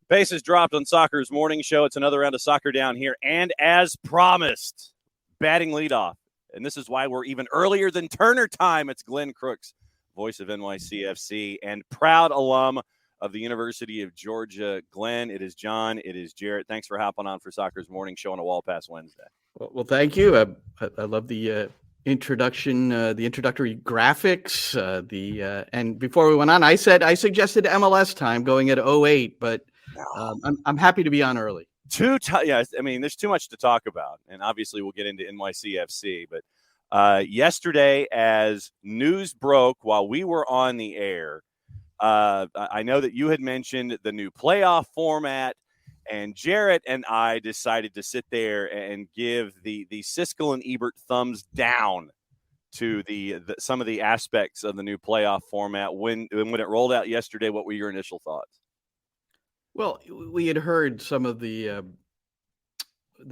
Bases dropped on Soccer's morning show. It's another round of soccer down here. And as promised, batting leadoff. And this is why we're even earlier than Turner time. It's Glenn Crooks, voice of NYCFC and proud alum of the University of Georgia. Glenn, it is John, it is Jarrett. Thanks for hopping on for Soccer's morning show on a Wall Pass Wednesday. Well, thank you. I love the introduction, the introductory graphics. And before we went on, I suggested MLS time going at 08, but I'm happy to be on early. There's too much to talk about, and obviously we'll get into NYCFC. But yesterday, as news broke while we were on the air, I know that you had mentioned the new playoff format, and Jarrett and I decided to sit there and give the Siskel and Ebert thumbs down to the some of the aspects of the new playoff format. When it rolled out yesterday, what were your initial thoughts? Well, we had heard some of the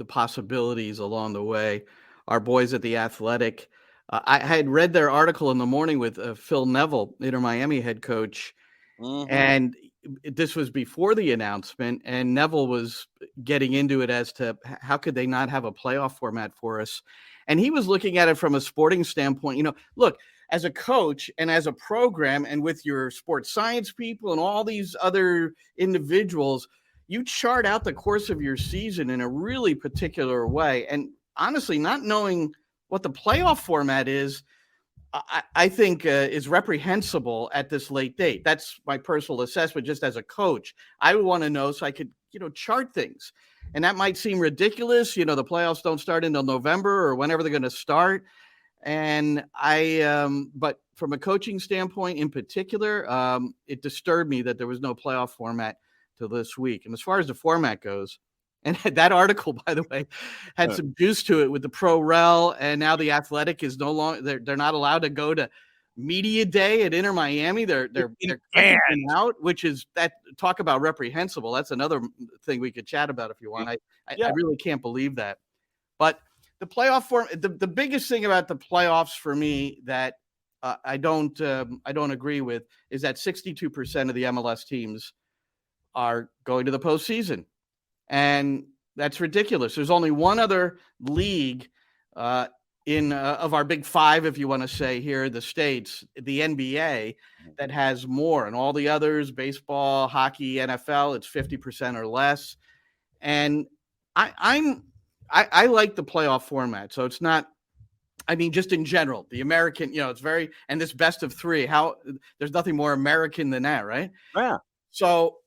possibilities along the way. Our boys at The Athletic, I had read their article in the morning with Phil Neville, Inter Miami head coach, and this was before the announcement, and Neville was getting into it as to how could they not have a playoff format for us. And he was looking at it from a sporting standpoint. Look, as a coach and as a program and with your sports science people and all these other individuals, you chart out the course of your season in a really particular way. And honestly, not knowing what the playoff format is, I think is reprehensible at this late date. That's my personal assessment just as a coach. I want to know so I could, chart things. And that might seem ridiculous. The playoffs don't start until November or whenever they're going to start. And but from a coaching standpoint in particular, it disturbed me that there was no playoff format till this week. And as far as the format goes, and that article, by the way, had some juice to it with the Pro Rel, and now The Athletic is no longer, they're not allowed to go to media day at Inter Miami. They're out, which is that talk about reprehensible. That's another thing we could chat about if you want. I really can't believe that. But the playoff form, the biggest thing about the playoffs for me that I don't agree with is that 62% of the MLS teams are going to the postseason, and that's ridiculous. There's only one other league of our big five, if you want to say here in the States, the NBA, that has more, and all the others, baseball, hockey, NFL, it's 50% or less. And I like the playoff format. So it's not, just in general, the American, it's very, and this best of three, there's nothing more American than that, right? Yeah. So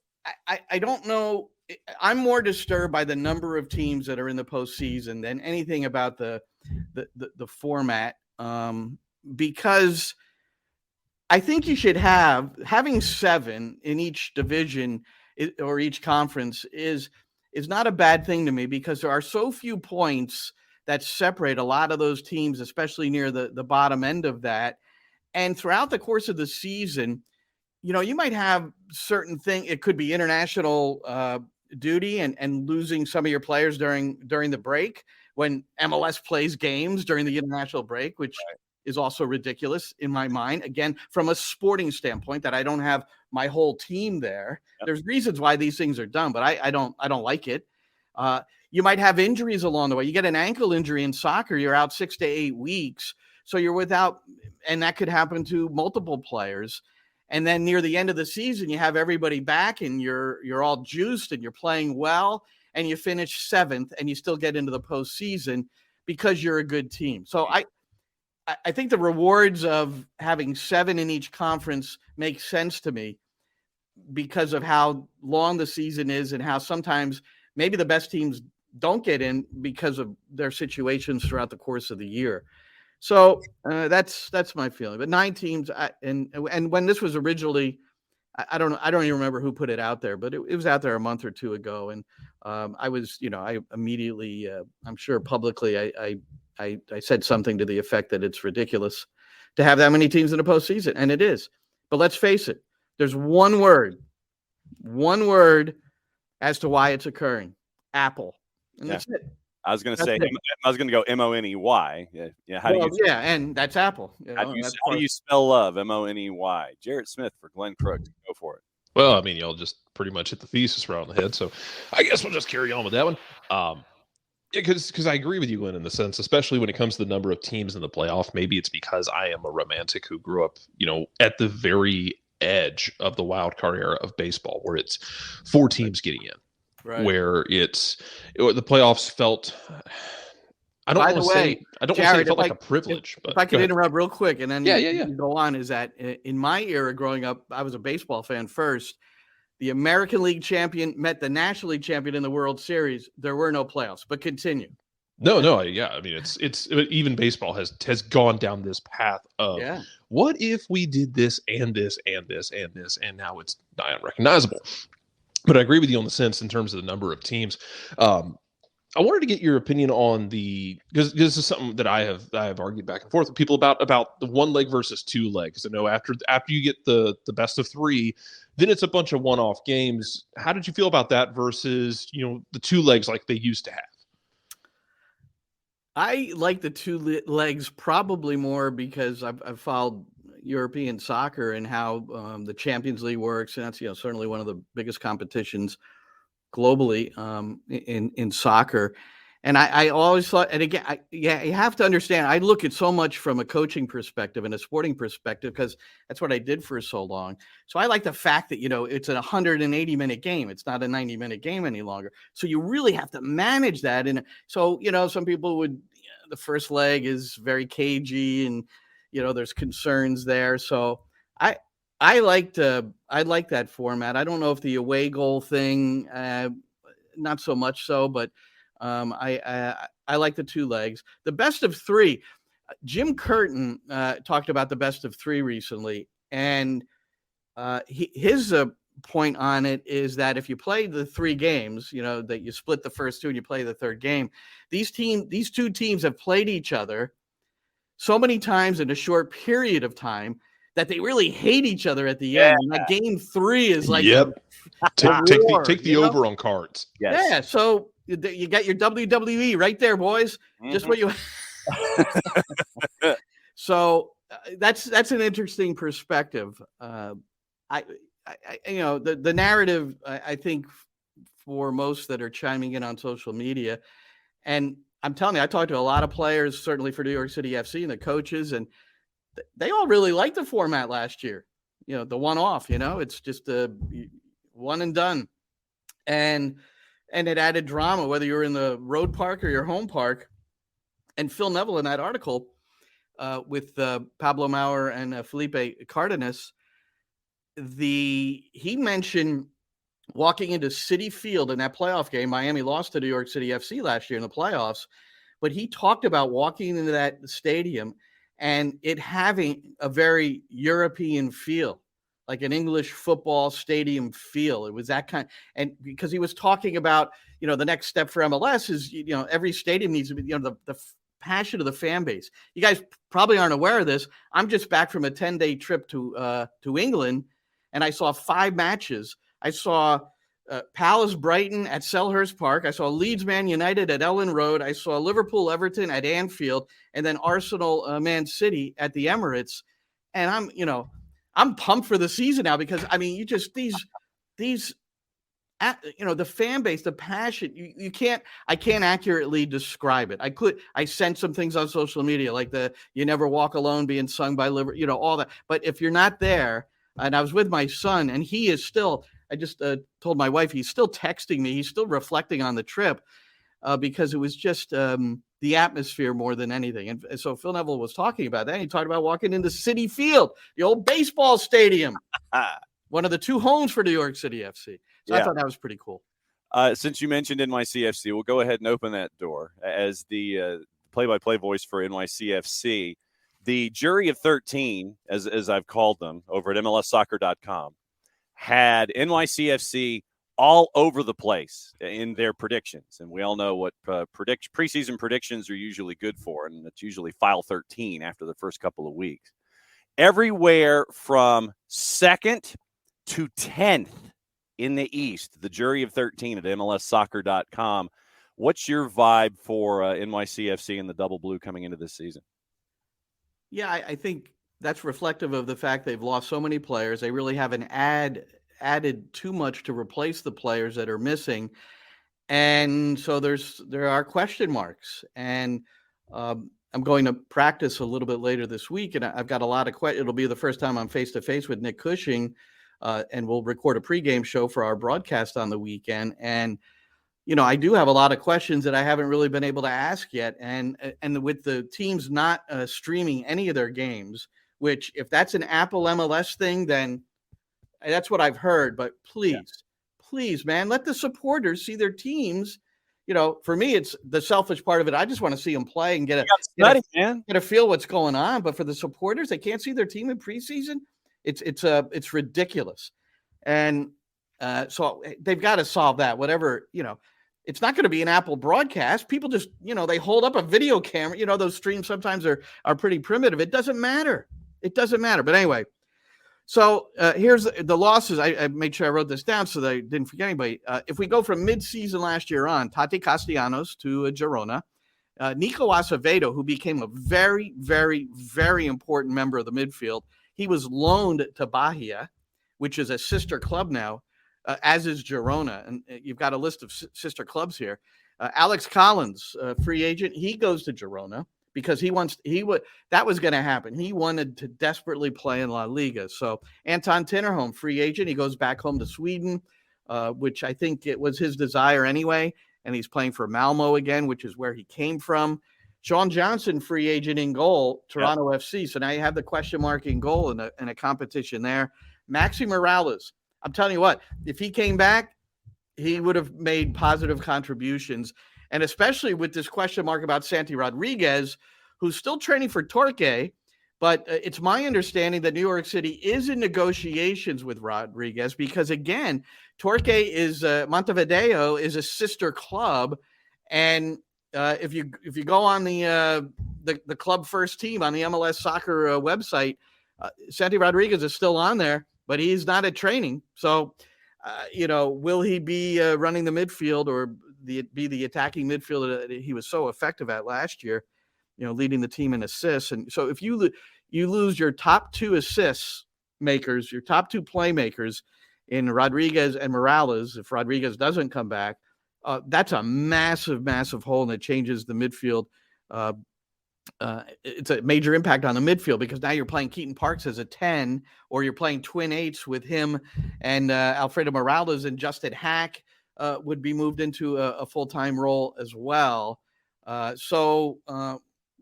I don't know. I'm more disturbed by the number of teams that are in the postseason than anything about the format, because I think you should having 7 in each division or each conference is not a bad thing to me, because there are so few points that separate a lot of those teams, especially near the bottom end of that. And throughout the course of the season, you might have certain things. It could be international duty and losing some of your players during the break when MLS plays games during the international break, which is also ridiculous in my mind. Again, from a sporting standpoint, that I don't have my whole team there. Yep. There's reasons why these things are done, but I don't like it. You might have injuries along the way. You get an ankle injury in soccer, you're out 6 to 8 weeks. So you're without, and that could happen to multiple players. And then near the end of the season, you have everybody back and you're all juiced and you're playing well, and you finish 7th and you still get into the postseason because you're a good team. So I think the rewards of having 7 in each conference make sense to me because of how long the season is and how sometimes maybe the best teams don't get in because of their situations throughout the course of the year. So that's my feeling. But 9 teams, and when this was originally, I don't even remember who put it out there, but it was out there a month or two ago, and I was, I immediately, I'm sure publicly, I said something to the effect that it's ridiculous to have that many teams in the postseason, and it is. But let's face it, there's one word as to why it's occurring: Apple, and that's it. I was going to say, I was going to go Money. Yeah. And that's Apple. How do you spell love? Money. Jarrett Smith for Glenn Crooks. Go for it. Well, I mean, y'all just pretty much hit the thesis right on the head. So I guess we'll just carry on with that one. Yeah, because I agree with you, Glenn, in the sense, especially when it comes to the number of teams in the playoff. Maybe it's because I am a romantic who grew up, at the very edge of the wild card era of baseball, where it's 4 teams getting in, Right. where the playoffs felt. I don't want to say it felt like a privilege. But if I could interrupt real quick, and then yeah. go on, is that in my era growing up, I was a baseball fan first. The American League champion met the National League champion in the World Series. There were no playoffs, but continue. No, yeah. I mean, it's even baseball has gone down this path of what if we did this and this and this and this, and now it's nigh unrecognizable. But I agree with you on the sense in terms of the number of teams. I wanted to get your opinion on because this is something that I have argued back and forth with people about the 1 leg versus 2 leg. Because I know after you get the best of 3, then it's a bunch of one-off games. How did you feel about that versus the 2 legs like they used to have? I like the 2 legs probably more because I've followed European soccer and how the Champions League works, and that's certainly one of the biggest competitions globally in soccer. And I always thought, and again, you have to understand, I look at so much from a coaching perspective and a sporting perspective because that's what I did for so long. So I like the fact that, it's a 180-minute game. It's not a 90-minute game any longer. So you really have to manage that. And so, some people the first leg is very cagey and, there's concerns there. So I like that format. I don't know if the away goal thing, not so much so, but I like the 2 legs. The best of 3. Jim Curtin talked about the best of 3 recently, and his point on it is that if you play the 3 games, that you split the first 2 and you play the third game, these 2 teams have played each other so many times in a short period of time that they really hate each other at the end. And that game 3 is like take the over on cards. Yes. Yeah, so you got your WWE right there, boys. Mm-hmm. Just what you. So that's an interesting perspective. The narrative, I think, for most that are chiming in on social media, and I'm telling you, I talked to a lot of players, certainly for New York City FC and the coaches, and they all really liked the format last year. The one-off. It's just a one and done, and it added drama whether you're in the road park or your home park. And Phil Neville in that article with Pablo Maurer and Felipe Cardenas, he mentioned walking into Citi Field in that playoff game. Miami lost to New York City FC last year in the playoffs, but he talked about walking into that stadium and it having a very European feel, like an English football stadium feel. It was that kind, and because he was talking about, the next step for MLS is, every stadium needs to be, the passion of the fan base. You guys probably aren't aware of this. I'm just back from a 10-day trip to England, and I saw 5 matches. I saw Palace Brighton at Selhurst Park. I saw Leeds Man United at Ellen Road. I saw Liverpool Everton at Anfield, and then Arsenal Man City at the Emirates. And I'm pumped for the season now because you just these the fan base, the passion, I can't accurately describe it. I sent some things on social media like the "You Never Walk Alone" being sung by Liverpool, all that. But if you're not there, and I was with my son, and he is still. I just told my wife he's still texting me. He's still reflecting on the trip because it was just the atmosphere more than anything. And so Phil Neville was talking about that. He talked about walking into Citi Field, the old baseball stadium, one of the 2 homes for New York City FC. So I thought that was pretty cool. Since you mentioned NYCFC, we'll go ahead and open that door. As the play-by-play voice for NYCFC, the Jury of 13, as I've called them, over at MLSsoccer.com, had NYCFC all over the place in their predictions. And we all know what preseason predictions are usually good for, and it's usually file 13 after the first couple of weeks. Everywhere from 2nd to 10th in the East, the Jury of 13 at MLSsoccer.com. What's your vibe for NYCFC and the Double Blue coming into this season? Yeah, I think that's reflective of the fact they've lost so many players. They really haven't added too much to replace the players that are missing. And so there are question marks. And I'm going to practice a little bit later this week, and I've got a lot of questions. It'll be the first time I'm face-to-face with Nick Cushing, and we'll record a pregame show for our broadcast on the weekend. And, I do have a lot of questions that I haven't really been able to ask yet. And with the teams not streaming any of their games, which if that's an Apple MLS thing, then that's what I've heard. But please, man, let the supporters see their teams. For me, it's the selfish part of it. I just want to see them play and get a feel what's going on. But for the supporters, they can't see their team in preseason. It's ridiculous. And so they've got to solve that. Whatever, it's not going to be an Apple broadcast. People just, they hold up a video camera. Those streams sometimes are pretty primitive. It doesn't matter. But anyway. So here's the losses. I made sure I wrote this down so that I didn't forget anybody. If we go from mid-season last year on, Tati Castellanos to Girona, Nico Acevedo, who became a very, very, very important member of the midfield, he was loaned to Bahia, which is a sister club now, as is Girona. And you've got a list of sister clubs here. Alex Collins, free agent, he goes to Girona. Because that was going to happen. He wanted to desperately play in La Liga. So Anton Tinnerholm, free agent, he goes back home to Sweden, which I think it was his desire anyway. And he's playing for Malmo again, which is where he came from. Sean Johnson, free agent in goal, Toronto FC. So now you have the question mark in goal in a competition there. Maxi Morales, I'm telling you what, if he came back, he would have made positive contributions. And especially with this question mark about Santi Rodriguez, who's still training for Torque, but it's my understanding that New York City is in negotiations with Rodriguez because, again, Torque is Montevideo is a sister club, and if you go on the club first team on the MLS soccer website, Santi Rodriguez is still on there, but he's not at training. So, will he be running the midfield or be the attacking midfielder that he was so effective at last year, leading the team in assists? And so if you lose your top two assist makers, your top two playmakers in Rodriguez and Morales, if Rodriguez doesn't come back, that's a massive, massive hole, and it changes the midfield. It's a major impact on the midfield because now you're playing Keaton Parks as a 10, or you're playing twin eights with him and Alfredo Morales, and Justin Hack would be moved into a full-time role as well. So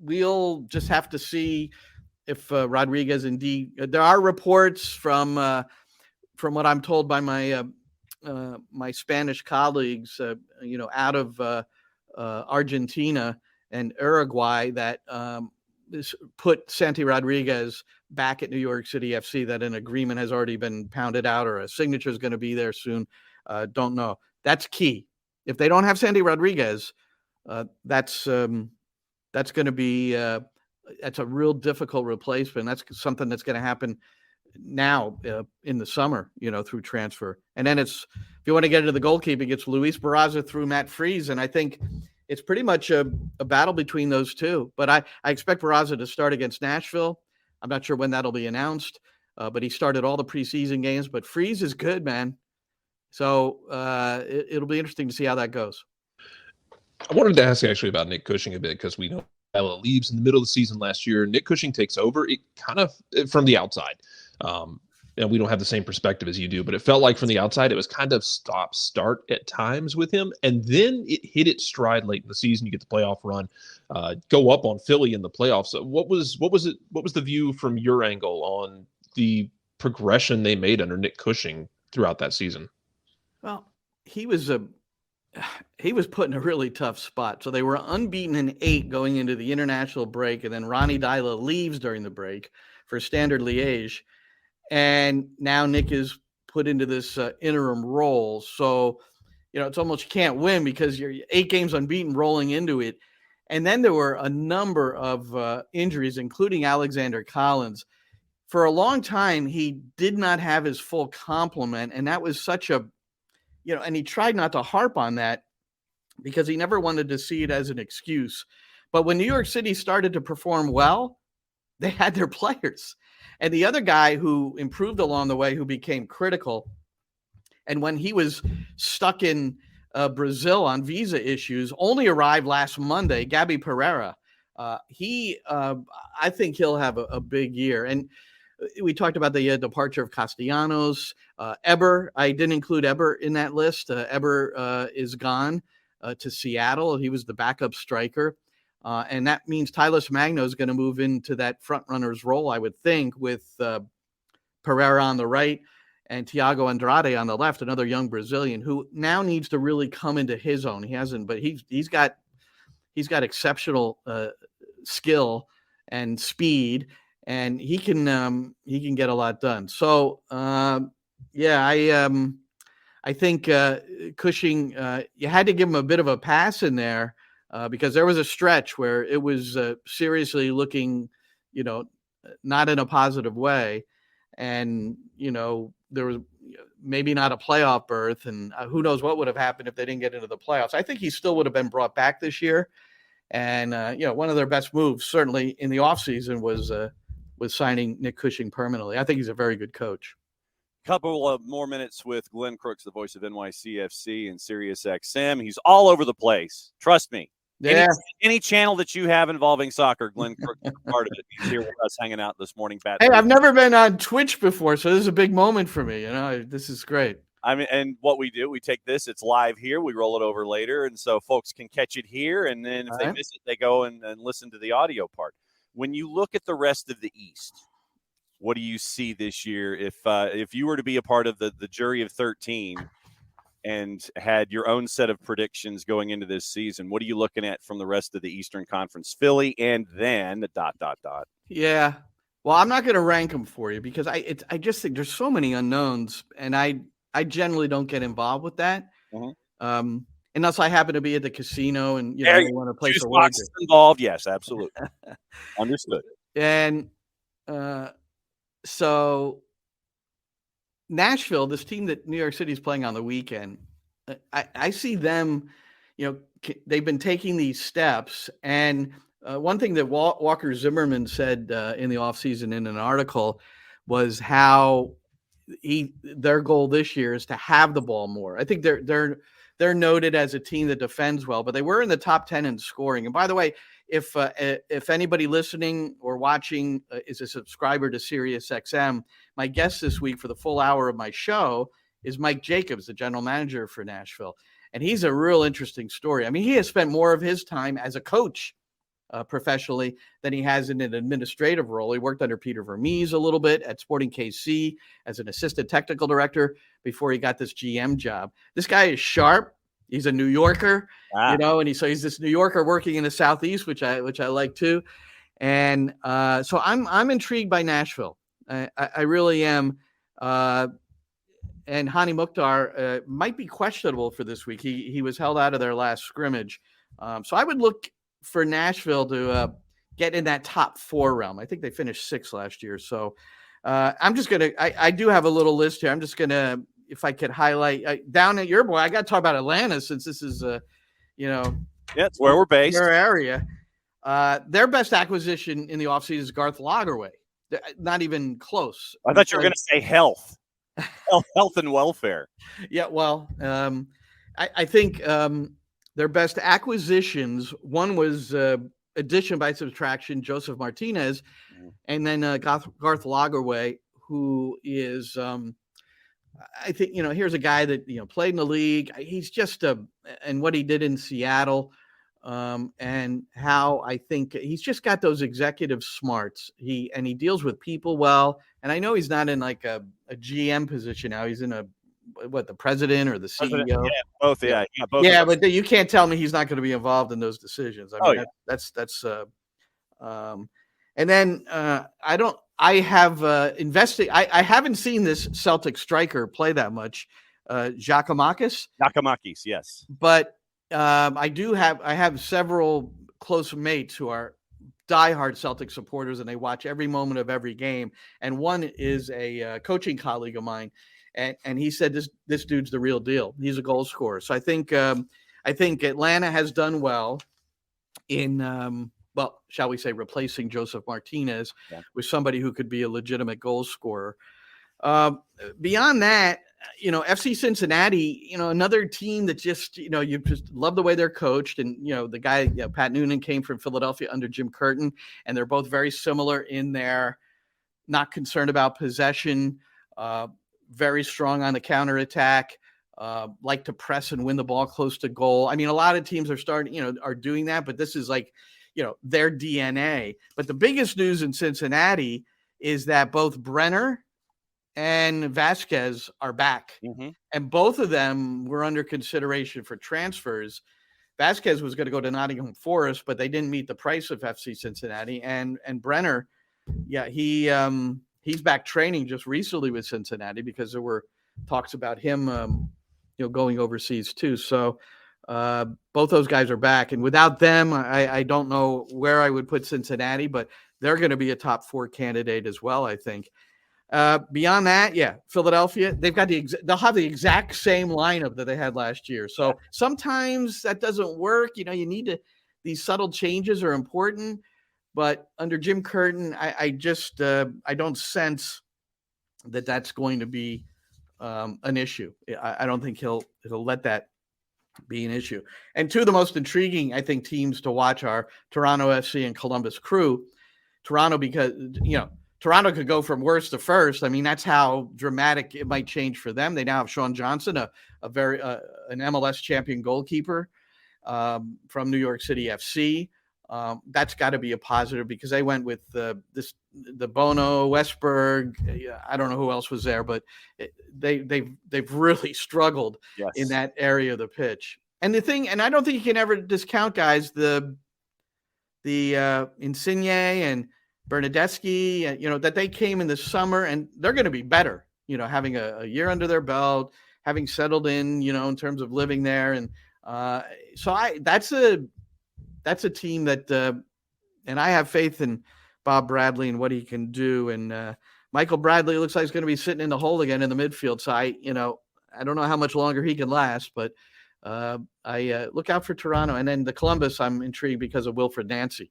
we'll just have to see if Rodriguez indeed. There are reports from what I'm told by my Spanish colleagues, out of Argentina and Uruguay, that put Santi Rodriguez back at New York City FC, that an agreement has already been pounded out or a signature is going to be there soon. Don't know. That's key. If they don't have Santi Rodriguez, that's going to be that's a real difficult replacement. That's something that's going to happen now in the summer, through transfer. And then if you want to get into the goalkeeping, it's Luis Barraza through Matt Freese, and I think it's pretty much a battle between those two. But I expect Barraza to start against Nashville. I'm not sure when that'll be announced, but he started all the preseason games. But Freese is good, man. So it'll be interesting to see how that goes. I wanted to ask actually about Nick Cushing a bit, because we know Ella leaves in the middle of the season last year. Nick Cushing takes over. It kind of from the outside. And we don't have the same perspective as you do, but it felt like from the outside, it was kind of stop-start at times with him. And then it hit its stride late in the season. You get the playoff run, go up on Philly in the playoffs. So what was the view from your angle on the progression they made under Nick Cushing throughout that season? Well, he was put in a really tough spot. So they were unbeaten in 8 going into the international break, and then Ronnie Dyla leaves during the break for Standard Liège. And now Nick is put into this interim role. So, it's almost you can't win because you're 8 games unbeaten rolling into it. And then there were a number of injuries, including Alexander Collins. For a long time, he did not have his full complement. And that was such a, and he tried not to harp on that because he never wanted to see it as an excuse. But when New York City started to perform well, they had their players. And the other guy who improved along the way, who became critical, And when he was stuck in Brazil on visa issues, only arrived last Monday, Gabby Pereira. I think he'll have a big year. And we talked about the departure of Castellanos. Eber, I didn't include Eber in that list. Eber is gone to Seattle. He was the backup striker. And that means Tylus Magno is going to move into that front runner's role, I would think, with Pereira on the right and Thiago Andrade on the left, another young Brazilian who now needs to really come into his own. He hasn't, but he's got exceptional skill and speed, and he can get a lot done. So I think Cushing, you had to give him a bit of a pass in there because there was a stretch where it was seriously looking, not in a positive way, and there was maybe not a playoff berth, and who knows what would have happened if they didn't get into the playoffs. I think he still would have been brought back this year. And, one of their best moves, certainly in the offseason, was signing Nick Cushing permanently. I think he's a very good coach. Couple of more minutes with Glenn Crooks, the voice of NYCFC and SiriusXM. He's all over the place. Trust me. Yeah. Any channel that you have involving soccer, Glenn Crooks is part of it. He's here with us hanging out this morning. Hey, I've never been on Twitch before, so this is a big moment for me. This is great. I mean, and what we do, we take this, it's live here, we roll it over later, and so folks can catch it here, and then if they miss it, they go and listen to the audio part. When you look at the rest of the East, what do you see this year? If you were to be a part of the jury of 13 and had your own set of predictions going into this season, what are you looking at from the rest of the Eastern Conference? Philly and then ... Yeah. Well, I'm not going to rank them for you because I just think there's so many unknowns, and I generally don't get involved with that. Mm-hmm. Unless I happen to be at the casino and want to place a wager involved. Yes, absolutely. Understood. And so Nashville, this team that New York City is playing on the weekend, I see them, they've been taking these steps. And one thing that Walker Zimmerman said in the offseason in an article was how their goal this year is to have the ball more. I think they're noted as a team that defends well, but they were in the top 10 in scoring. And by the way, if anybody listening or watching is a subscriber to SiriusXM, my guest this week for the full hour of my show is Mike Jacobs, the general manager for Nashville. And he's a real interesting story. I mean, he has spent more of his time as a coach professionally than he has in an administrative role. He worked under Peter Vermees a little bit at Sporting KC as an assistant technical director before he got this GM job. This guy is sharp. He's a New Yorker, and he's this New Yorker working in the Southeast, which I like too. And so I'm intrigued by Nashville. I really am. And Hani Mukhtar might be questionable for this week. He was held out of their last scrimmage. So I would look for Nashville to get in that top 4 realm. I think they finished 6th last year. So I'm just going to, I do have a little list here. I'm just going to, if I could highlight down at your boy, I got to talk about Atlanta since this is, it's where we're based. Their area. Their best acquisition in the offseason is Garth Lagerwey. Not even close. I thought you were going to say health and welfare. Yeah. Well, I think their best acquisitions, one was addition by subtraction, Joseph Martinez, and then Garth Lagerwey, who is, I think, here's a guy that, played in the league. He's just and what he did in Seattle, and how I think he's just got those executive smarts. He deals with people well. And I know he's not in like a GM position now. He's in the president or the CEO? Yeah, both. Yeah, both. Yeah, but you can't tell me he's not going to be involved in those decisions. I mean, that's. And then I have invested. I haven't seen this Celtic striker play that much, Giacomakis. Giacomakis, yes. But I have several close mates who are diehard Celtic supporters, and they watch every moment of every game. And one is a coaching colleague of mine. And he said this dude's the real deal. He's a goal scorer. So I think Atlanta has done well in shall we say, replacing Joseph Martinez with somebody who could be a legitimate goal scorer. Beyond that, FC Cincinnati, another team that just, you just love the way they're coached. And, the guy, Pat Noonan came from Philadelphia under Jim Curtin, and they're both very similar in their not concerned about possession, very strong on the counterattack, like to press and win the ball close to goal. I mean, a lot of teams are starting, are doing that, but this is like, their DNA. But the biggest news in Cincinnati is that both Brenner and Vasquez are back. Mm-hmm. And both of them were under consideration for transfers. Vasquez was going to go to Nottingham Forest, but they didn't meet the price of FC Cincinnati. And Brenner, he's back training just recently with Cincinnati because there were talks about him, going overseas too. So both those guys are back. And without them, I don't know where I would put Cincinnati, but they're going to be a top 4 candidate as well, I think. Beyond that, Philadelphia, they'll have the exact same lineup that they had last year. So sometimes that doesn't work. You need these subtle changes are important, but under Jim Curtin, I don't sense that that's going to be an issue. I don't think he'll let that be an issue. And two of the most intriguing, I think, teams to watch are Toronto FC and Columbus Crew. Toronto, because, Toronto could go from worst to first. I mean, that's how dramatic it might change for them. They now have Sean Johnson, an MLS champion goalkeeper from New York City FC. That's got to be a positive because they went with the Bono, Westberg. I don't know who else was there, but they've really struggled in that area of the pitch. And the thing, and I don't think you can ever discount, guys, the Insigne and Bernadeschi, that they came in the summer and they're going to be better, having a year under their belt, having settled in, in terms of living there. And that's a team that, and I have faith in Bob Bradley and what he can do. And Michael Bradley looks like he's going to be sitting in the hole again in the midfield. So I don't know how much longer he can last, but I look out for Toronto. And then the Columbus, I'm intrigued because of Wilfred Nancy.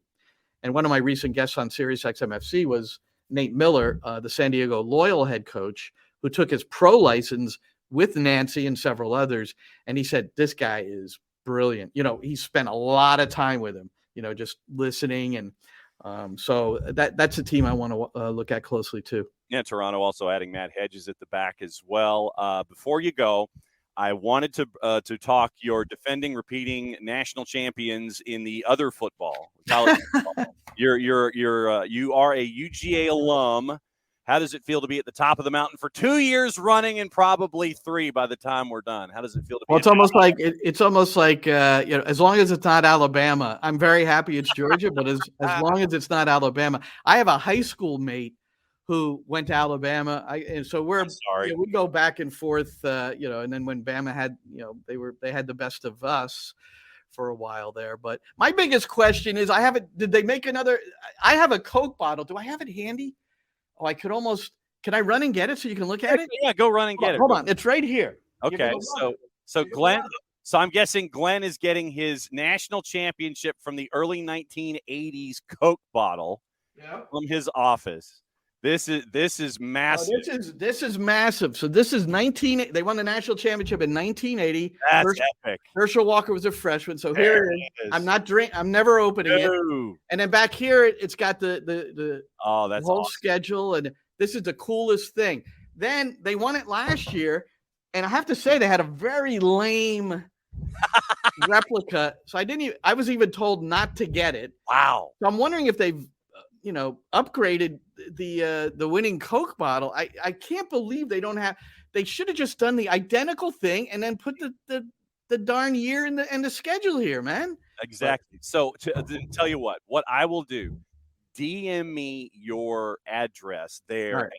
And one of my recent guests on SiriusXM FC was Nate Miller, the San Diego Loyal head coach, who took his pro license with Nancy and several others. And he said, this guy is brilliant. He spent a lot of time with him, just listening. And so that's a team I want to look at closely too. Yeah, Toronto also adding Matt Hedges at the back as well. Before you go, I wanted to talk your defending, repeating national champions in the other football, college football. You are a UGA alum. How does it feel to be at the top of the mountain for 2 years running and probably 3 by the time we're done? How does it feel to be? Well, it's almost like as long as it's not Alabama, I'm very happy it's Georgia. But as long as it's not Alabama, I have a high school mate who went to Alabama. We go back and forth, and then when Bama had, they had the best of us for a while there. But my biggest question is, did they make another? I have a Coke bottle. Do I have it handy? Oh, can I run and get it so you can look at it? Yeah, go run and get it. Hold on. It's right here. Okay. So Glenn, I'm guessing Glenn is getting his national championship from the early 1980s Coke bottle from his office. This is massive. This is massive. So this is they won the national championship in 1980. That's epic. Herschel Walker was a freshman. So here it is. I'm never opening it. And then back here, it's got the whole awesome schedule. And this is the coolest thing. Then they won it last year. And I have to say, they had a very lame replica. So I was even told not to get it. Wow. So I'm wondering if they've, upgraded the winning Coke bottle. I can't believe they should have just done the identical thing and then put the darn year in the schedule here, man. Exactly. So to tell you what I will do, DM me your address there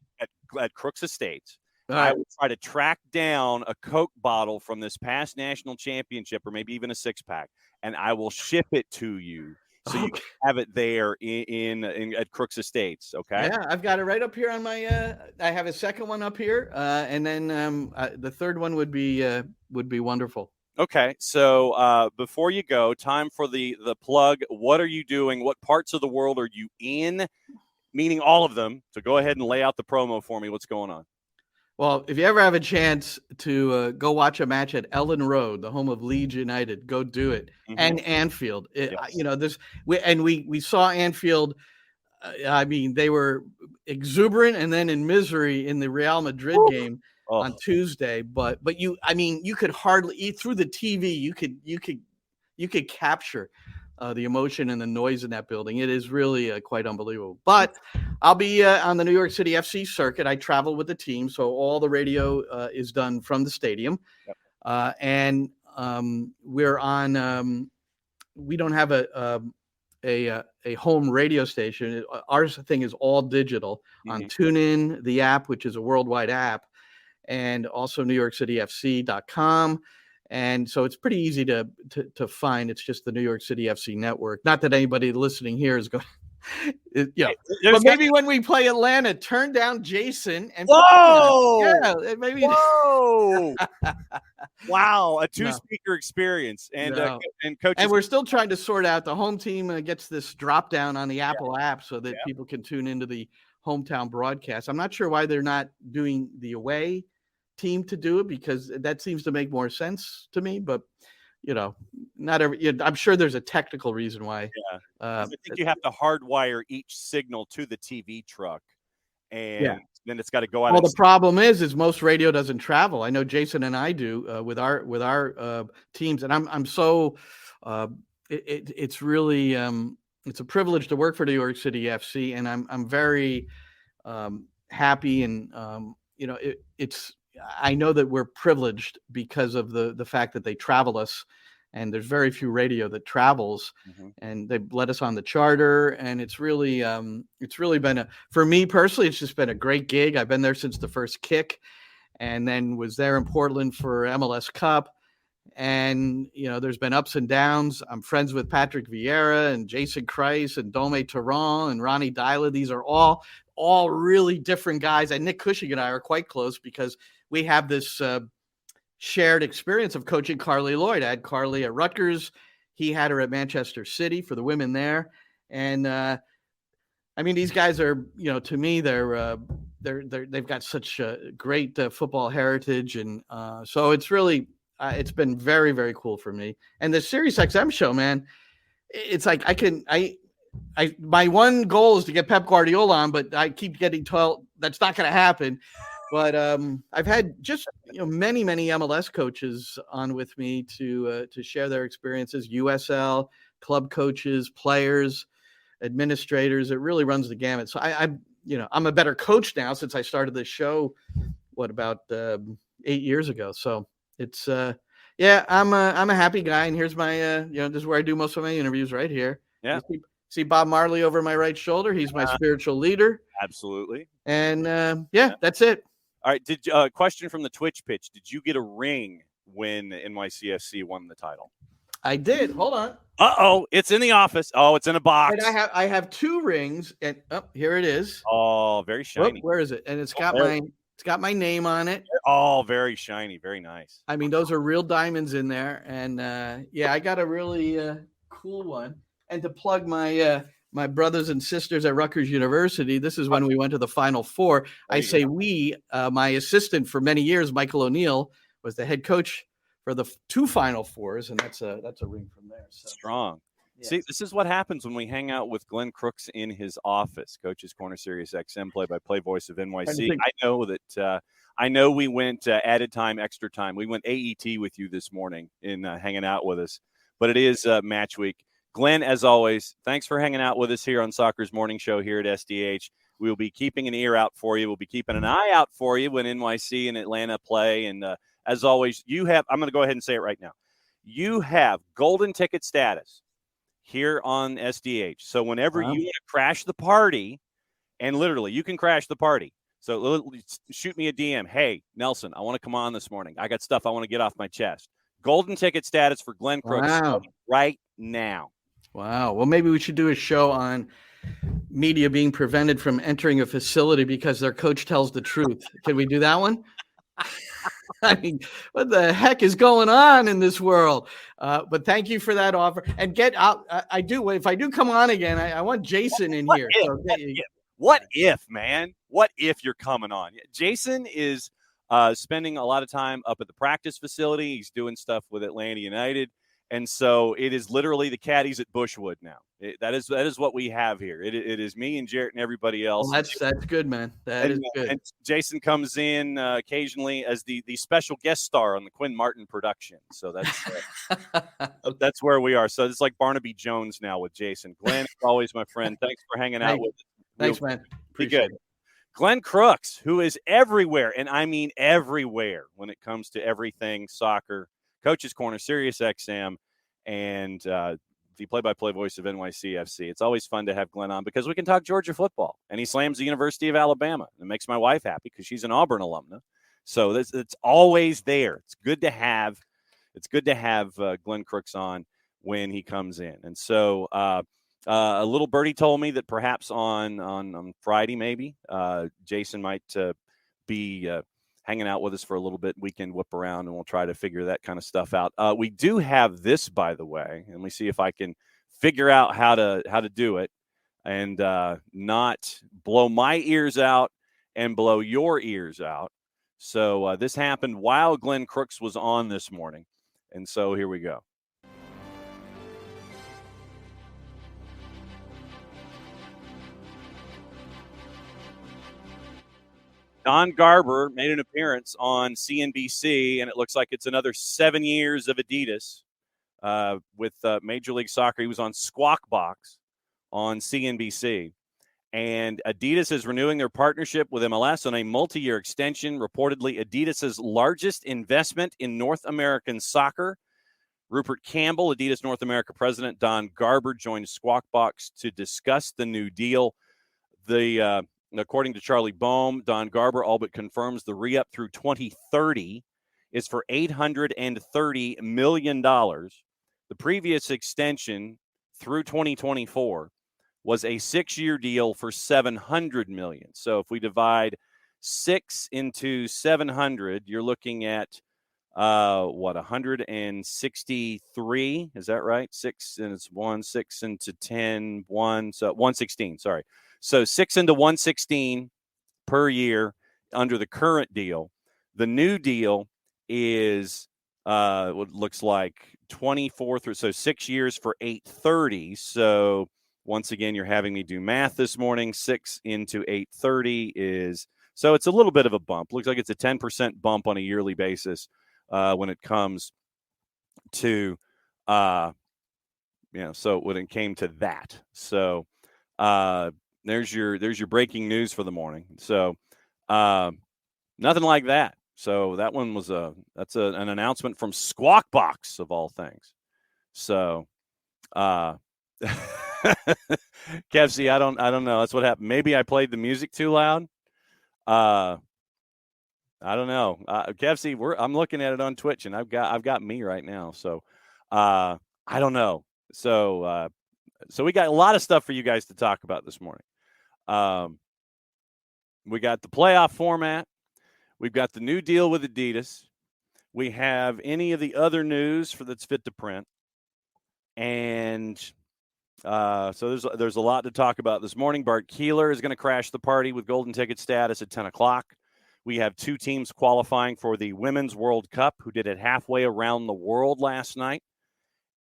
at Crooks Estates. I will try to track down a Coke bottle from this past national championship, or maybe even a 6-pack, and I will ship it to you. So you can have it there in at Crooks Estates, okay? Yeah, I've got it right up here on my. I have a second one up here, and then the third one would be wonderful. Okay, so before you go, time for the plug. What are you doing? What parts of the world are you in? Meaning all of them. So go ahead and lay out the promo for me. What's going on? Well, if you ever have a chance to go watch a match at Ellen Road, the home of Leeds United, go do it. And Anfield. We saw Anfield. I mean, they were exuberant and then in misery in the Real Madrid game on Tuesday. But you could hardly eat through the TV. You could capture the emotion and the noise in that building. It is really quite unbelievable. But I'll be on the New York City FC circuit. I travel with the team, so all the radio is done from the stadium. Yep. And we're on. We don't have a home radio station. Our thing is all digital on TuneIn, the app, which is a worldwide app, and also NewYorkCityFC.com. And so it's pretty easy to find. It's just the New York City FC network. Not that anybody listening here is going, but maybe when we play Atlanta, turn down Jason and maybe. Whoa! Wow, a two-speaker experience, and coaches. And we're still trying to sort out. The home team gets this drop down on the Apple app so that people can tune into the hometown broadcast. I'm not sure why they're not doing the away team to do it, because that seems to make more sense to me, but not every. I'm sure there's a technical reason why. I think you have to hardwire each signal to the TV truck, and then it's got to go out. Well, the problem is most radio doesn't travel. I know Jason and I do with our teams, and I'm so. It's really it's a privilege to work for New York City FC, and I'm very happy, and it's. I know that we're privileged because of the fact that they travel us, and there's very few radio that travels, and they let us on the charter. And it's really been for me personally, it's just been a great gig. I've been there since the first kick, and then was there in Portland for MLS Cup. And, there's been ups and downs. I'm friends with Patrick Vieira and Jason Kreis and Dome Terran and Ronnie Dyla. These are all really different guys. And Nick Cushing and I are quite close because we have this shared experience of coaching Carly Lloyd. I had Carly at Rutgers. He had her at Manchester City for the women there. And these guys are, to me, they've got such a great football heritage. And so it's really, it's been very, very cool for me. And the SiriusXM show, man, it's like my one goal is to get Pep Guardiola on, but I keep getting told that's not going to happen. But I've had just many MLS coaches on with me to share their experiences. USL, club coaches, players, administrators. It really runs the gamut. So I'm a better coach now since I started this show. About 8 years ago. So it's I'm a happy guy, and here's my this is where I do most of my interviews right here. Yeah. See Bob Marley over my right shoulder. He's my spiritual leader. Absolutely. And that's it. All right. Question from the Twitch pitch. Did you get a ring when NYCFC won the title? I did. Hold on. Uh-oh. It's in the office. Oh, it's in a box. And I have two rings. And here it is. Oh, very shiny. Where is it? And it's got my name on it. Oh, very shiny. Very nice. I mean, those are real diamonds in there. And I got a really cool one. And to plug my brothers and sisters at Rutgers University, this is when we went to the Final Four. I say we, my assistant for many years, Michael O'Neill, was the head coach for the two Final Fours, and that's a ring from there. So. Strong. Yes. See, this is what happens when we hang out with Glenn Crooks in his office. Coach's Corner, SiriusXM, play-by-play voice of NYC. I know we went added time, extra time. We went AET with you this morning in hanging out with us, but it is match week. Glenn, as always, thanks for hanging out with us here on Soccer's Morning Show here at SDH. We'll be keeping an ear out for you. We'll be keeping an eye out for you when NYC and Atlanta play. And as always, I'm going to go ahead and say it right now. You have golden ticket status here on SDH. So whenever you want to crash the party, and literally you can crash the party. So shoot me a DM. Hey, Nelson, I want to come on this morning. I got stuff I want to get off my chest. Golden ticket status for Glenn Crooks right now. Wow. Well, maybe we should do a show on media being prevented from entering a facility because their coach tells the truth. Can we do that one? I mean, what the heck is going on in this world? But thank you for that offer. And get out. If I do come on again, I want Jason in here. What if, man? What if you're coming on? Jason is spending a lot of time up at the practice facility. He's doing stuff with Atlanta United. And so it is literally the caddies at Bushwood now. That is what we have here. It is me and Jarrett and everybody else. Well, that's good, man. That is good. And Jason comes in occasionally as the special guest star on the Quinn Martin production. So that's where we are. So it's like Barnaby Jones now with Jason. Glenn, always my friend. Thanks for hanging out with us. Thanks, man. Appreciate it. Glenn Crooks, who is everywhere, and I mean everywhere when it comes to everything soccer. Coach's Corner, SiriusXM, and the play-by-play voice of NYCFC. It's always fun to have Glenn on because we can talk Georgia football, and he slams the University of Alabama. It makes my wife happy because she's an Auburn alumna. So it's always there. It's good to have Glenn Crooks on when he comes in. And so a little birdie told me that perhaps on Friday maybe Jason might be hanging out with us for a little bit. We can whip around and we'll try to figure that kind of stuff out. We do have this, by the way, and let me see if I can figure out how to do it and not blow my ears out and blow your ears out. So this happened while Glenn Crooks was on this morning. And so here we go. Don Garber made an appearance on CNBC, and it looks like it's another 7 years of Adidas with Major League Soccer. He was on Squawk Box on CNBC. And Adidas is renewing their partnership with MLS on a multi-year extension, reportedly Adidas's largest investment in North American soccer. Rupert Campbell, Adidas North America president Don Garber, joined Squawk Box to discuss the new deal. According to Charlie Boehm, Don Garber all but confirms the re-up through 2030 is for $830 million. The previous extension through 2024 was a 6-year deal for $700 million. So if we divide 6 into 700, you're looking at 163? Is that right? 6 and it's 1, 6 into 10, 1, so 116. Sorry. So 6 into 116 per year under the current deal. The new deal is what looks like 24 through, so 6 years for 830. So once again, you're having me do math this morning. 6 into 830 is, so it's a little bit of a bump. Looks like it's a 10% bump on a yearly basis when it comes to, so when it came to that. So there's your breaking news for the morning. So nothing like that. So that one was an announcement from Squawk Box of all things. So Kevsey, I don't know. That's what happened. Maybe I played the music too loud. I don't know. Kevsey, I'm looking at it on Twitch, and I've got me right now. So I don't know. So we got a lot of stuff for you guys to talk about this morning. We got the playoff format. We've got the new deal with Adidas. We have any of the other news that's fit to print. And so there's a lot to talk about this morning. Bart Keeler is going to crash the party with golden ticket status at 10 o'clock. We have 2 teams qualifying for the Women's World Cup who did it halfway around the world last night.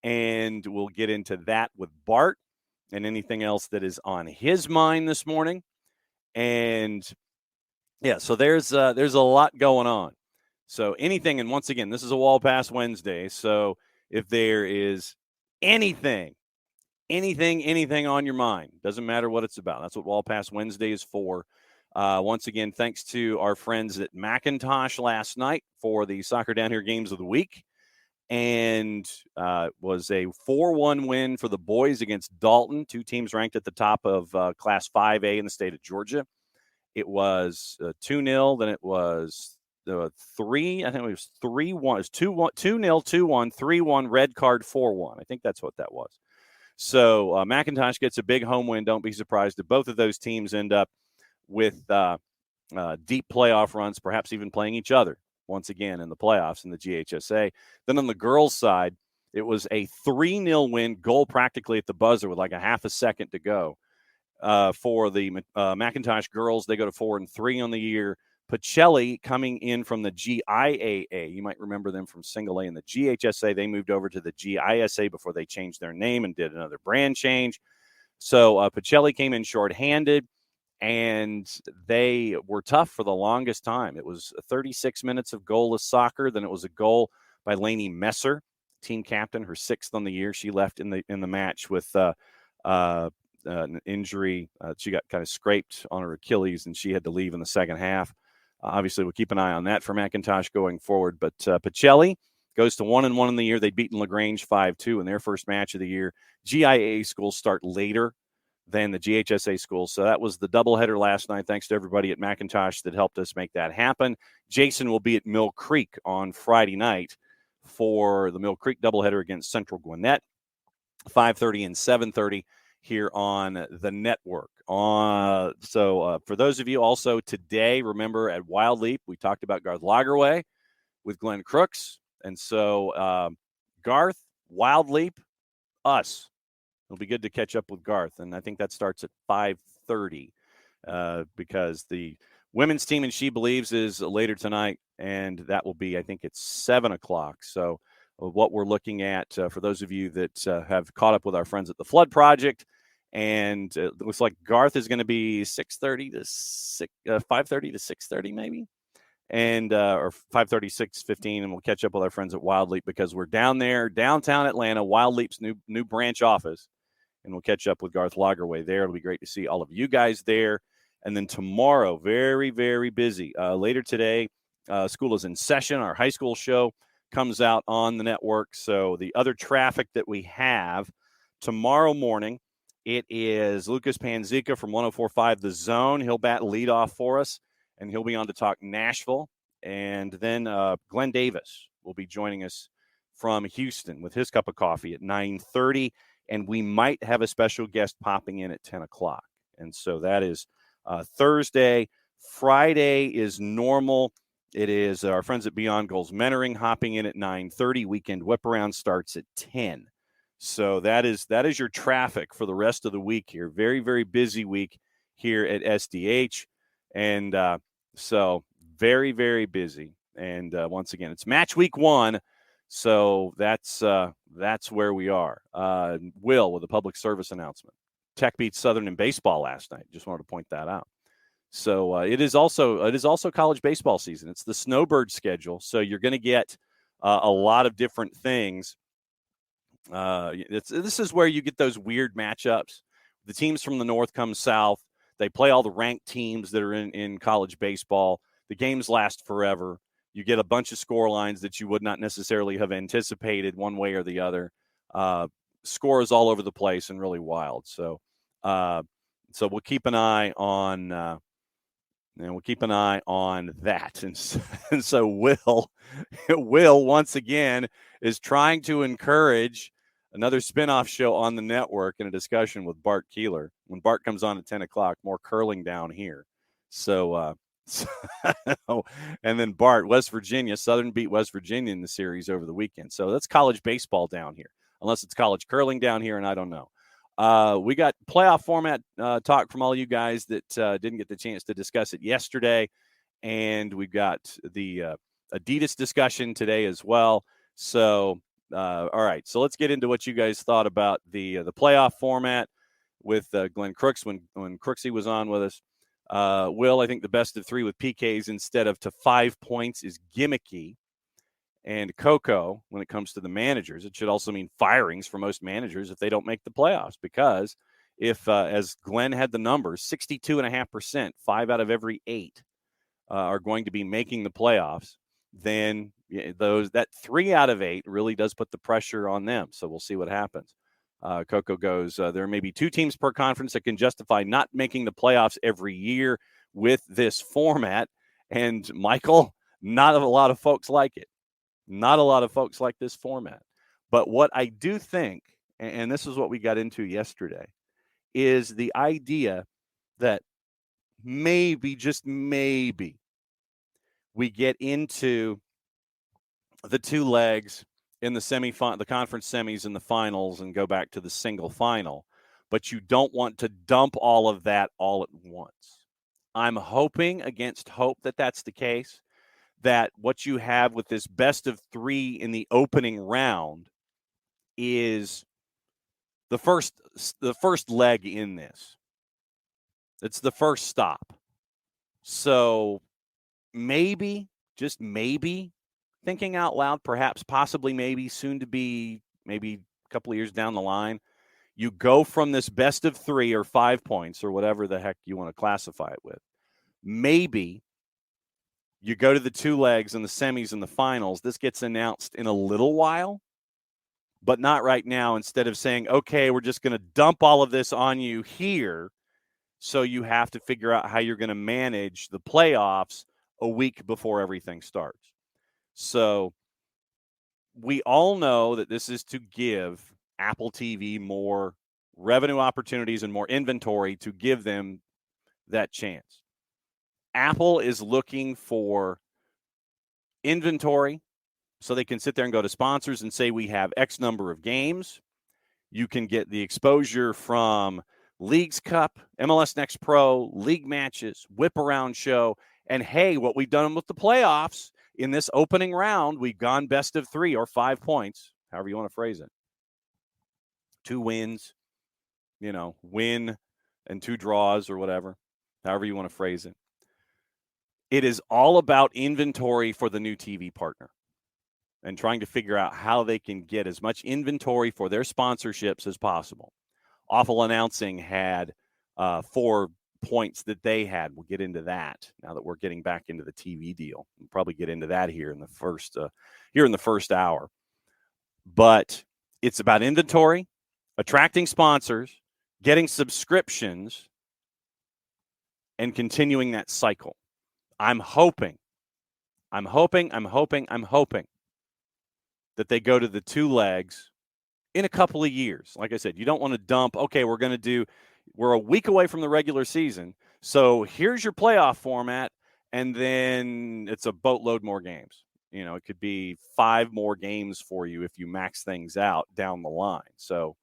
And we'll get into that with Bart and anything else that is on his mind this morning. And yeah, so there's a lot going on. So anything, and once again, this is a Wall Pass Wednesday. So if there is anything on your mind, doesn't matter what it's about. That's what Wall Pass Wednesday is for. Once again, thanks to our friends at Macintosh last night for the Soccer Down Here Games of the Week. And was a 4-1 win for the boys against Dalton, 2 teams ranked at the top of Class 5A in the state of Georgia. It was 2-0, then it was 3. I think it was 3-1. It was 2-0, 2-1, 3-1, red card, 4-1. I think that's what that was. So Macintosh gets a big home win. Don't be surprised if both of those teams end up with deep playoff runs, perhaps even playing each other once again in the playoffs in the GHSA. Then on the girls' side, it was a 3-0 win, goal practically at the buzzer with like a half a second to go for the Macintosh girls. They go to 4-3 on the year. Pacelli coming in from the GIAA. You might remember them from Single A and the GHSA. They moved over to the GISA before they changed their name and did another brand change. So Pacelli came in shorthanded, and they were tough for the longest time. It was 36 minutes of goalless soccer. Then it was a goal by Lainey Messer, team captain, her 6th on the year. She left in the match with an injury. She got kind of scraped on her Achilles, and she had to leave in the second half. Obviously, we'll keep an eye on that for McIntosh going forward. But Pacelli goes to 1-1 in the year. They'd beaten LaGrange 5-2 in their first match of the year. GIA schools start later than the GHSA schools. So that was the doubleheader last night. Thanks to everybody at McIntosh that helped us make that happen. Jason will be at Mill Creek on Friday night for the Mill Creek doubleheader against Central Gwinnett, 5:30 and 7:30 here on the network. So for those of you also today, remember at Wild Leap, we talked about Garth Lagerway with Glenn Crooks. And so Garth, Wild Leap, us. It'll be good to catch up with Garth. And I think that starts at 5:30 because the women's team in SheBelieves is later tonight. And that will be, I think it's 7 o'clock. So what we're looking at for those of you that have caught up with our friends at the Flood Project, and it looks like Garth is going to be 5:30 to 6:30 maybe, and or 5:30, 6:15, and we'll catch up with our friends at Wild Leap because we're down there, downtown Atlanta, Wild Leap's new branch office, and we'll catch up with Garth Lagerway there. It'll be great to see all of you guys there. And then tomorrow, very, very busy. Later today, school is in session. Our high school show comes out on the network. So the other traffic that we have tomorrow morning, it is Lucas Panzica from 104.5 The Zone. He'll bat leadoff for us, and he'll be on to talk Nashville. And then Glenn Davis will be joining us from Houston with his cup of coffee at 9:30. And we might have a special guest popping in at 10 o'clock. And so that is Thursday. Friday is normal. It is our friends at Beyond Goals Mentoring hopping in at 9:30. Weekend Whip Around starts at 10. So that is your traffic for the rest of the week here. Very, very busy week here at SDH. And so very, very busy. And once again, it's match week 1. So that's where we are. Will with a public service announcement. Tech beat Southern in baseball last night. Just wanted to point that out. So it is also college baseball season. It's the snowbird schedule. So you're going to get a lot of different things. This is where you get those weird matchups. The teams from the north come south. They play all the ranked teams that are in college baseball. The games last forever. You get a bunch of score lines that you would not necessarily have anticipated one way or the other. Scores all over the place and really wild. So we'll keep an eye on that. And so Will once again is trying to encourage another spinoff show on the network in a discussion with Bart Keeler. When Bart comes on at 10 o'clock, more curling down here. So and then Bart, West Virginia, Southern beat West Virginia in the series over the weekend. So that's college baseball down here, unless it's college curling down here, and I don't know. We got playoff format talk from all you guys that didn't get the chance to discuss it yesterday, and we've got the Adidas discussion today as well. So, all right, so let's get into what you guys thought about the playoff format with Glenn Crooks when Crooksy was on with us. Will, I think the best of 3 with PKs instead of to 5 points is gimmicky. And Coco, when it comes to the managers, it should also mean firings for most managers if they don't make the playoffs. Because if, as Glenn had the numbers, 62.5%, 5 out of every 8 are going to be making the playoffs, then that 3 out of 8 really does put the pressure on them. So we'll see what happens. Coco goes, there may be 2 teams per conference that can justify not making the playoffs every year with this format. And Michael, not a lot of folks like it. Not a lot of folks like this format. But what I do think, and this is what we got into yesterday, is the idea that maybe, just maybe, we get into the 2 legs in the conference semis and the finals and go back to the single final. But you don't want to dump all of that all at once. I'm hoping against hope that that's the case, that what you have with this best of 3 in the opening round is the first leg in this. It's the first stop. So maybe, just maybe, thinking out loud, perhaps, possibly, maybe, soon to be, maybe a couple of years down the line, you go from this best of 3 or 5 points or whatever the heck you want to classify it with. Maybe you go to the 2 legs and the semis and the finals. This gets announced in a little while, but not right now. Instead of saying, okay, we're just going to dump all of this on you here, so you have to figure out how you're going to manage the playoffs a week before everything starts. So we all know that this is to give Apple TV more revenue opportunities and more inventory to give them that chance. Apple is looking for inventory so they can sit there and go to sponsors and say, we have X number of games. You can get the exposure from Leagues Cup, MLS Next Pro, league matches, whip around show. And hey, what we've done with the playoffs in this opening round, we've gone best of 3 or 5 points, however you want to phrase it. 2 wins, win and 2 draws or whatever, however you want to phrase it. It is all about inventory for the new TV partner and trying to figure out how they can get as much inventory for their sponsorships as possible. Awful Announcing had 4 points that they had. We'll get into that now that we're getting back into the TV deal. We'll probably get into that here in the first hour. But it's about inventory, attracting sponsors, getting subscriptions, and continuing that cycle. I'm hoping that they go to the 2 legs in a couple of years. Like I said, you don't want to dump, okay, we're a week away from the regular season, so here's your playoff format, and then it's a boatload more games. It could be 5 more games for you if you max things out down the line. So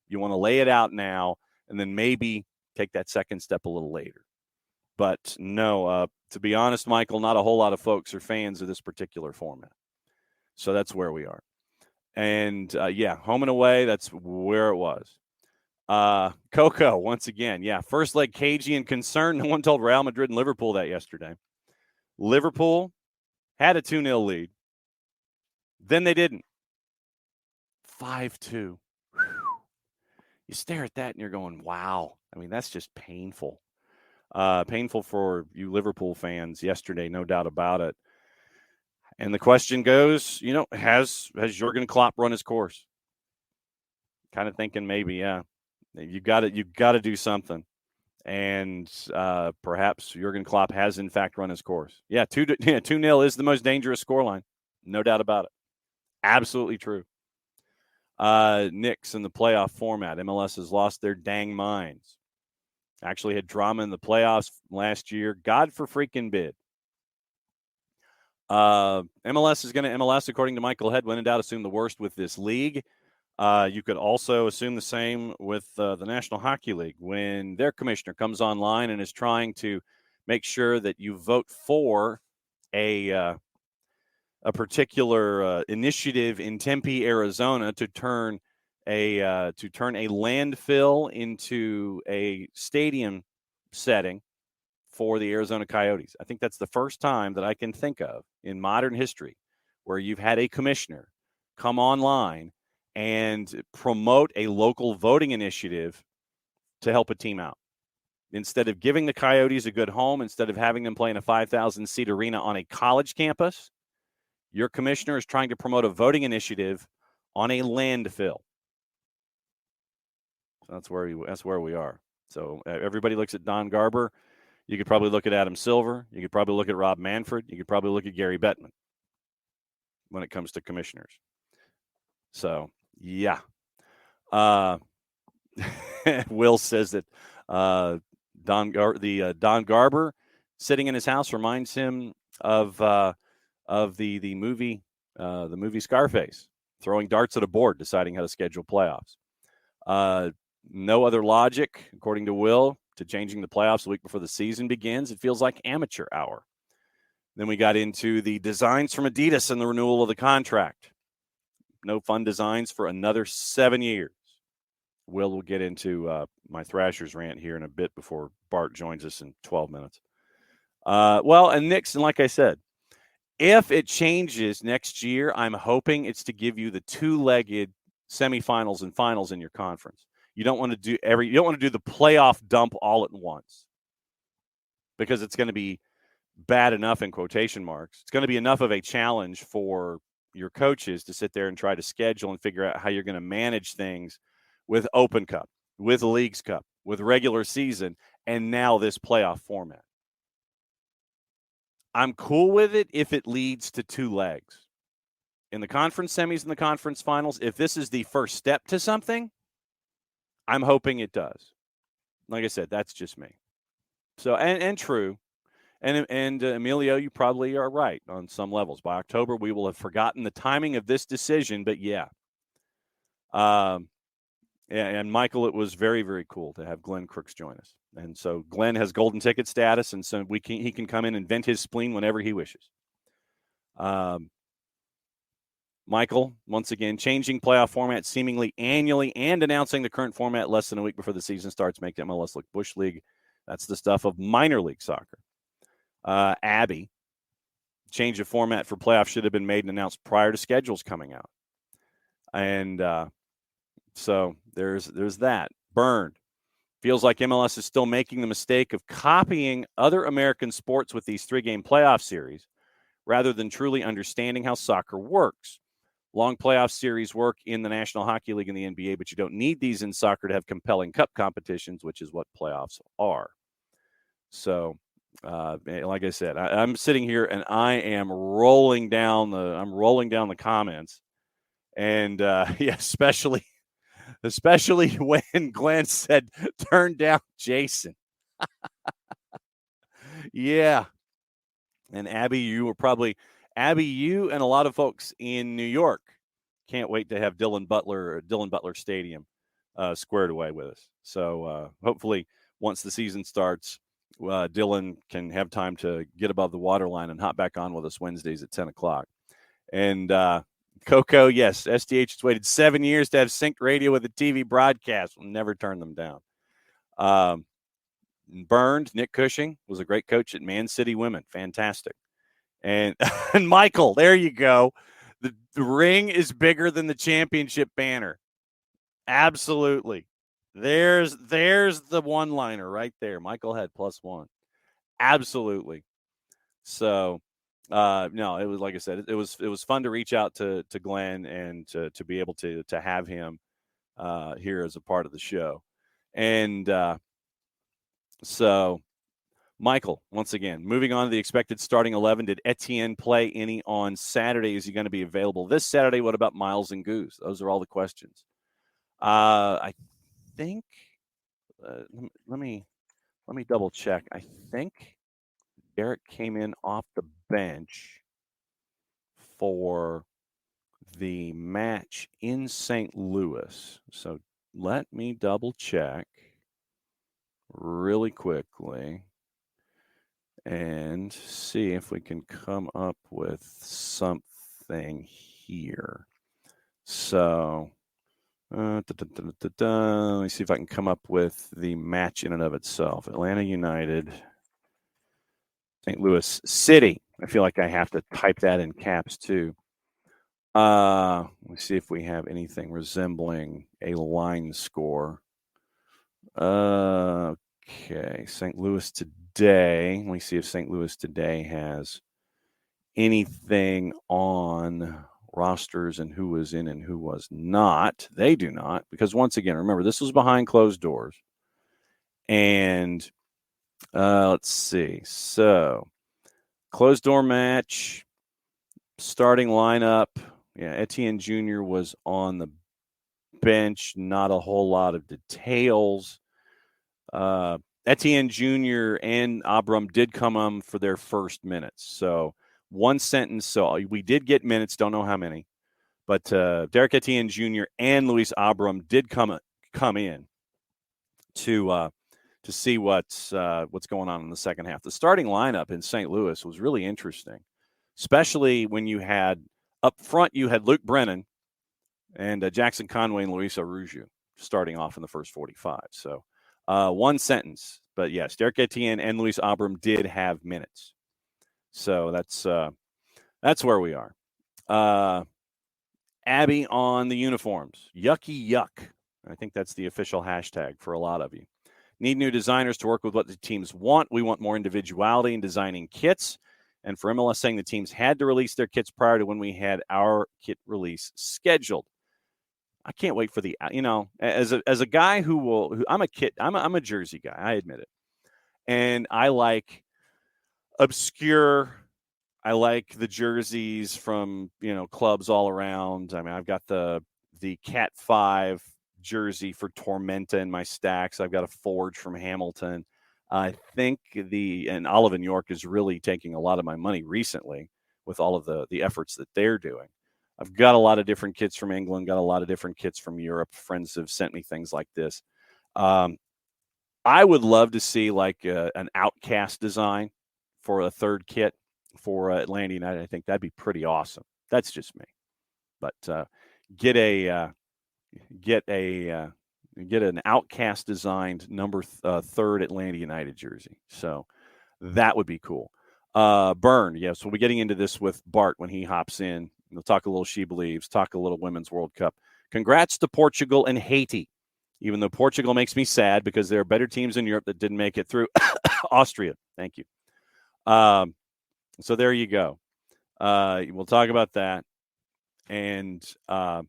you want to lay it out now and then maybe take that second step a little later. But no, to be honest, Michael, not a whole lot of folks are fans of this particular format. So that's where we are. And, home and away, that's where it was. Coco, once again, first leg cagey and concerned. No one told Real Madrid and Liverpool that yesterday. Liverpool had a 2-0 lead. Then they didn't. 5-2. You stare at that and you're going, wow. I mean, that's just painful. Painful for you Liverpool fans yesterday, no doubt about it. And the question goes, has Jurgen Klopp run his course? Kind of thinking maybe, you've got to do something. And perhaps Jurgen Klopp has in fact run his course. 2-0 is the most dangerous scoreline, no doubt about it. Absolutely true. Knicks in the playoff format. MLS has lost their dang minds. Actually had drama in the playoffs last year. God for freaking bid. MLS is going to MLS, according to Michael Head, when in doubt, assume the worst with this league. You could also assume the same with the National Hockey League when their commissioner comes online and is trying to make sure that you vote for a particular initiative in Tempe, Arizona, to turn a landfill into a stadium setting for the Arizona Coyotes. I think that's the first time that I can think of in modern history where you've had a commissioner come online and promote a local voting initiative to help a team out. Instead of giving the Coyotes a good home, instead of having them play in a 5,000-seat arena on a college campus, your commissioner is trying to promote a voting initiative on a landfill. So that's where we are. So everybody looks at Don Garber. You could probably look at Adam Silver. You could probably look at Rob Manfred. You could probably look at Gary Bettman when it comes to commissioners. So, yeah. Will says that Don Garber sitting in his house reminds him of the movie Scarface, throwing darts at a board, deciding how to schedule playoffs. No other logic, according to Will, to changing the playoffs the week before the season begins, it feels like amateur hour. Then we got into the designs from Adidas and the renewal of the contract. No fun designs for another 7 years. We'll get into my Thrashers rant here in a bit before Bart joins us in 12 minutes. And Nixon, like I said, if it changes next year, I'm hoping it's to give you the two-legged semifinals and finals in your conference. You don't want to do the playoff dump all at once, because it's going to be bad enough in quotation marks. It's going to be enough of a challenge for your coaches to sit there and try to schedule and figure out how you're going to manage things with Open Cup, with Leagues Cup, with regular season, and now this playoff format. I'm cool with it if it leads to two legs. In the conference semis and the conference finals, if this is the first step to something, I'm hoping it does. Like I said, that's just me. So, and true. And Emilio, you probably are right on some levels. By October, we will have forgotten the timing of this decision, but yeah. And Michael, it was very, very cool to have Glenn Crooks join us. And so Glenn has golden ticket status, and so he can come in and vent his spleen whenever he wishes. Michael, once again, changing playoff format seemingly annually and announcing the current format less than a week before the season starts make MLS look Bush League. That's the stuff of minor league soccer. Abby, change of format for playoffs should have been made and announced prior to schedules coming out. And so there's that. Burned. Feels like MLS is still making the mistake of copying other American sports with these 3-game playoff series rather than truly understanding how soccer works. Long playoff series work in the National Hockey League and the NBA, but you don't need these in soccer to have compelling cup competitions, which is what playoffs are. So, like I said, I'm sitting here and I am rolling down the comments, and especially when Glenn said turn down Jason. Yeah. And Abby, you and a lot of folks in New York can't wait to have Dylan Butler Stadium squared away with us. So hopefully once the season starts, Dylan can have time to get above the waterline and hop back on with us Wednesdays at 10 o'clock. And Coco, yes, SDH has waited 7 years to have synced radio with a TV broadcast. We'll never turn them down. Burned, Nick Cushing was a great coach at Man City Women. Fantastic. And Michael, there you go. The ring is bigger than the championship banner. Absolutely. There's the one-liner right there. Michael had +1. Absolutely. So, no, it was, like I said, it was fun to reach out to Glenn and to be able to have him here as a part of the show. And so, Michael, once again, moving on to the expected starting 11. Did Etienne play any on Saturday? Is he going to be available this Saturday? What about Miles and Goose? Those are all the questions. I think let me double check. I think Derek came in off the bench for the match in St. Louis. So let me double check really quickly and see if we can come up with something here. So let me see if I can come up with the match in and of itself. Atlanta United, St. Louis City. I feel like I have to type that in caps too. Let's see if we have anything resembling a line score. Okay, St. Louis today. Let me see if St. Louis today has anything on rosters and who was in and who was not. They do not, because once again, remember, this was behind closed doors. And let's see. So, closed door match, starting lineup. Yeah, Etienne Jr. was on the bench. Not a whole lot of details. Etienne Jr. and Abram did come on for their first minutes. So, one sentence. So, we did get minutes. Don't know how many. But Derek Etienne Jr. and Luis Abram did come in to to see what's going on in the second half. The starting lineup in St. Louis was really interesting, especially when you had up front, you had Luke Brennan and Jackson Conway and Luis Araujo starting off in the first 45. So one sentence, but yes, Derek Etienne and Luis Abram did have minutes. So that's where we are. Abby on the uniforms. Yucky yuck. I think that's the official hashtag for a lot of you. Need new designers to work with what the teams want. We want more individuality in designing kits. And for MLS saying the teams had to release their kits prior to when we had our kit release scheduled. I can't wait for as a guy I'm a jersey guy. I admit it. And I like obscure. I like the jerseys from, clubs all around. I mean, I've got the Cat 5 jersey for Tormenta in my stacks. I've got a Forge from Hamilton. I think and Olive and York is really taking a lot of my money recently with all of the efforts that they're doing. I've got a lot of different kits from England, got a lot of different kits from Europe. Friends have sent me things like this. I would love to see like an Outcast design for a third kit for Atlanta United. I think that'd be pretty awesome. That's just me. But get an Outcast designed number third Atlanta United jersey. So that would be cool. Burn. Yes, we'll be getting into this with Bart when he hops in. We'll talk a little SheBelieves, talk a little Women's World Cup. Congrats to Portugal and Haiti, even though Portugal makes me sad because there are better teams in Europe that didn't make it through. Austria. Thank you. So there you go. We'll talk about that. And, and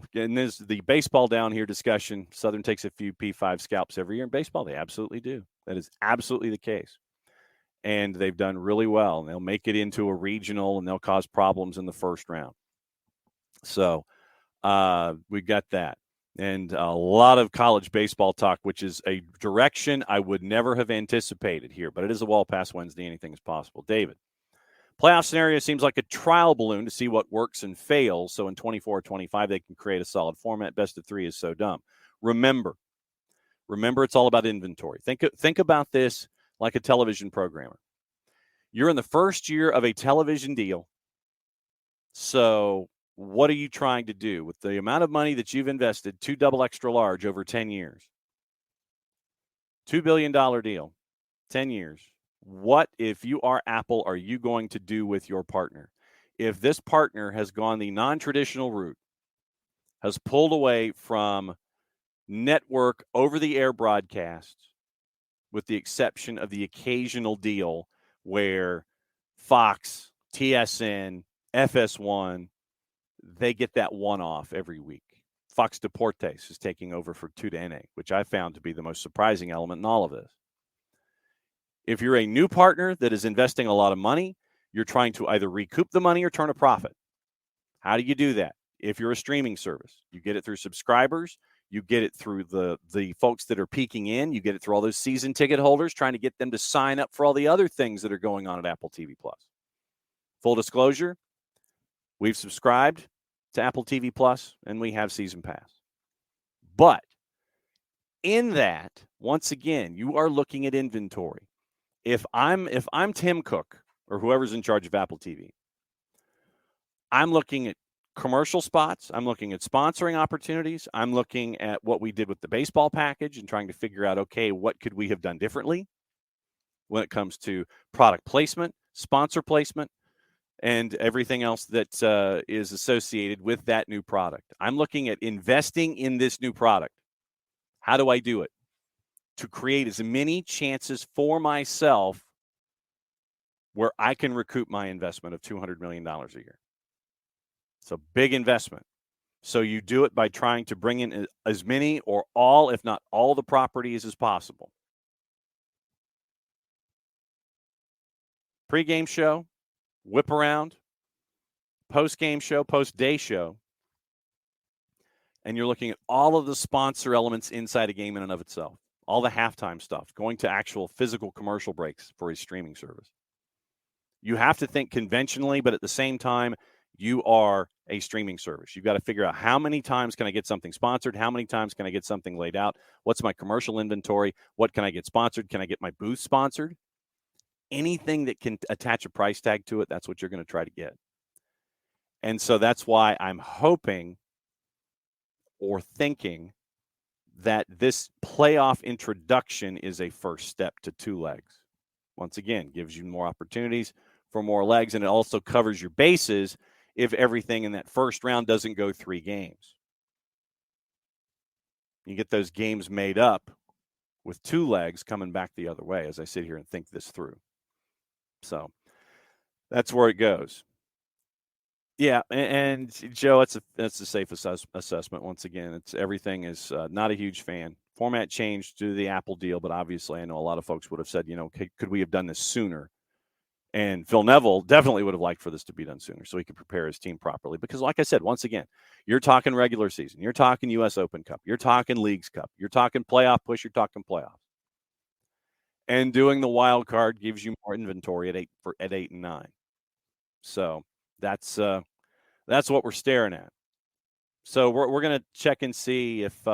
there's the baseball down here discussion. Southern takes a few P5 scalps every year in baseball. They absolutely do. That is absolutely the case. And they've done really well. And they'll make it into a regional, and they'll cause problems in the first round. So we got that. And a lot of college baseball talk, which is a direction I would never have anticipated here. But it is a wall pass Wednesday. Anything is possible. David, playoff scenario seems like a trial balloon to see what works and fails. So in 24-25, they can create a solid format. Best of three is so dumb. Remember, it's all about inventory. Think about this like a television programmer. You're in the first year of a television deal. So what are you trying to do with the amount of money that you've invested, 2 double extra large over 10 years? $2 billion deal, 10 years. What, if you are Apple, are you going to do with your partner? If this partner has gone the non-traditional route, has pulled away from network over-the-air broadcasts, with the exception of the occasional deal where Fox, TSN, FS1, they get that one-off every week. Fox Deportes is taking over for 2NA, which I found to be the most surprising element in all of this. If you're a new partner that is investing a lot of money, you're trying to either recoup the money or turn a profit. How do you do that? If you're a streaming service, you get it through subscribers. You get it through the folks that are peeking in. You get it through all those season ticket holders, trying to get them to sign up for all the other things that are going on at Apple TV+. Full disclosure, we've subscribed to Apple TV+, and we have Season Pass. But in that, once again, you are looking at inventory. If I'm Tim Cook or whoever's in charge of Apple TV, I'm looking at commercial spots. I'm looking at sponsoring opportunities. I'm looking at what we did with the baseball package and trying to figure out, okay, what could we have done differently when it comes to product placement, sponsor placement, and everything else that is associated with that new product. I'm looking at investing in this new product. How do I do it? To create as many chances for myself where I can recoup my investment of $200 million a year. It's a big investment. So you do it by trying to bring in as many or all, if not all, the properties as possible. Pre-game show, whip around, post-game show, post-day show, and you're looking at all of the sponsor elements inside a game in and of itself, all the halftime stuff, going to actual physical commercial breaks for a streaming service. You have to think conventionally, but at the same time, you are a streaming service. You've got to figure out how many times can I get something sponsored? How many times can I get something laid out? What's my commercial inventory? What can I get sponsored? Can I get my booth sponsored? Anything that can attach a price tag to it, that's what you're going to try to get. And so that's why I'm hoping or thinking that this playoff introduction is a first step to 2 legs. Once again, gives you more opportunities for more legs, and it also covers your bases if everything in that first round doesn't go 3 games. You get those games made up with 2 legs coming back the other way as I sit here and think this through. So that's where it goes. Yeah, and Joe, that's a safe assessment. Once again, everything is not a huge fan. Format changed due to the Apple deal, but obviously I know a lot of folks would have said, could we have done this sooner? And Phil Neville definitely would have liked for this to be done sooner so he could prepare his team properly. Because like I said, once again, you're talking regular season. You're talking U.S. Open Cup. You're talking Leagues Cup. You're talking playoff push. You're talking playoffs. And doing the wild card gives you more inventory at 8 and 9. So that's what we're staring at. So we're going to check and see if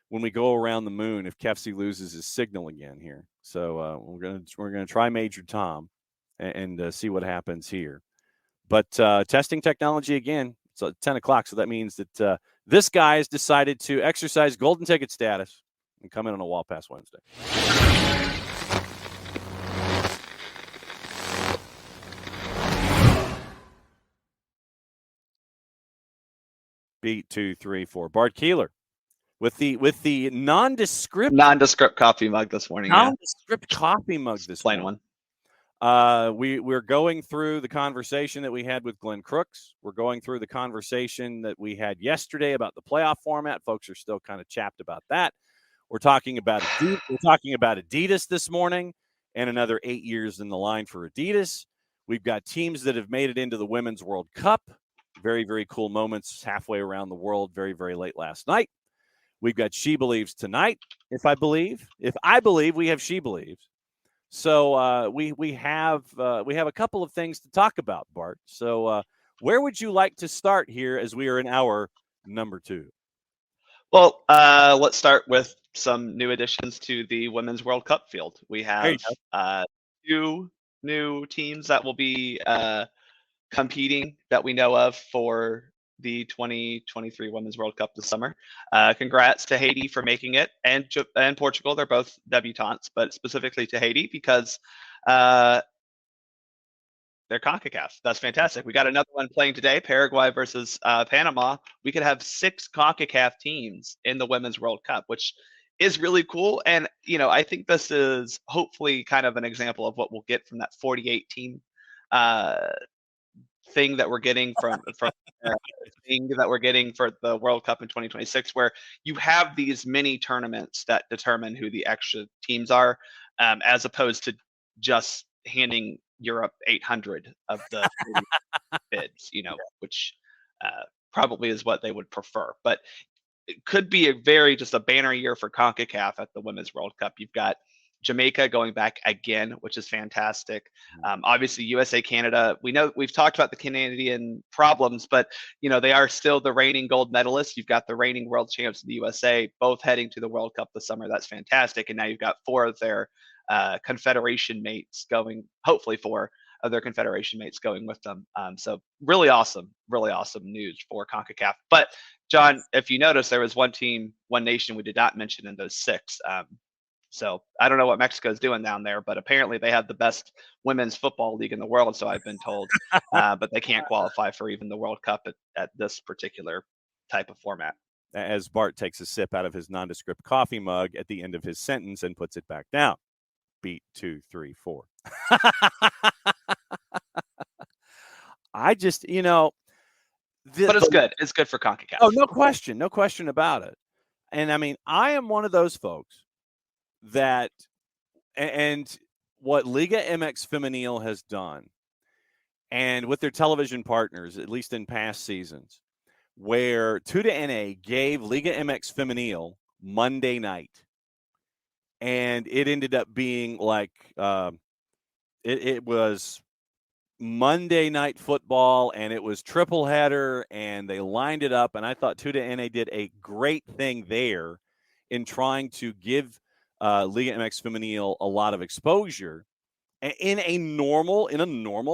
when we go around the moon, if KFC loses his signal again here. So we're going to try Major Tom and see what happens here. But testing technology again. It's 10 o'clock, so that means that this guy has decided to exercise golden ticket status and come in on a Wall Pass Wednesday. Beat 2, 3, 4. Bart Keeler with the nondescript coffee mug this morning. Nondescript coffee mug this plain morning. One. We're going through the conversation that we had with Glenn Crooks. We're going through the conversation that we had yesterday about the playoff format. Folks are still kind of chapped about that. We're talking about Adidas this morning and another 8 years in the line for Adidas. We've got teams that have made it into the Women's World Cup. Very, very cool moments halfway around the world, very, very late last night. We've got SheBelieves tonight, if I believe, we have SheBelieves. So we have a couple of things to talk about, Bart. So where would you like to start here as we are in hour number 2? Well, let's start with some new additions to the Women's World Cup field. We have 2 new teams that will be competing that we know of for the 2023 Women's World Cup this summer. Congrats to Haiti for making it, and Portugal. They're both debutantes, but specifically to Haiti because they're CONCACAF. That's fantastic. We got another one playing today, Paraguay versus Panama. We could have 6 CONCACAF teams in the Women's World Cup, which is really cool. And, I think this is hopefully kind of an example of what we'll get from that 48 team thing that we're getting from thing that we're getting for the World Cup in 2026, where you have these mini tournaments that determine who the extra teams are, as opposed to just handing Europe 800 of the bids, which probably is what they would prefer. But it could be just a banner year for CONCACAF at the Women's World Cup. You've got Jamaica going back again, which is fantastic. Obviously, USA, Canada. We know we've talked about the Canadian problems, but they are still the reigning gold medalists. You've got the reigning world champs of the USA, both heading to the World Cup this summer. That's fantastic. And now you've got 4 of their confederation mates going. Hopefully, 4 of their confederation mates going with them. So really awesome news for CONCACAF. But John, if you notice, there was one nation we did not mention in those 6. So I don't know what Mexico is doing down there, but apparently they have the best women's football league in the world, so I've been told. But they can't qualify for even the World Cup at this particular type of format. As Bart takes a sip out of his nondescript coffee mug at the end of his sentence and puts it back down. Beat 2, 3, 4. I just, but it's good. It's good for CONCACAF. Oh, no question about it. And I mean, I am one of those folks that, and what Liga MX Femenil has done, and with their television partners, at least in past seasons, where Tuda NA gave Liga MX Femenil Monday night, and it ended up being like it was Monday Night Football, and it was triple header, and they lined it up, and I thought Tuda NA did a great thing there in trying to give Liga MX Femenil a lot of exposure in a normal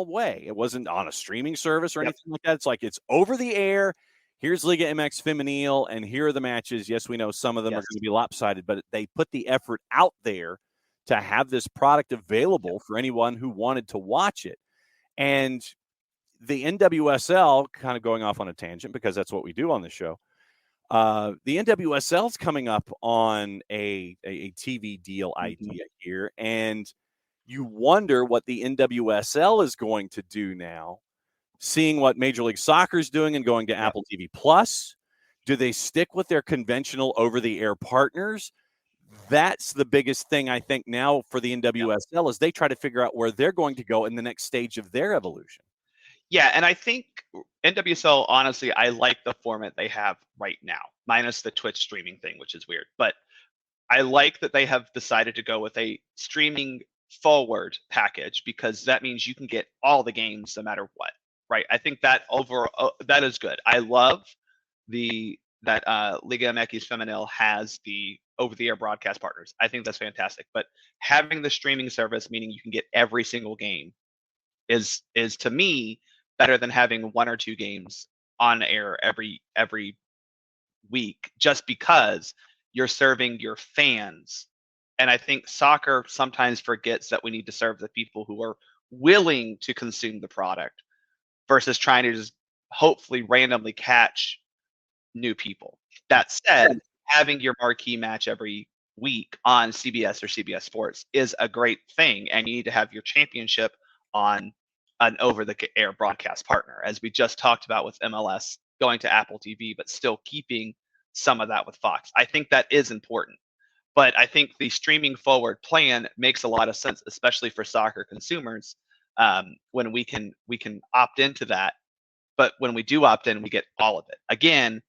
way. It wasn't on a streaming service or anything like that. It's like it's over the air. Here's Liga MX Femenil, and here are the matches. Yes, we know some of them are going to be lopsided, but they put the effort out there to have this product available for anyone who wanted to watch it. And the NWSL, kind of going off on a tangent because that's what we do on the show, the NWSL is coming up on a TV deal idea here, and you wonder what the NWSL is going to do now, seeing what Major League Soccer is doing and going to Apple TV Plus. Do they stick with their conventional over-the-air partners? That's the biggest thing, I think, now for the NWSL is they try to figure out where they're going to go in the next stage of their evolution. Yeah, and I think NWSL, honestly, I like the format they have right now, minus the Twitch streaming thing, which is weird. But I like that they have decided to go with a streaming forward package because that means you can get all the games no matter what, right? I think that that is good. I love that Liga MX Femenil has the over-the-air broadcast partners. I think that's fantastic. But having the streaming service, meaning you can get every single game, is to me better than having one or two games on air every week, just because you're serving your fans. And I think soccer sometimes forgets that we need to serve the people who are willing to consume the product versus trying to just hopefully randomly catch new people. That said, having your marquee match every week on CBS or CBS Sports is a great thing, and you need to have your championship on an over-the-air broadcast partner, as we just talked about with MLS going to Apple TV, but still keeping some of that with Fox. I think that is important. But I think the streaming forward plan makes a lot of sense, especially for soccer consumers, when we can opt into that. But when we do opt in, we get all of it. Again,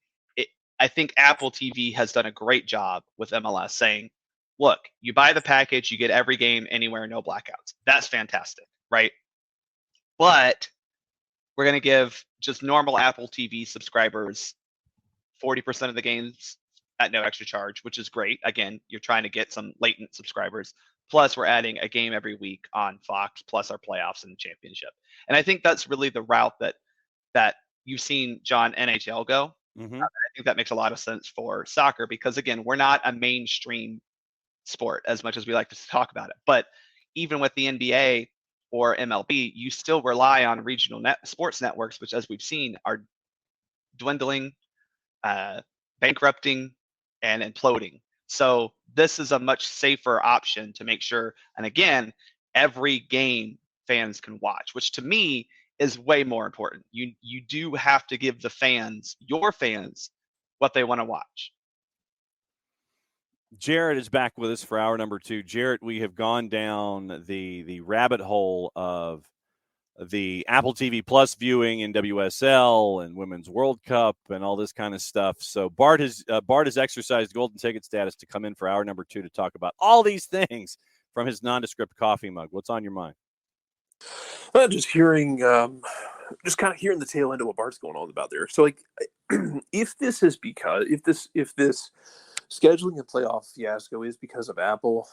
I think Apple TV has done a great job with MLS saying, look, you buy the package, you get every game anywhere, no blackouts. That's fantastic, right? But we're going to give just normal Apple TV subscribers 40% of the games at no extra charge, which is great. Again, you're trying to get some latent subscribers. Plus, we're adding a game every week on Fox, plus our playoffs and championship. And I think that's really the route that you've seen, John, NHL go. I think that makes a lot of sense for soccer because, again, we're not a mainstream sport as much as we like to talk about it. But even with the NBA or MLB, you still rely on regional sports networks, which, as we've seen, are dwindling, bankrupting, and imploding. So this is a much safer option to make sure, and again, every game fans can watch, which to me is way more important. You do have to give the fans, your fans, what they want to watch. Jarrett is back with us for hour number 2. Jarrett, we have gone down the rabbit hole of the Apple TV Plus viewing in WSL and Women's World Cup and all this kind of stuff. So Bart has exercised golden ticket status to come in for hour number 2 to talk about all these things from his nondescript coffee mug. What's on your mind? Just hearing, just kind of hearing the tail end of what Bart's going on about there. So, like, if this scheduling and playoff fiasco is because of Apple,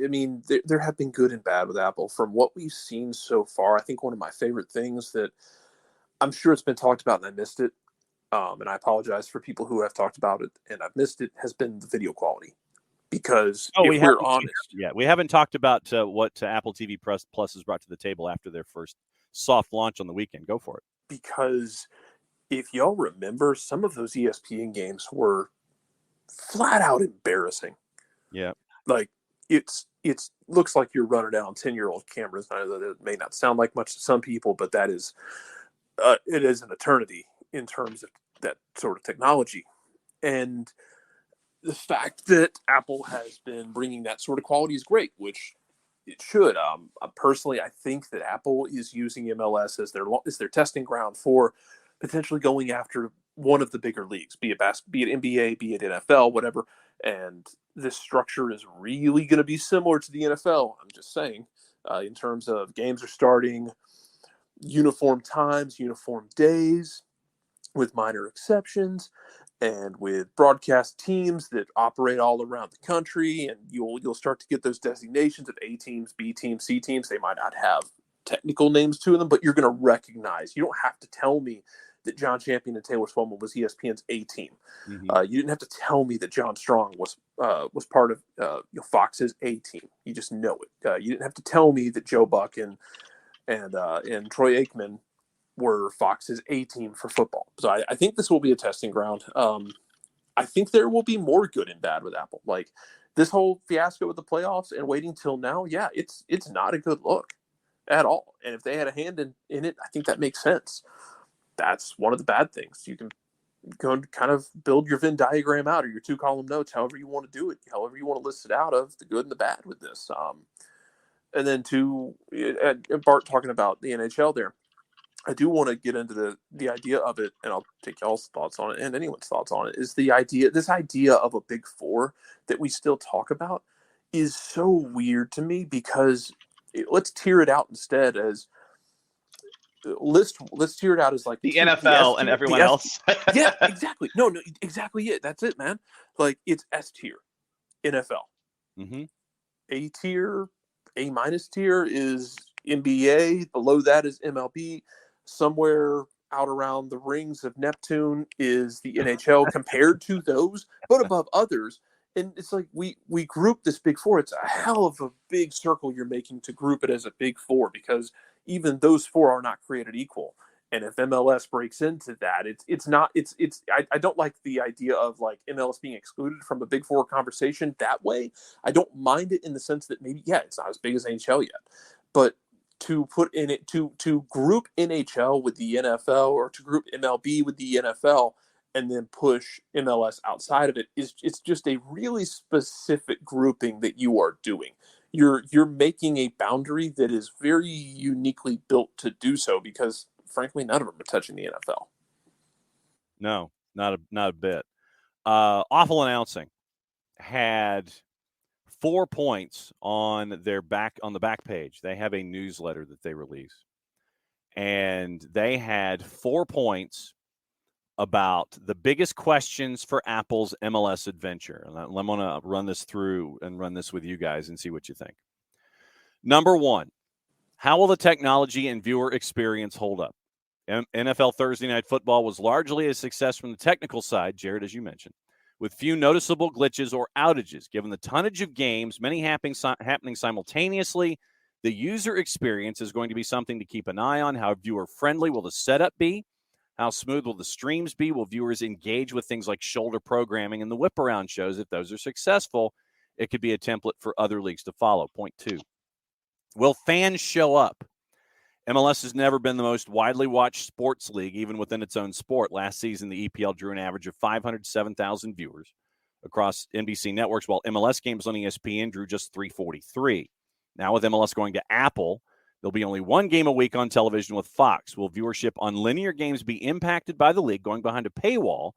I mean, there have been good and bad with Apple. From what we've seen so far, I think one of my favorite things that I'm sure it's been talked about and I missed it, and I apologize for people who have talked about it and I've missed it, has been the video quality. Because if we're honest, we haven't talked about what Apple TV Plus has brought to the table after their first soft launch on the weekend. Go for it. Because if y'all remember, some of those ESPN games were flat out embarrassing. Yeah, like it's looks like you're running down 10-year-old cameras. I know that it may not sound like much to some people, but that is it is an eternity in terms of that sort of technology. And the fact that Apple has been bringing that sort of quality is great, which it should. Personally, I think that Apple is using MLS as their testing ground for potentially going after one of the bigger leagues, be it NBA, be it NFL, whatever. And this structure is really going to be similar to the NFL. I'm just saying, in terms of games are starting, uniform times, uniform days, with minor exceptions, and with broadcast teams that operate all around the country, and you'll start to get those designations of A teams, B teams, C teams. They might not have technical names to them, but you're going to recognize. You don't have to tell me that John Champion and Taylor Swellman was ESPN's A team. Mm-hmm. You didn't have to tell me that John Strong was part of Fox's A team. You just know it. You didn't have to tell me that Joe Buck and Troy Aikman were Fox's A team for football. So I think this will be a testing ground. I think there will be more good and bad with Apple. Like this whole fiasco with the playoffs and waiting till now, yeah, it's not a good look at all. And if they had a hand in it, I think that makes sense. That's one of the bad things. You can go and kind of build your Venn diagram out or your 2-column notes, however you want to do it, however you want to list it out of the good and the bad with this. And then to Bart talking about the NHL there, I do want to get into the idea of it, and I'll take y'all's thoughts on it and anyone's thoughts on it, is this idea of a Big Four that we still talk about is so weird to me because let's tier it out instead as let's tier it out as like the NFL and everyone else. Yeah, exactly. No, exactly it. That's it, man. Like it's S tier, NFL. Mm-hmm. A tier, A minus tier is NBA. Below that is MLB. Somewhere out around the rings of Neptune is the NHL compared to those, but above others. And it's like we group this Big Four. It's a hell of a big circle you're making to group it as a Big Four because even those four are not created equal. And if MLS breaks into that, I don't like the idea of like MLS being excluded from the Big Four conversation that way. I don't mind it in the sense that maybe, yeah, it's not as big as NHL yet, but to put in it to group NHL with the NFL or to group MLB with the NFL and then push MLS outside of it it's just a really specific grouping that you are doing. You're making a boundary that is very uniquely built to do so because frankly none of them are touching the NFL. No, not a bit. Awful Announcing had 4 points on the back page. They have a newsletter that they release. And they had 4 points about the biggest questions for Apple's MLS adventure. And I'm going to run this through and run this with you guys and see what you think. Number 1, how will the technology and viewer experience hold up? NFL Thursday Night Football was largely a success from the technical side, Jared, as you mentioned, with few noticeable glitches or outages. Given the tonnage of games, many happening simultaneously, the user experience is going to be something to keep an eye on. How viewer-friendly will the setup be? How smooth will the streams be? Will viewers engage with things like shoulder programming and the whip-around shows? If those are successful, it could be a template for other leagues to follow. Point 2, will fans show up? MLS has never been the most widely watched sports league, even within its own sport. Last season, the EPL drew an average of 507,000 viewers across NBC networks, while MLS games on ESPN drew just 343. Now, with MLS going to Apple, there'll be only one game a week on television with Fox. Will viewership on linear games be impacted by the league going behind a paywall?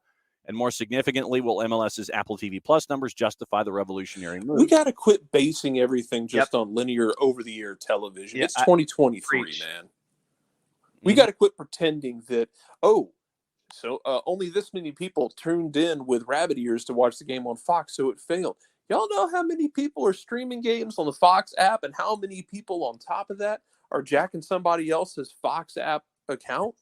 And more significantly, will MLS's Apple TV Plus numbers justify the revolutionary move? We got to quit basing everything just on linear over-the-air television. Yeah, it's 2023, man. We got to quit pretending that, only this many people tuned in with rabbit ears to watch the game on Fox, so it failed. Y'all know how many people are streaming games on the Fox app and how many people on top of that are jacking somebody else's Fox app account?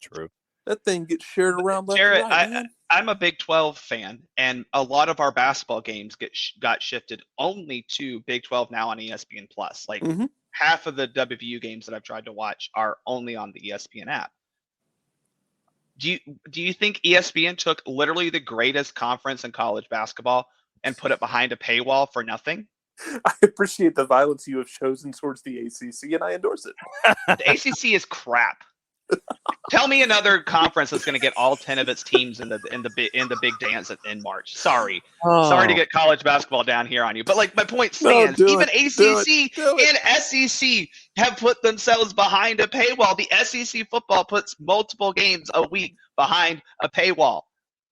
True. That thing gets shared around left Jared, and right, man. I'm a Big 12 fan, and a lot of our basketball games got shifted only to Big 12 now on ESPN Plus. Like half of the WVU games that I've tried to watch are only on the ESPN app. Do you think ESPN took literally the greatest conference in college basketball and put it behind a paywall for nothing? I appreciate the violence you have chosen towards the ACC, and I endorse it. The ACC is crap. Tell me another conference that's going to get all 10 of its teams in the big dance in March. Sorry to get college basketball down here on you, but like my point stands. Even ACC and SEC have put themselves behind a paywall. The SEC football puts multiple games a week behind a paywall.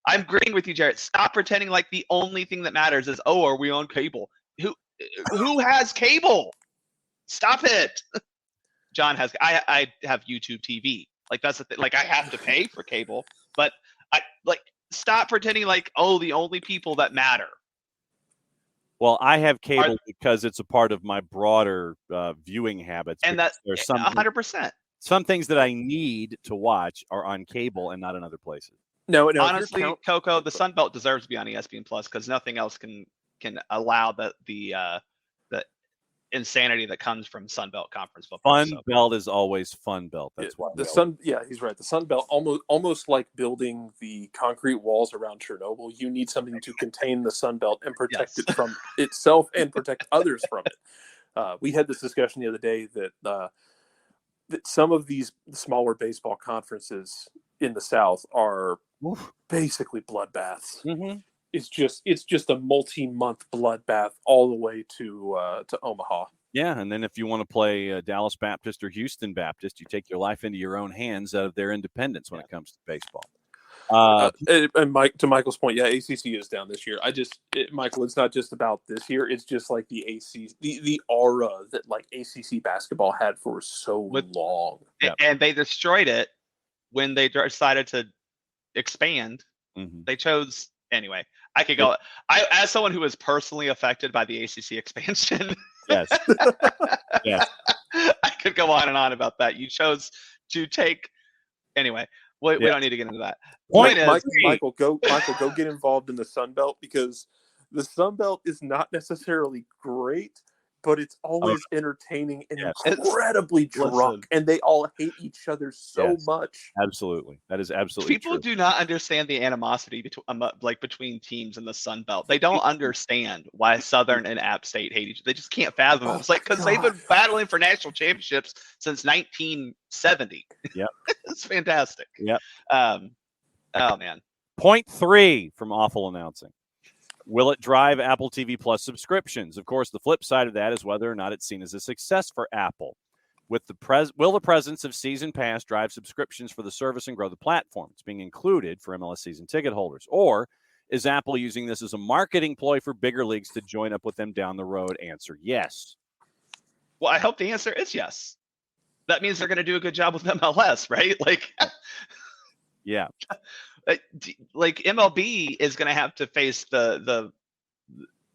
I'm agreeing with you, Jared. Stop pretending like the only thing that matters is, are we on cable? Who has cable? Stop it. John has. I have YouTube TV. Like that's the thing. Like I have to pay for cable, but I like stop pretending like the only people that matter. Well, I have cable because it's a part of my broader viewing habits. And that there's some 100%. Some things that I need to watch are on cable and not in other places. No. Honestly, Coco, the Sun Belt deserves to be on ESPN Plus because nothing else can allow the insanity that comes from Sun Belt Conference football. Fun Belt is always Fun Belt. That's why he's right. The Sun Belt almost like building the concrete walls around Chernobyl. You need something to contain the Sun Belt and protect it from itself and protect others from it. We had this discussion the other day that some of these smaller baseball conferences in the South are basically bloodbaths. Mm-hmm. It's just a multi-month bloodbath all the way to Omaha. Yeah, and then if you want to play Dallas Baptist or Houston Baptist, you take your life into your own hands out of their independence when it comes to baseball. And Mike, to Michael's point, yeah, ACC is down this year. Michael, it's not just about this year. It's just like the ACC, the aura that like ACC basketball had for so long, and they destroyed it when they decided to expand. Mm-hmm. They chose anyway. I could go. As someone who was personally affected by the ACC expansion, yes, yes, I could go on and on about that. You chose to take anyway. We don't need to get into that. Michael, go get involved in the Sun Belt because the Sun Belt is not necessarily great, but it's always entertaining and incredibly drunk, and they all hate each other so much. Absolutely, that is absolutely People true. do not understand the animosity between teams in the Sun Belt. They don't understand why Southern and App State hate each other. They just can't fathom it. It's like because they've been battling for national championships since 1970. Yep, it's fantastic. Yep. Oh man. Point 3 from Awful Announcing. Will it drive Apple TV Plus subscriptions? Of course, the flip side of that is whether or not it's seen as a success for Apple. Will the presence of Season Pass drive subscriptions for the service and grow the platform? It's being included for MLS season ticket holders. Or is Apple using this as a marketing ploy for bigger leagues to join up with them down the road? Answer yes. Well, I hope the answer is yes. That means they're going to do a good job with MLS, right? Like, yeah. Like MLB is going to have to face the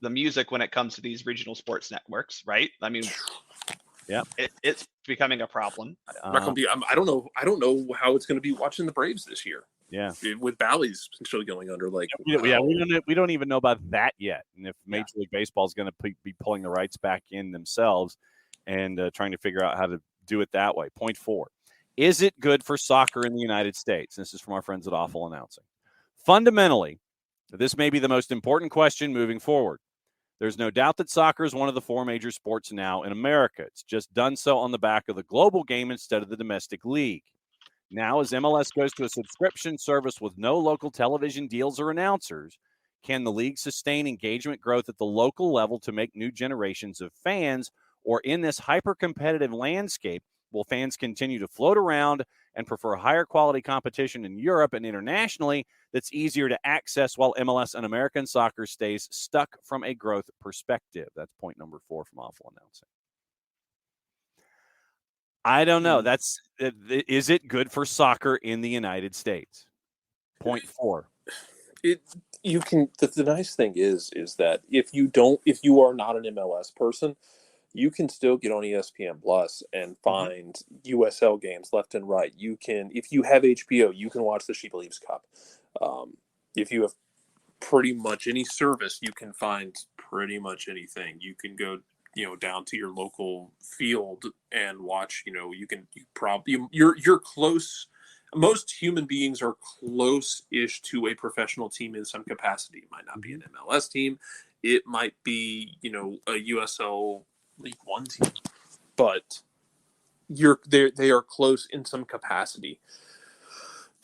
music when it comes to these regional sports networks, right? I mean, yeah, it's becoming a problem. I don't know how it's going to be watching the Braves this year. Yeah, with Bally's potentially going under. Like, we don't even know about that yet, and if Major League Baseball is going to be pulling the rights back in themselves and trying to figure out how to do it that way. Point 4. Is it good for soccer in the United States? This is from our friends at Awful Announcing. Fundamentally, this may be the most important question moving forward. There's no doubt that soccer is one of the 4 major sports now in America. It's just done so on the back of the global game instead of the domestic league. Now, as MLS goes to a subscription service with no local television deals or announcers, can the league sustain engagement growth at the local level to make new generations of fans? Or in this hyper-competitive landscape, will fans continue to float around and prefer higher quality competition in Europe and internationally that's easier to access while MLS and American soccer stays stuck from a growth perspective? That's point number 4 from Awful Announcing. I don't know. Is it good for soccer in the United States? Point 4. The nice thing is that if you are not an MLS person, you can still get on ESPN Plus and find USL games left and right. You can, if you have HBO, you can watch the SheBelieves Cup. If you have pretty much any service, you can find pretty much anything. You can go, down to your local field and watch. You're close. Most human beings are close-ish to a professional team in some capacity. It might not be an MLS team. It might be, a USL League One team, but they are close in some capacity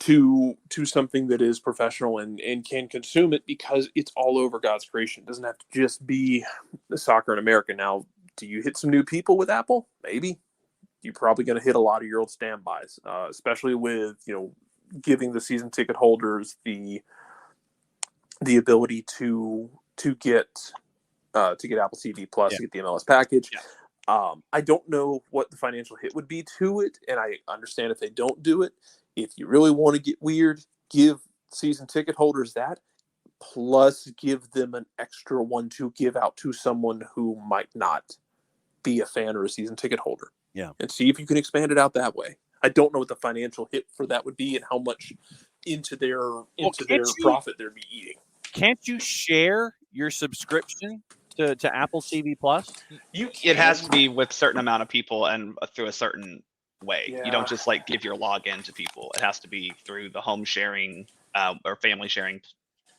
to something that is professional and can consume it because it's all over God's creation. It doesn't have to just be the soccer in America. Now, do you hit some new people with Apple? Maybe. You're probably going to hit a lot of your old standbys, especially with giving the season ticket holders the ability to get Apple TV Plus, to get the MLS package. I don't know what the financial hit would be to it, and I understand if they don't do it. If you really want to get weird, give season ticket holders that, plus give them an extra one to give out to someone who might not be a fan or a season ticket holder. Yeah. And see if you can expand it out that way. I don't know what the financial hit for that would be and how much into their profit they'd be eating. Can't you share your subscription to Apple TV Plus? It has to be with a certain amount of people and through a certain way. Yeah. You don't just like give your login to people. It has to be through the home sharing or family sharing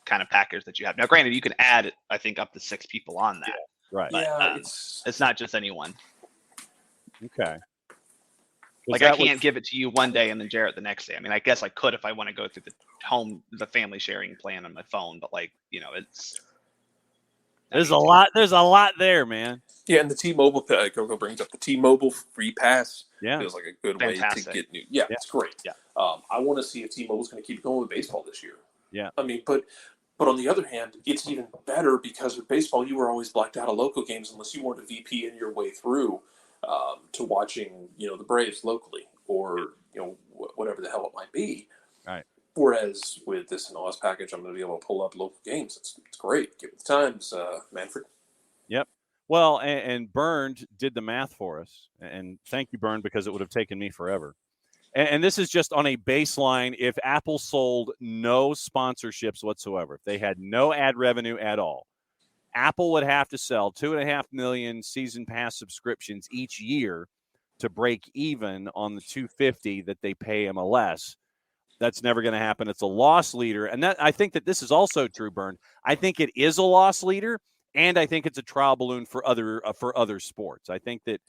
kind of package that you have. Now, granted, you can add, I think, up to 6 people on that. Yeah. Right. But, it's not just anyone. Okay. Like I can't give it to you one day and then Jarrett the next day. I mean, I guess I could if I want to go through the family sharing plan on my phone, but like, there's a lot there, man. Yeah, and the T-Mobile Coco brings up the T-Mobile free pass. Yeah, feels like a good way to get new. Yeah, it's great. Yeah, I want to see if T-Mobile's going to keep going with baseball this year. Yeah, I mean, but on the other hand, it's even better because with baseball, you were always blacked out of local games unless you wanted to VPN your way through to watching, the Braves locally or whatever the hell it might be. Right. Whereas with this MLS package, I'm going to be able to pull up local games. It's great. Give it the times, Manfred. Yep. Well, and Bernd did the math for us, and thank you, Bernd, because it would have taken me forever. And this is just on a baseline. If Apple sold no sponsorships whatsoever, if they had no ad revenue at all, Apple would have to sell 2.5 million season pass subscriptions each year to break even on the 250 that they pay MLS. That's never going to happen. It's a loss leader. And that I think that this is also true, Bernd. I think it is a loss leader, and I think it's a trial balloon for other sports. I think that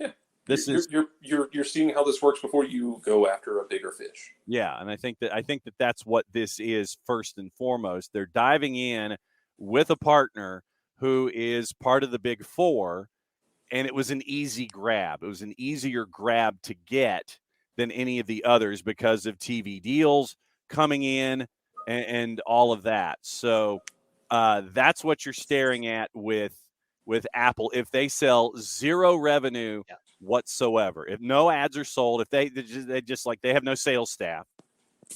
you're seeing how this works before you go after a bigger fish. Yeah, and I think that that's what this is first and foremost. They're diving in with a partner who is part of the Big Four, and it was an easy grab. It was an easier grab to get than any of the others because of TV deals coming in and all of that. So that's what you're staring at with Apple. If they sell zero revenue whatsoever, if no ads are sold, if they have no sales staff,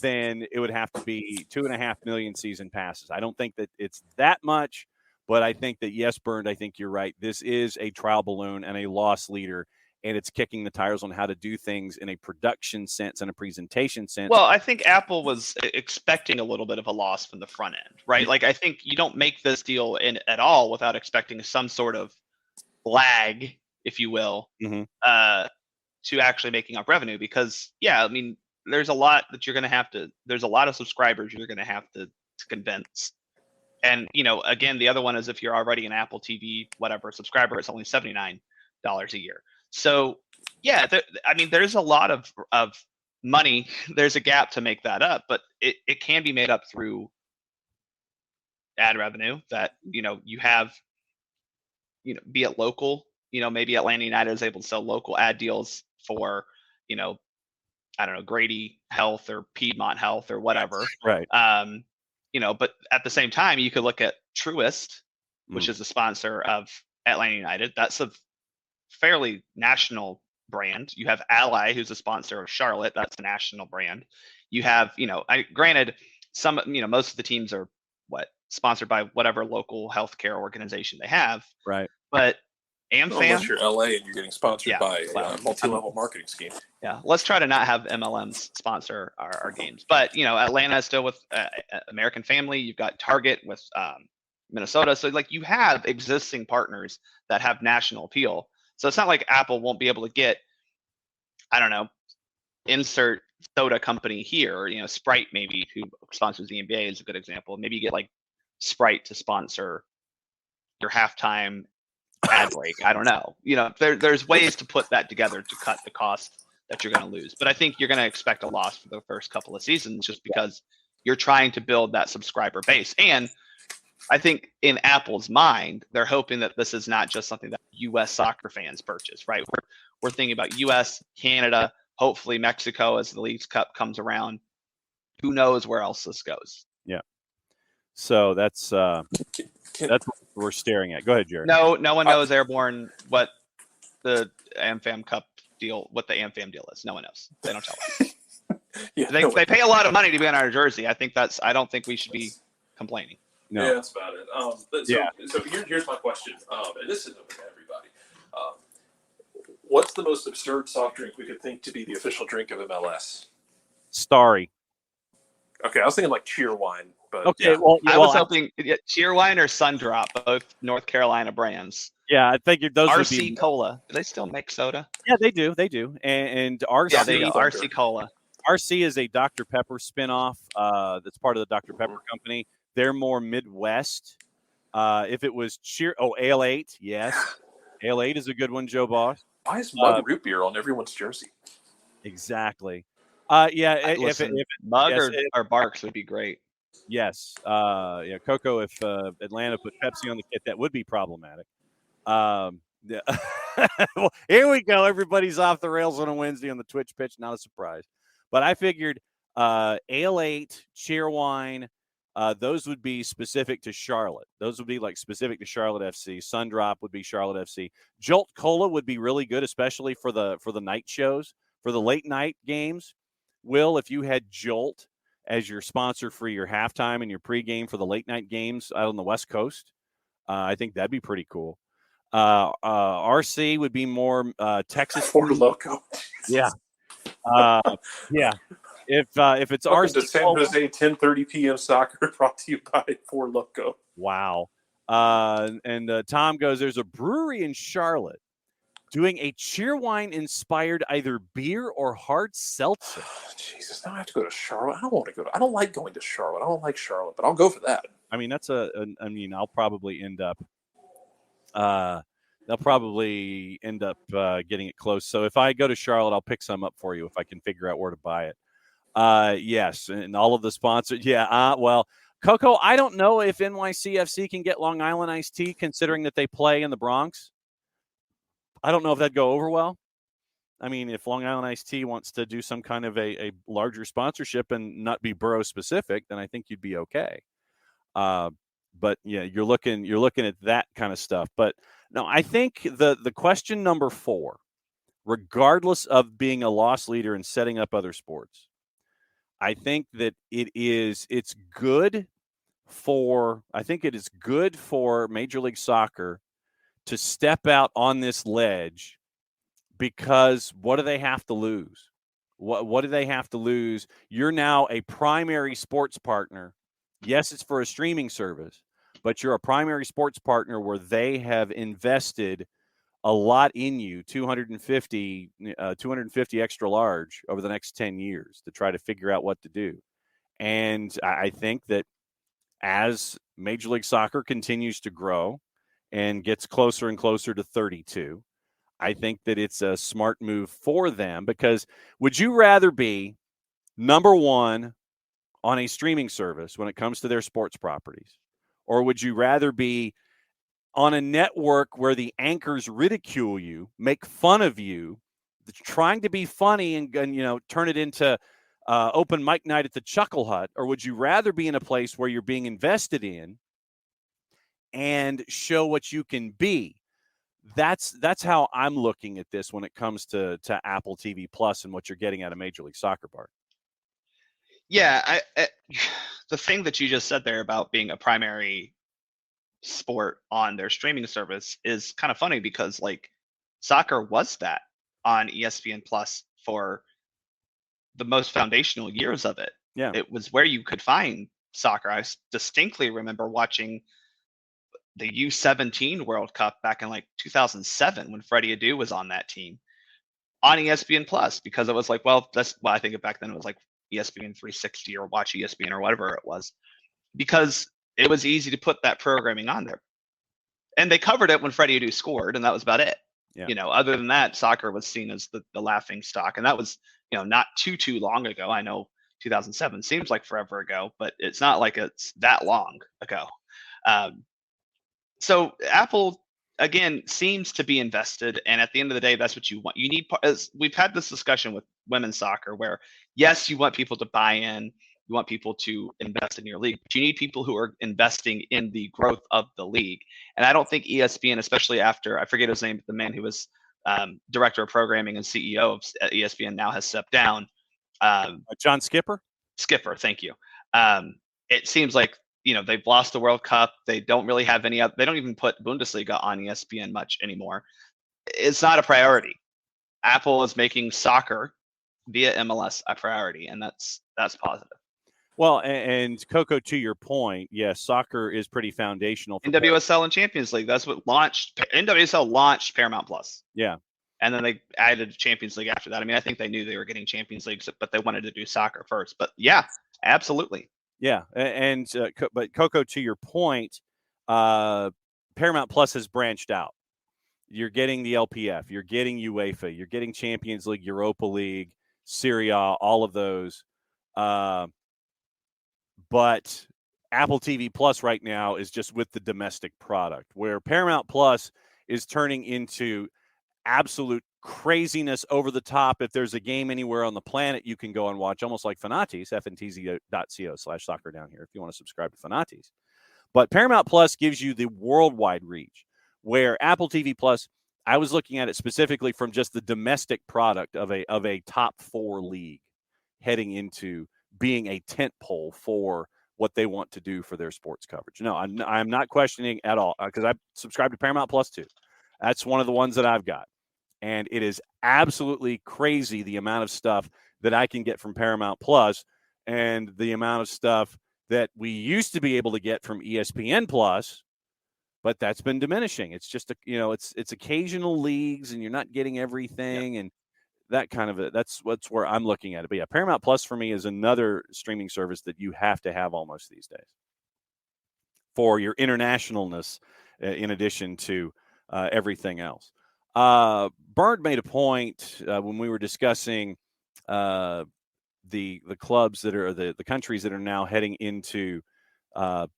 then it would have to be 2.5 million season passes. I don't think that it's that much, but I think that, yes, Bernd, I think you're right. This is a trial balloon and a loss leader, and it's kicking the tires on how to do things in a production sense and a presentation sense. Well, I think Apple was expecting a little bit of a loss from the front end, right? Like, I think you don't make this deal at all without expecting some sort of lag, if you will, to actually making up revenue. Because, I mean, there's a lot that you're going to have to – there's a lot of subscribers you're going to have to convince. And, again, the other one is if you're already an Apple TV, whatever, subscriber, it's only $79 a year. So, there's a lot of money. There's a gap to make that up, but it can be made up through ad revenue that, you have, be it local, maybe Atlanta United is able to sell local ad deals for, I don't know, Grady Health or Piedmont Health or whatever. Right. But at the same time, you could look at Truist, which is a sponsor of Atlanta United. That's a fairly national brand. You have Ally, who's a sponsor of Charlotte. That's a national brand. You have, granted, some, most of the teams are sponsored by whatever local healthcare organization they have. Right. But AmFam, unless you're LA and you're getting sponsored by a multi-level marketing scheme. Yeah, let's try to not have MLMs sponsor our games. But Atlanta is still with American Family. You've got Target with Minnesota. So you have existing partners that have national appeal. So it's not like Apple won't be able to get, I don't know, insert soda company here. Sprite maybe, who sponsors the NBA, is a good example. Maybe you get Sprite to sponsor your halftime ad break. I don't know. There's ways to put that together to cut the cost that you're going to lose. But I think you're going to expect a loss for the first couple of seasons just because you're trying to build that subscriber base. And I think in Apple's mind, they're hoping that this is not just something that U.S. soccer fans purchase, right? We're thinking about U.S., Canada, hopefully Mexico as the Leagues Cup comes around. Who knows where else this goes? Yeah. So that's what we're staring at. Go ahead, Jared. No one knows Airborne what the AmFam Cup deal, what the AmFam deal is. No one knows. They don't tell us. Yeah, they pay a lot of money to be on our jersey. I don't think we should be complaining. No. Yeah, that's about it. So here's my question, and this is open to everybody. What's the most absurd soft drink we could think to be the official drink of MLS? Starry. Okay, I was thinking like cheer wine, but Okay, yeah. I was hoping Cheerwine or Sundrop, both North Carolina brands. Yeah, I think those RC would be Cola. Do they still make soda? Yeah, they do. And RC. Yeah, there you go. RC Cola. RC is a Dr. Pepper spinoff. That's part of the Dr. Pepper company. They're more Midwest. If it was Ale 8, yes, Ale 8 is a good one, Joe Boss. Why is mug root beer on everyone's jersey? Exactly. Yeah. Listen, if Mug or Barks would be great. Yes. Yeah. Coco, if Atlanta put Pepsi on the kit, that would be problematic. Yeah. Well, here we go. Everybody's off the rails on a Wednesday on the Twitch pitch. Not a surprise. But I figured Ale 8, Cheerwine, those would be specific to Charlotte. Those would be like specific to Charlotte FC. Sundrop would be Charlotte FC. Jolt Cola would be really good, especially for the night shows, for the late night games. Will, if you had Jolt as your sponsor for your halftime and your pregame for the late night games out on the West Coast, I think that'd be pretty cool. RC would be more Texas. Four Loco. Yeah. Yeah. If it's Welcome RC to San Jose 10:30 p.m. soccer, brought to you by Four Loco. Wow. And Tom goes, there's a brewery in Charlotte doing a Cheerwine inspired either beer or hard seltzer. Jesus, now I have to go to Charlotte. I don't want to go. I don't like going to Charlotte. I don't like Charlotte, but I'll go for that. I mean, I'll probably end up. They'll probably end up getting it close. So if I go to Charlotte, I'll pick some up for you if I can figure out where to buy it. Yes, and all of the sponsors. Yeah. Well, Coco, I don't know if NYCFC can get Long Island iced tea, considering that they play in the Bronx. I don't know if that'd go over well. I mean, if Long Island iced tea wants to do some kind of a larger sponsorship and not be borough specific, then I think you'd be okay. But yeah, you're looking at that kind of stuff. But no, I think the question number 4, regardless of being a loss leader and setting up other sports, I think that it's good for Major League Soccer to step out on this ledge, because what do they have to lose? What do they have to lose? You're now a primary sports partner. Yes, it's for a streaming service, but you're a primary sports partner where they have invested a lot in you, 250 extra large over the next 10 years to try to figure out what to do. And I think that as Major League Soccer continues to grow and gets closer and closer to 32, I think that it's a smart move for them, because would you rather be number 1 on a streaming service when it comes to their sports properties, or would you rather be on a network where the anchors ridicule you, make fun of you, trying to be funny and turn it into open mic night at the Chuckle Hut? Or would you rather be in a place where you're being invested in and show what you can be? That's how I'm looking at this when it comes to Apple TV Plus and what you're getting out of Major League Soccer, Bart. Yeah, the thing that you just said there about being a primary sport on their streaming service is kind of funny, because like soccer was that on ESPN Plus for the most foundational years of it. Yeah, it was where you could find soccer. I distinctly remember watching the U17 World Cup back in like 2007 when Freddie Adu was on that team on ESPN Plus, because it was like, well, I think back then it was like ESPN 360 or Watch ESPN or whatever it was, because it was easy to put that programming on there. And they covered it when Freddie Adu scored, and that was about it. Yeah. Other than that, soccer was seen as the laughing stock. And that was, not too long ago. I know 2007 seems like forever ago, but it's not like it's that long ago. So Apple, again, seems to be invested. And at the end of the day, that's what you want. You need, as we've had this discussion with women's soccer, where yes, you want people to buy in. You want people to invest in your league, but you need people who are investing in the growth of the league. And I don't think ESPN, especially after, I forget his name, the man who was director of programming and CEO of ESPN now has stepped down. John Skipper? Skipper, thank you. It seems like, they've lost the World Cup. They don't really have any they don't even put Bundesliga on ESPN much anymore. It's not a priority. Apple is making soccer via MLS a priority, and that's positive. Well, and Coco, to your point, yes, soccer is pretty foundational. For NWSL and Champions League. That's what launched. NWSL launched Paramount Plus. Yeah. And then they added Champions League after that. I mean, I think they knew they were getting Champions League, but they wanted to do soccer first. But yeah, absolutely. Yeah, and but Coco, to your point, Paramount Plus has branched out. You're getting the LPF, you're getting UEFA, you're getting Champions League, Europa League, Serie A, all of those. But Apple TV Plus right now is just with the domestic product, where Paramount Plus is turning into absolute craziness, over the top. If there's a game anywhere on the planet, you can go and watch, almost like Fanatis, fntz.co/soccer down here if you want to subscribe to Fanatis. But Paramount Plus gives you the worldwide reach, where Apple TV Plus, I was looking at it specifically from just the domestic product of a top 4 league heading into being a tent pole for what they want to do for their sports coverage. No, I'm not questioning at all, because I subscribe to Paramount Plus too. That's one of the ones that I've got. And it is absolutely crazy the amount of stuff that I can get from Paramount Plus, and the amount of stuff that we used to be able to get from ESPN Plus, but that's been diminishing. It's just it's occasional leagues, and you're not getting everything, and that kind of that's where I'm looking at it. But yeah, Paramount Plus for me is another streaming service that you have to have almost these days for your internationalness, in addition to everything else. Bart made a point when we were discussing the clubs that are the countries that are now heading into the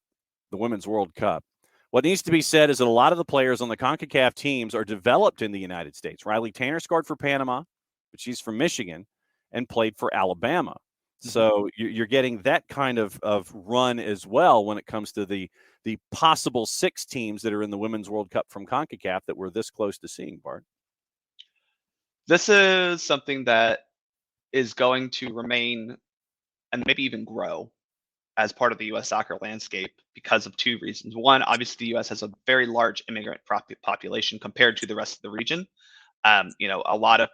Women's World Cup. What needs to be said is that a lot of the players on the CONCACAF teams are developed in the United States. Riley Tanner scored for Panama, but she's from Michigan and played for Alabama. Mm-hmm. So you're getting that kind of run as well when it comes to the possible 6 teams that are in the Women's World Cup from CONCACAF that we're this close to seeing, Bart. This is something that is going to remain and maybe even grow as part of the U.S. soccer landscape because of 2 reasons. One, obviously, the U.S. has a very large immigrant population compared to the rest of the region. A lot of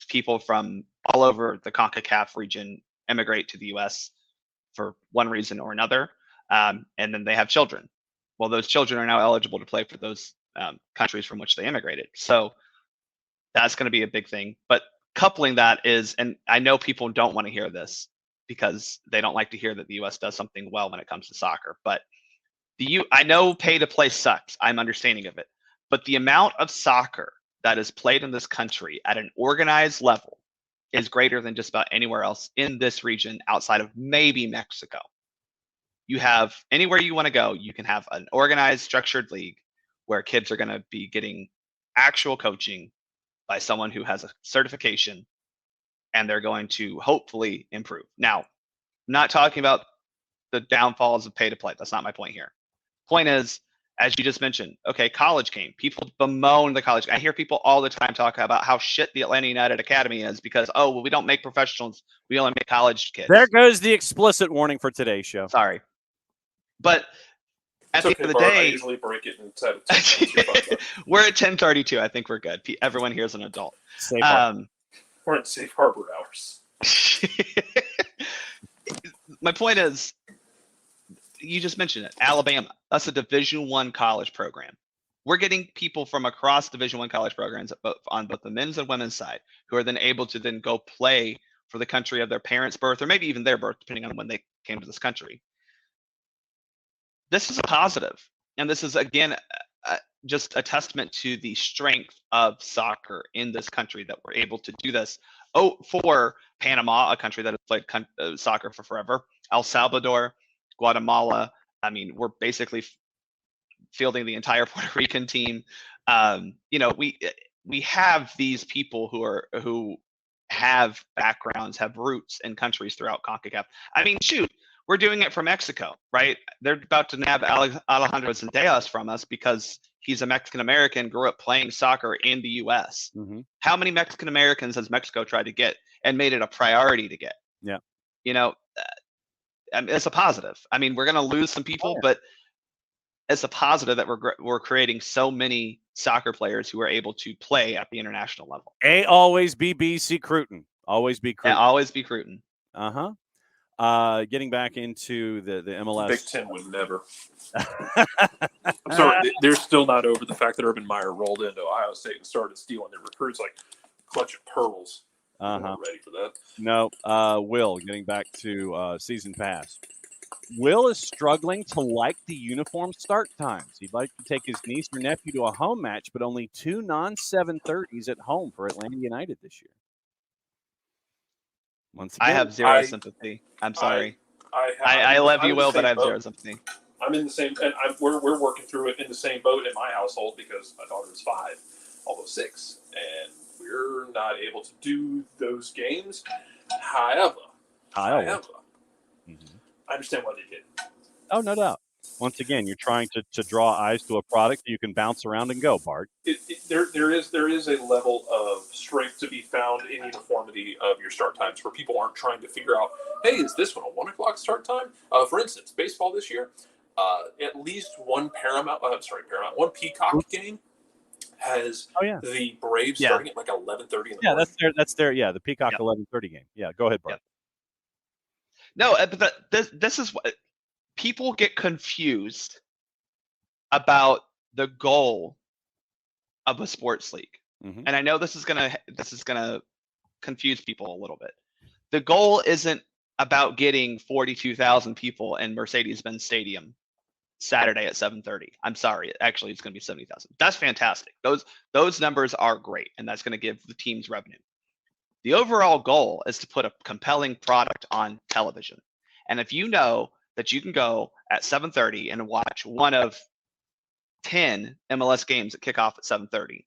people from all over the CONCACAF region immigrate to the U.S. for one reason or another, and then they have children. Well, those children are now eligible to play for those countries from which they immigrated. So that's going to be a big thing. But coupling that is, and I know people don't want to hear this because they don't like to hear that the U.S. does something well when it comes to soccer, but I know pay to play sucks. I'm understanding of it. But the amount of soccer that is played in this country at an organized level is greater than just about anywhere else in this region outside of maybe Mexico. You have anywhere you want to go, you can have an organized, structured league where kids are going to be getting actual coaching by someone who has a certification, and they're going to hopefully improve. Now, I'm not talking about the downfalls of pay to play. That's not my point here. Point is, as you just mentioned, okay, college came. People bemoan the college. I hear people all the time talk about how shit the Atlanta United Academy is because, we don't make professionals. We only make college kids. There goes the explicit warning for today's show. Sorry. But at the end of the day, I usually break it inside of 10 we're at 10:32. I think we're good. Everyone here is an adult. We're in safe harbor hours. My point is, you just mentioned it. Alabama. That's a Division I college program. We're getting people from across Division I college programs on both the men's and women's side who are then able to then go play for the country of their parents' birth, or maybe even their birth, depending on when they came to this country. This is a positive, and this is, again, just a testament to the strength of soccer in this country that we're able to do this. For Panama, a country that has played soccer for forever, El Salvador, Guatemala. I mean, we're basically fielding the entire Puerto Rican team. We have these people who have backgrounds, have roots in countries throughout CONCACAF. I mean, shoot. We're doing it for Mexico, right? They're about to nab Alejandro Zendejas from us because he's a Mexican American, grew up playing soccer in the U.S. Mm-hmm. How many Mexican Americans has Mexico tried to get and made it a priority to get? Yeah. I mean, it's a positive. I mean, we're going to lose some people, but it's a positive that we're creating so many soccer players who are able to play at the international level. Always be BC Cruton. Always be Cruton. Yeah, always be Cruton. Getting back into the MLS. Big Ten would never. I'm sorry, they're still not over the fact that Urban Meyer rolled into Ohio State and started stealing their recruits like clutch of pearls. I'm not ready for that. No, Will, getting back to season pass. Will is struggling to like the uniform start times. He'd like to take his niece or nephew to a home match, but only 2 non-7:30s at home for Atlanta United this year. Once again, I have zero sympathy. I'm sorry. I love you, Will, but I have zero sympathy. I'm in the same, and we're working through it in the same boat in my household because my daughter is 5, almost 6, and we're not able to do those games. However, I understand why they did. Oh, no doubt. Once again, you're trying to draw eyes to a product that you can bounce around and go, Bart. There is a level of strength to be found in uniformity of your start times where people aren't trying to figure out, hey, is this one a 1 o'clock start time? For instance, baseball this year, at least one one Peacock game has the Braves starting at like 11:30 in the morning. That's their the Peacock 11:30 game. Yeah, go ahead, Bart. No, but this is what people get confused about the goal of a sports league. Mm-hmm. And I know this is gonna confuse people a little bit. The goal isn't about getting 42,000 people in Mercedes-Benz Stadium Saturday at 7:30. I'm sorry, actually it's gonna be 70,000. That's fantastic. Those numbers are great, and that's gonna give the teams revenue. The overall goal is to put a compelling product on television. And if you know that you can go at 7:30 and watch one of 10 MLS games that kick off at 7:30,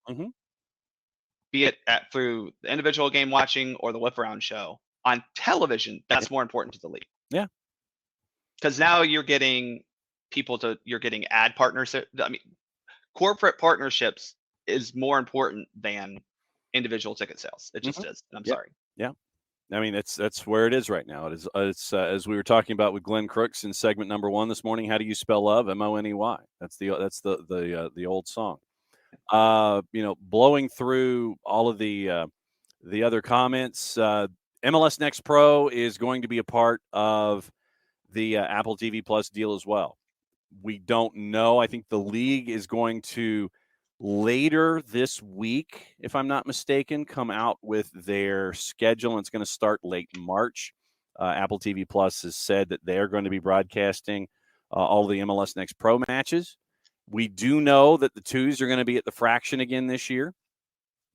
be it through the individual game watching or the whip around show on television, that's more important to the league. Yeah. Because now you're getting you're getting ad partners. I mean, corporate partnerships is more important than individual ticket sales. It just is. And I'm sorry. Yeah. I mean, that's where it is right now. It's as we were talking about with Glenn Crooks in segment number 1 this morning. How do you spell love? MONEY. That's the old song. Blowing through all of the other comments. MLS Next Pro is going to be a part of the Apple TV Plus deal as well. We don't know. I think the league is going to later this week, if I'm not mistaken, come out with their schedule, and it's going to start late March. Apple TV Plus has said that they're going to be broadcasting all the MLS Next Pro matches. We do know that the twos are going to be at the Fraction again this year,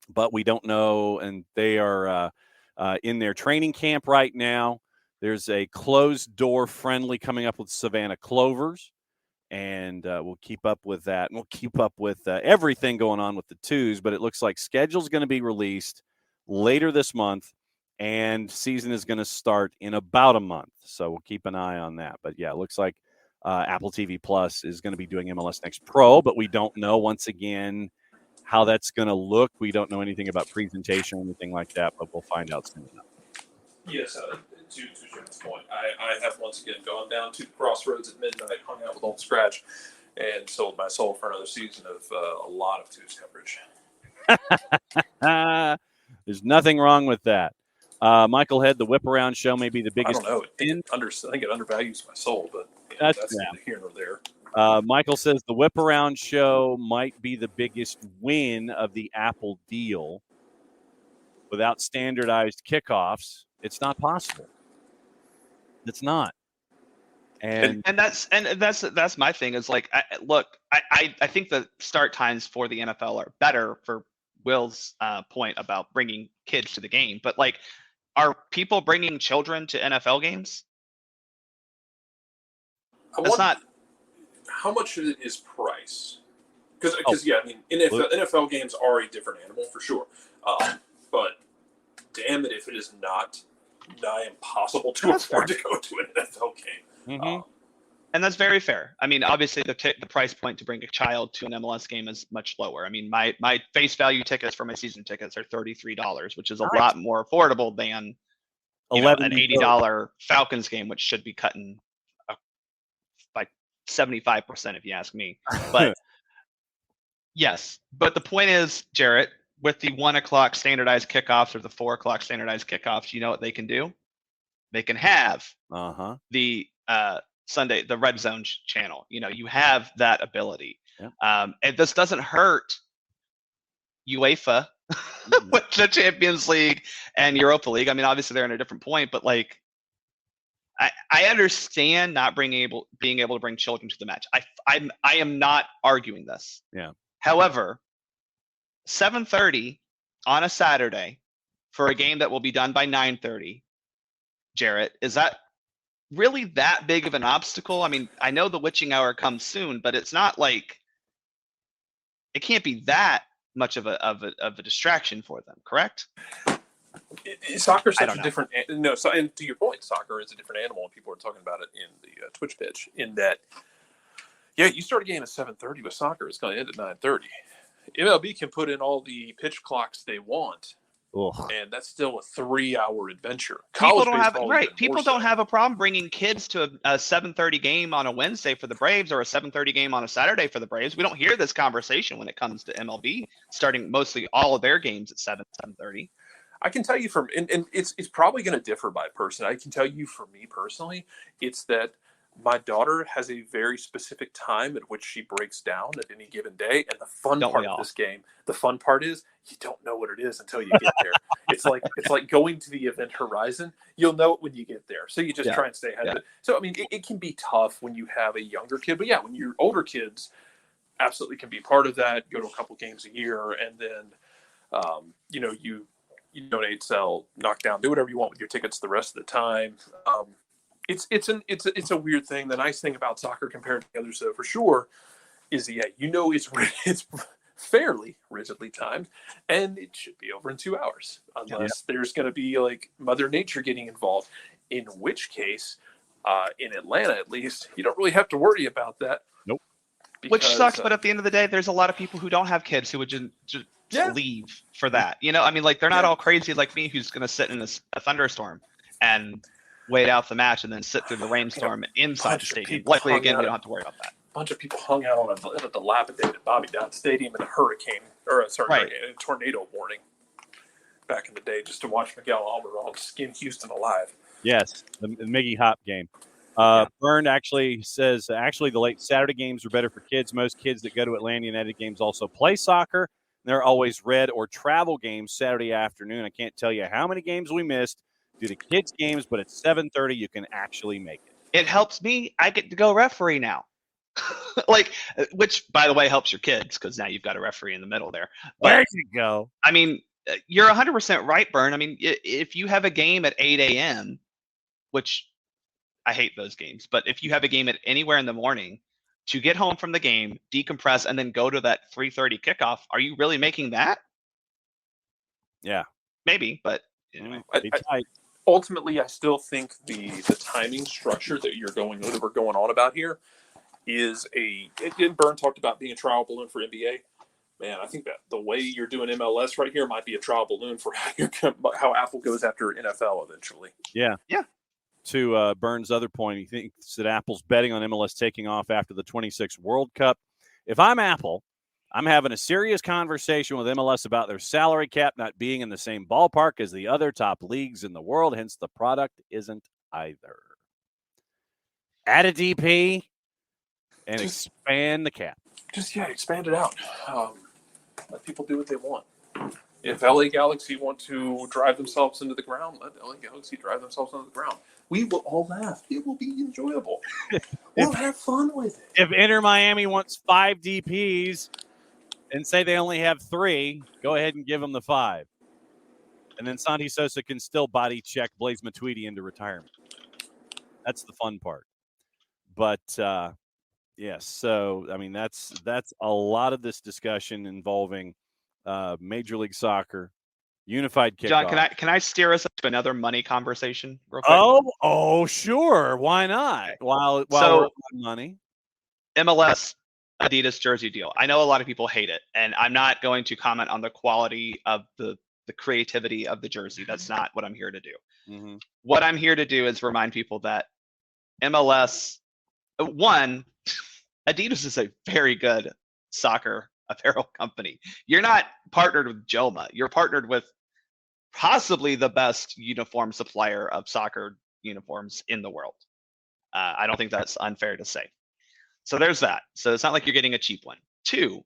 but we don't know, and they are in their training camp right now. There's a closed-door friendly coming up with Savannah Clovers. And we'll keep up with that. And we'll keep up with everything going on with the twos. But it looks like schedule's going to be released later this month. And season is going to start in about a month. So we'll keep an eye on that. But, yeah, it looks like Apple TV Plus is going to be doing MLS Next Pro. But we don't know, once again, how that's going to look. We don't know anything about presentation or anything like that. But we'll find out soon enough. Yes, to Jim's point, I have once again gone down to the crossroads at midnight, hung out with Old Scratch, and sold my soul for another season of a lot of twos coverage. There's nothing wrong with that. Michael Head, the Whip Around Show may be the biggest. I don't know. I think it undervalues my soul, but that's neither here nor there. Michael says the Whip Around Show might be the biggest win of the Apple deal. Without standardized kickoffs, it's not possible. It's not. And that's my thing is like, I think the start times for the NFL are better for Will's point about bringing kids to the game. But like, are people bringing children to NFL games? That's not. How much of it is price? Because I mean, NFL games are a different animal for sure. But damn it, if it is not nigh impossible to afford to go to an NFL game. And that's very fair. I mean, obviously the price point to bring a child to an MLS game is much lower. I mean, my face value tickets for my season tickets are $33, which is a lot more affordable than an $80 Falcons game, which should be cutting by 75%, if you ask me. But yes, but the point is, Jarrett, with the 1 o'clock standardized kickoffs or the 4 o'clock standardized kickoffs, you know what they can do? They can have the Sunday, the Red Zone channel. You have that ability. Yeah. And this doesn't hurt UEFA with the Champions League and Europa League. I mean, obviously they're in a different point, but like, I understand not being able to bring children to the match. I am not arguing this. Yeah. However, 7:30 on a Saturday for a game that will be done by 9:30, Jarrett, is that really that big of an obstacle? I mean, I know the witching hour comes soon, but it's not like it can't be that much of a distraction for them, correct? Soccer is such a different and to your point, soccer is a different animal, and people are talking about it in the Twitch pitch. In that, you start a game at 7:30 with soccer, it's going to end at 9:30. MLB can put in all the pitch clocks they want. And that's still a 3-hour adventure. People don't have a problem bringing kids to a 7:30 game on a Wednesday for the Braves or a 7:30 game on a Saturday for the Braves. We don't hear this conversation when it comes to MLB starting mostly all of their games at 7:30. I can tell you and it's probably going to differ by person. I can tell you for me personally, it's that my daughter has a very specific time at which she breaks down at any given day. And the fun part of this game, the fun part is you don't know what it is until you get there. It's like going to the event horizon. You'll know it when you get there. So you just try and stay ahead of it. So, I mean, it can be tough when you have a younger kid. But, when you're older kids, absolutely can be part of that. Go to a couple games a year. And then, you donate, sell, knock down, do whatever you want with your tickets the rest of the time. It's a weird thing. The nice thing about soccer compared to the others, though, for sure, is it's fairly rigidly timed, and it should be over in 2 hours, unless there's going to be like Mother Nature getting involved. In which case, in Atlanta at least, you don't really have to worry about that. Nope. Which sucks, but at the end of the day, there's a lot of people who don't have kids who would just leave for that. I mean, like they're not all crazy like me, who's going to sit in a thunderstorm and wait out the match and then sit through the rainstorm inside the stadium. Luckily, again, we don't have to worry about that. A bunch of people hung out on a dilapidated Bobby Dodd Stadium in a tornado warning back in the day just to watch Miguel Almiron skin Houston alive. Yes, the Miggy Hop game. Byrne actually says, the late Saturday games are better for kids. Most kids that go to Atlanta United games also play soccer. They're always red or travel games Saturday afternoon. I can't tell you how many games we missed due to kids' games, but at 7:30 you can actually make it. It helps me. I get to go referee now. Which, by the way, helps your kids because now you've got a referee in the middle there. But, there you go. I mean, you're 100% right, Byrne. I mean, if you have a game at 8 a.m., which I hate those games, but if you have a game at anywhere in the morning, to get home from the game, decompress, and then go to that 3:30 kickoff, are you really making that? Yeah. Maybe, but anyway. Ultimately, I still think the timing structure that we're going on about here is Byrne talked about being a trial balloon for NBA. Man, I think that the way you're doing MLS right here might be a trial balloon for how Apple goes after NFL eventually. Yeah. To Byrne's other point, he thinks that Apple's betting on MLS taking off after the 26 World Cup. If I'm Apple, I'm having a serious conversation with MLS about their salary cap not being in the same ballpark as the other top leagues in the world, hence the product isn't either. Add a DP and expand the cap. Expand it out. Let people do what they want. If LA Galaxy want to drive themselves into the ground, let LA Galaxy drive themselves into the ground. We will all laugh. It will be enjoyable. We'll have fun with it. If Inter Miami wants 5 DPs and say they only have 3, go ahead and give them the 5. And then Santi Sosa can still body check Blaise Matuidi into retirement. That's the fun part. But, yes, so, I mean, that's a lot of this discussion involving Major League Soccer Unified kickoff. John, can I steer us up to another money conversation real quick? Oh, sure. Why not? Okay. While So, we're on money. MLS Adidas jersey deal. I know a lot of people hate it, and I'm not going to comment on the quality of the creativity of the jersey. That's not what I'm here to do. Mm-hmm. What I'm here to do is remind people that MLS, one, Adidas is a very good soccer apparel company. You're not partnered with Joma. You're partnered with possibly the best uniform supplier of soccer uniforms in the world. I don't think that's unfair to say. So there's that. So it's not like you're getting a cheap one. Two,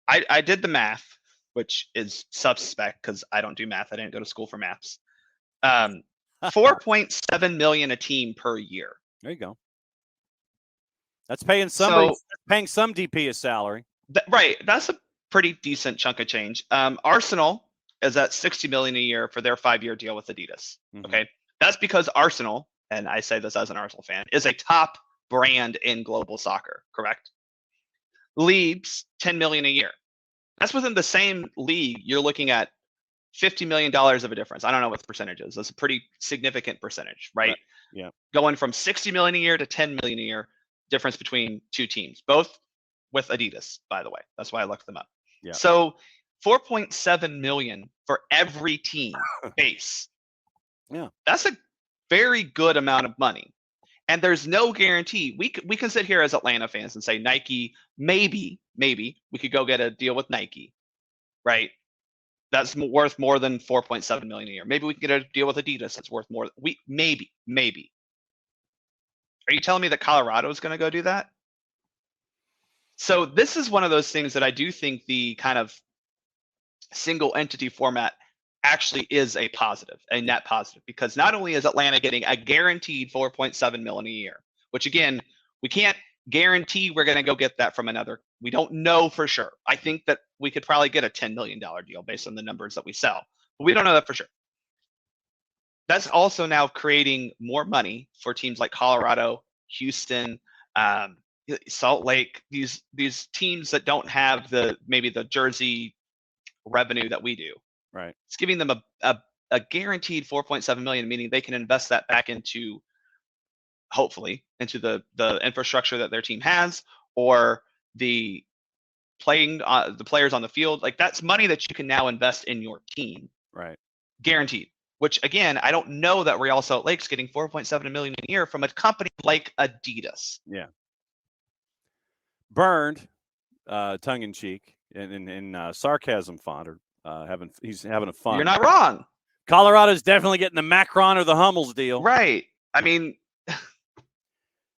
I did the math, which is suspect because I don't do math. I didn't go to school for maths. 4.7 million a team per year. There you go. That's paying somebody, paying some DP a salary. Right. That's a pretty decent chunk of change. Arsenal is at 60 million a year for their 5-year deal with Adidas. Mm-hmm. Okay. That's because Arsenal, and I say this as an Arsenal fan, is a top brand in global soccer, correct? Leeds, 10 million a year. That's within the same league. You're looking at $50 million of a difference. I don't know what the percentage is. That's a pretty significant percentage, right? Yeah. Going from 60 million a year to 10 million a year, difference between two teams, both with Adidas, by the way. That's why I looked them up. Yeah. So 4.7 million for every team base. Yeah. That's a very good amount of money. And there's no guarantee. We can sit here as Atlanta fans and say Nike, maybe we could go get a deal with Nike, right? That's worth more than 4.7 million a year. Maybe we can get a deal with Adidas that's worth more. Maybe. Are you telling me that Colorado is going to go do that? So this is one of those things that I do think the kind of single entity format actually is a positive, a net positive, because not only is Atlanta getting a guaranteed 4.7 million a year, which again, we can't guarantee we're going to go get that from another. We don't know for sure. I think that we could probably get a $10 million deal based on the numbers that we sell, but we don't know that for sure. That's also now creating more money for teams like Colorado, Houston, Salt Lake, these teams that don't have maybe the jersey revenue that we do. Right. It's giving them a guaranteed 4.7 million, meaning they can invest that back into, hopefully, into the infrastructure that their team has, or the players on the field. Like, that's money that you can now invest in your team. Right. Guaranteed. Which again, I don't know that Real Salt Lake's getting 4.7 million a year from a company like Adidas. Yeah. Burned, tongue in cheek, and sarcasm fodder. He's having a fun. You're not wrong. Colorado's definitely getting the Macron or the Hummels deal. Right. I mean,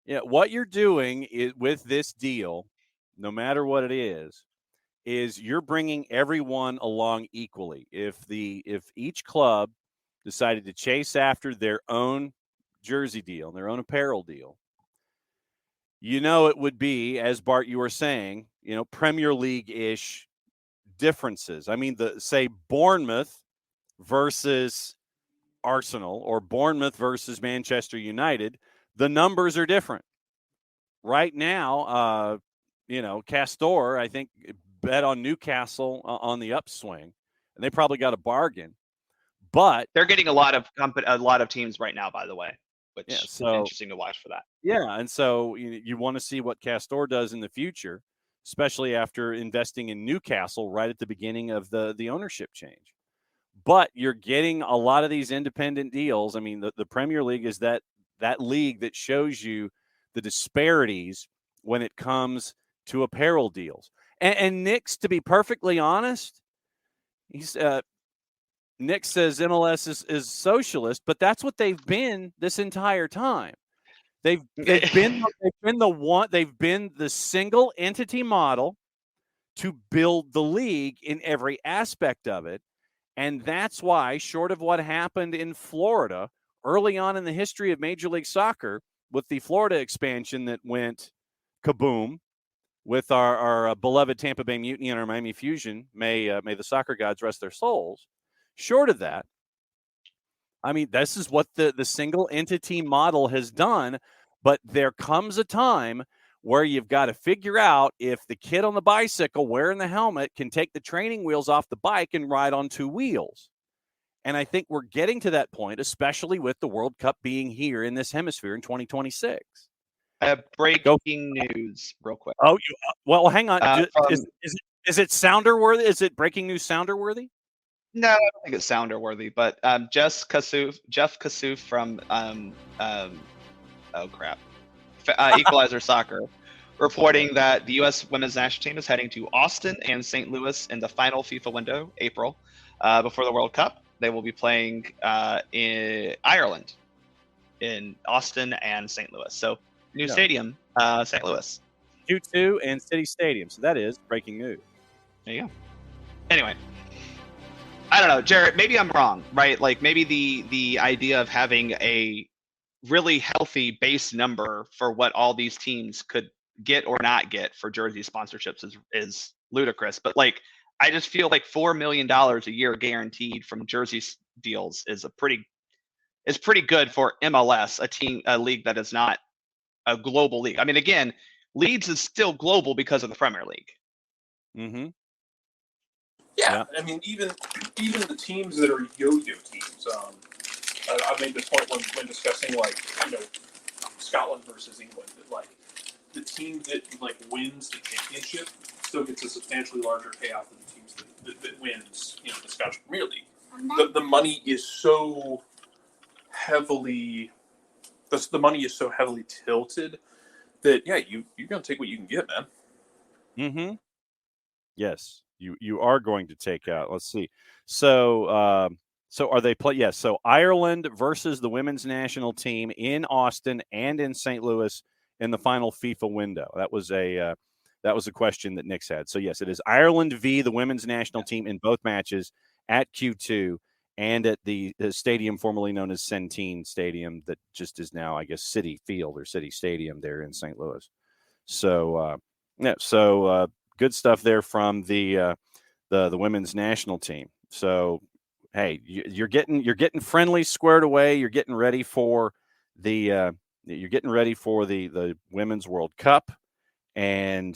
yeah, what you're doing with this deal, no matter what it is you're bringing everyone along equally. If each club decided to chase after their own jersey deal, their own apparel deal, it would be, as Bart, you were saying, Premier League-ish differences. I mean, say Bournemouth versus Arsenal or Bournemouth versus Manchester United, the numbers are different. Right now, Castor, I think, bet on Newcastle on the upswing, and they probably got a bargain. But they're getting a lot of teams right now, by the way, which is interesting to watch for that. Yeah, and so you want to see what Castor does in the future, especially after investing in Newcastle right at the beginning of the ownership change. But you're getting a lot of these independent deals. I mean, the Premier League is that league that shows you the disparities when it comes to apparel deals. And Nick's, to be perfectly honest, Nick says MLS is socialist, but that's what they've been this entire time. They've been the single entity model to build the league in every aspect of it. And that's why, short of what happened in Florida early on in the history of Major League Soccer, with the Florida expansion that went kaboom, with our beloved Tampa Bay Mutiny and our Miami Fusion, may the soccer gods rest their souls. Short of that, I mean, this is what the single entity model has done. But there comes a time where you've got to figure out if the kid on the bicycle wearing the helmet can take the training wheels off the bike and ride on two wheels. And I think we're getting to that point, especially with the World Cup being here in this hemisphere in 2026. I have breaking news real quick. Oh, well, hang on. Is it sounder worthy? Is it breaking news sounder worthy? No, I don't think it's sounder worthy, but Jeff Kassouf from Equalizer Soccer reporting that the U.S. women's national team is heading to Austin and St. Louis in the final FIFA window, April, before the World Cup. They will be playing in Ireland, in Austin and St. Louis. So new stadium, St. Louis. Q2 and City Stadium. So that is breaking news. There you go. Anyway, I don't know, Jarrett. Maybe I'm wrong, right? Like maybe the idea of having a really healthy base number for what all these teams could get or not get for jersey sponsorships is ludicrous. But like, I just feel like $4 million a year guaranteed from jersey deals is pretty good for MLS, a league that is not a global league. I mean, again, Leeds is still global because of the Premier League. Mm-hmm. Yeah, I mean, even the teams that are yo-yo teams. I made this point when discussing Scotland versus England. That like the team that wins the championship still gets a substantially larger payout than the teams that wins the Scottish Premier League. The money is so heavily tilted that you're gonna take what you can get, man. Mm-hmm. Yes, you are going to take out. Let's see. So are they play? Yes. So Ireland versus the women's national team in Austin and in St. Louis in the final FIFA window. That was a question that Nick's had. So yes, it is Ireland v. the women's national team in both matches at Q2 and at the stadium formerly known as Centene Stadium that just is now, I guess, City Field or City Stadium there in St. Louis. So good stuff there from the women's national team. So hey, you're getting friendly squared away. You're getting ready for the Women's World Cup, and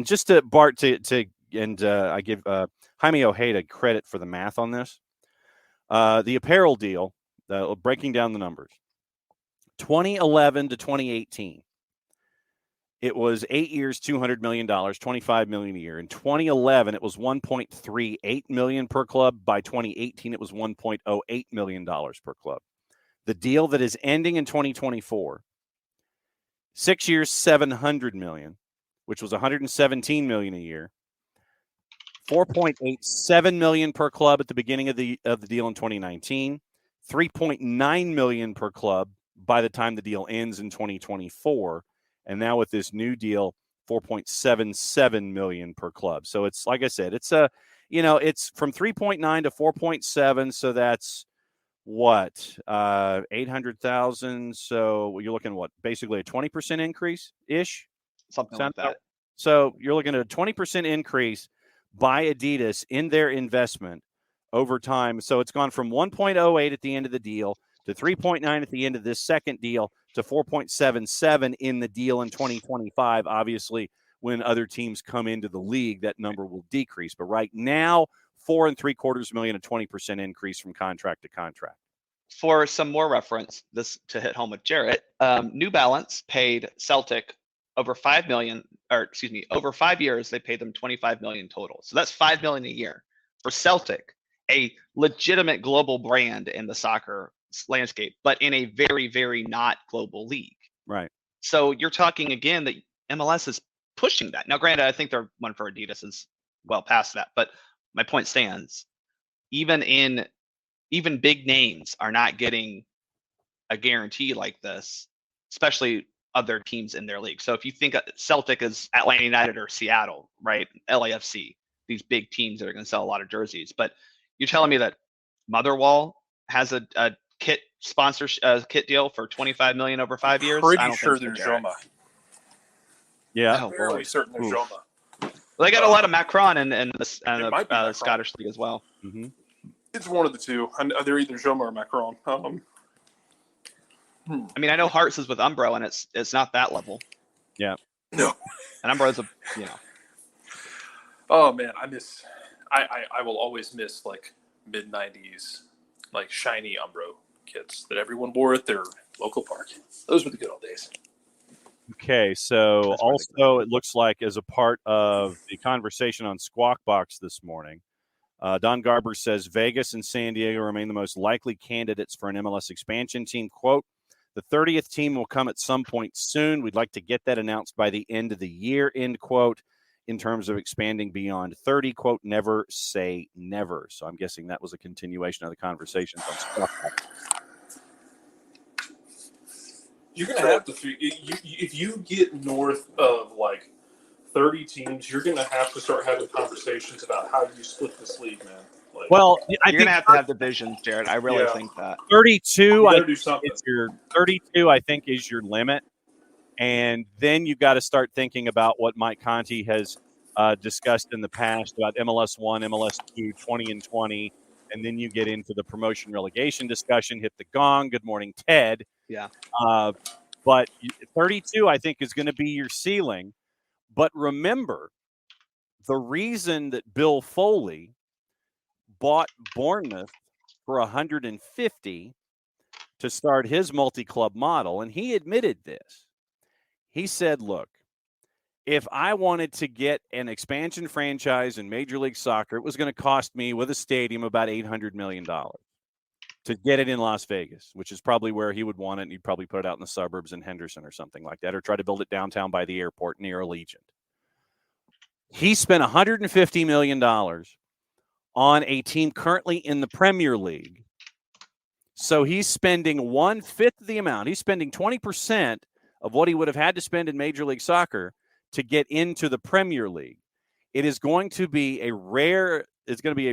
just to Bart I give Jaime Ojeda credit for the math on this. The apparel deal, breaking down the numbers, 2011 to 2018. It was 8 years, $200 million, $25 million a year. In 2011, it was $1.38 million per club. By 2018, it was $1.08 million per club. The deal that is ending in 2024, 6 years, $700 million, which was $117 million a year. $4.87 million per club at the beginning of the deal in 2019. $3.9 million per club by the time the deal ends in 2024. And now with this new deal, $4.77 million per club. So it's, like I said, it's it's from 3.9 to 4.7. So that's what, 800,000. So you're looking at basically a 20% increase ish. Something like that. So you're looking at a 20% increase by Adidas in their investment over time. So it's gone from 1.08 at the end of the deal to 3.9 at the end of this second deal to 4.77 in the deal in 2025. Obviously, when other teams come into the league, that number will decrease. But right now, $4.75 million, a 20% increase from contract to contract. For some more reference, this to hit home with Jarrett, New Balance paid Celtic over $5 million, over 5 years, they paid them $25 million total. So that's $5 million a year for Celtic, a legitimate global brand in the soccer landscape, but in a very, very not global league. Right. So you're talking again that MLS is pushing that. Now, granted, I think their one for Adidas is well past that, but my point stands. Even big names are not getting a guarantee like this, especially other teams in their league. So if you think Celtic is Atlanta United or Seattle, right? LAFC, these big teams that are going to sell a lot of jerseys. But you're telling me that Motherwell has a kit kit deal for $25 million over 5 years? Pretty sure there's Joma. Yeah, oh, fairly certain there's Joma. Well, they got a lot of Macron and the Scottish league as well. Mm-hmm. It's one of the two. They're either Joma or Macron. I mean, I know Hearts is with Umbro, and it's not that level. Yeah. No. And Umbro's Oh man, I will always miss like mid '90s, like shiny Umbro kits that everyone wore at their local park. Those were the good old days. Okay, so also it looks like as a part of the conversation on Squawk Box this morning, Don Garber says Vegas and San Diego remain the most likely candidates for an MLS expansion team. Quote, the 30th team will come at some point soon. We'd like to get that announced by the end of the year, end quote, in terms of expanding beyond 30, quote, never say never. So I'm guessing that was a continuation of the conversations on Squawk Box. You're going to have to, if you get north of like 30 teams, you're going to have to start having conversations about how you split this league, man. Like, well, you're going to have divisions, Jared. I really think that 32, I think is your limit. And then you've got to start thinking about what Mike Conti has discussed in the past about MLS 1, MLS 2, 20 and 20. And then you get into the promotion relegation discussion, hit the gong. Good morning, Ted. Yeah. But 32, I think, is going to be your ceiling. But remember, the reason that Bill Foley bought Bournemouth for $150 to start his multi-club model, and he admitted this. He said, look, if I wanted to get an expansion franchise in Major League Soccer, it was going to cost me with a stadium about $800 million to get it in Las Vegas, which is probably where he would want it. And he'd probably put it out in the suburbs in Henderson or something like that, or try to build it downtown by the airport near Allegiant. He spent $150 million on a team currently in the Premier League. So he's spending 1/5 of the amount. He's spending 20% of what he would have had to spend in Major League Soccer to get into the Premier League. It is going to be a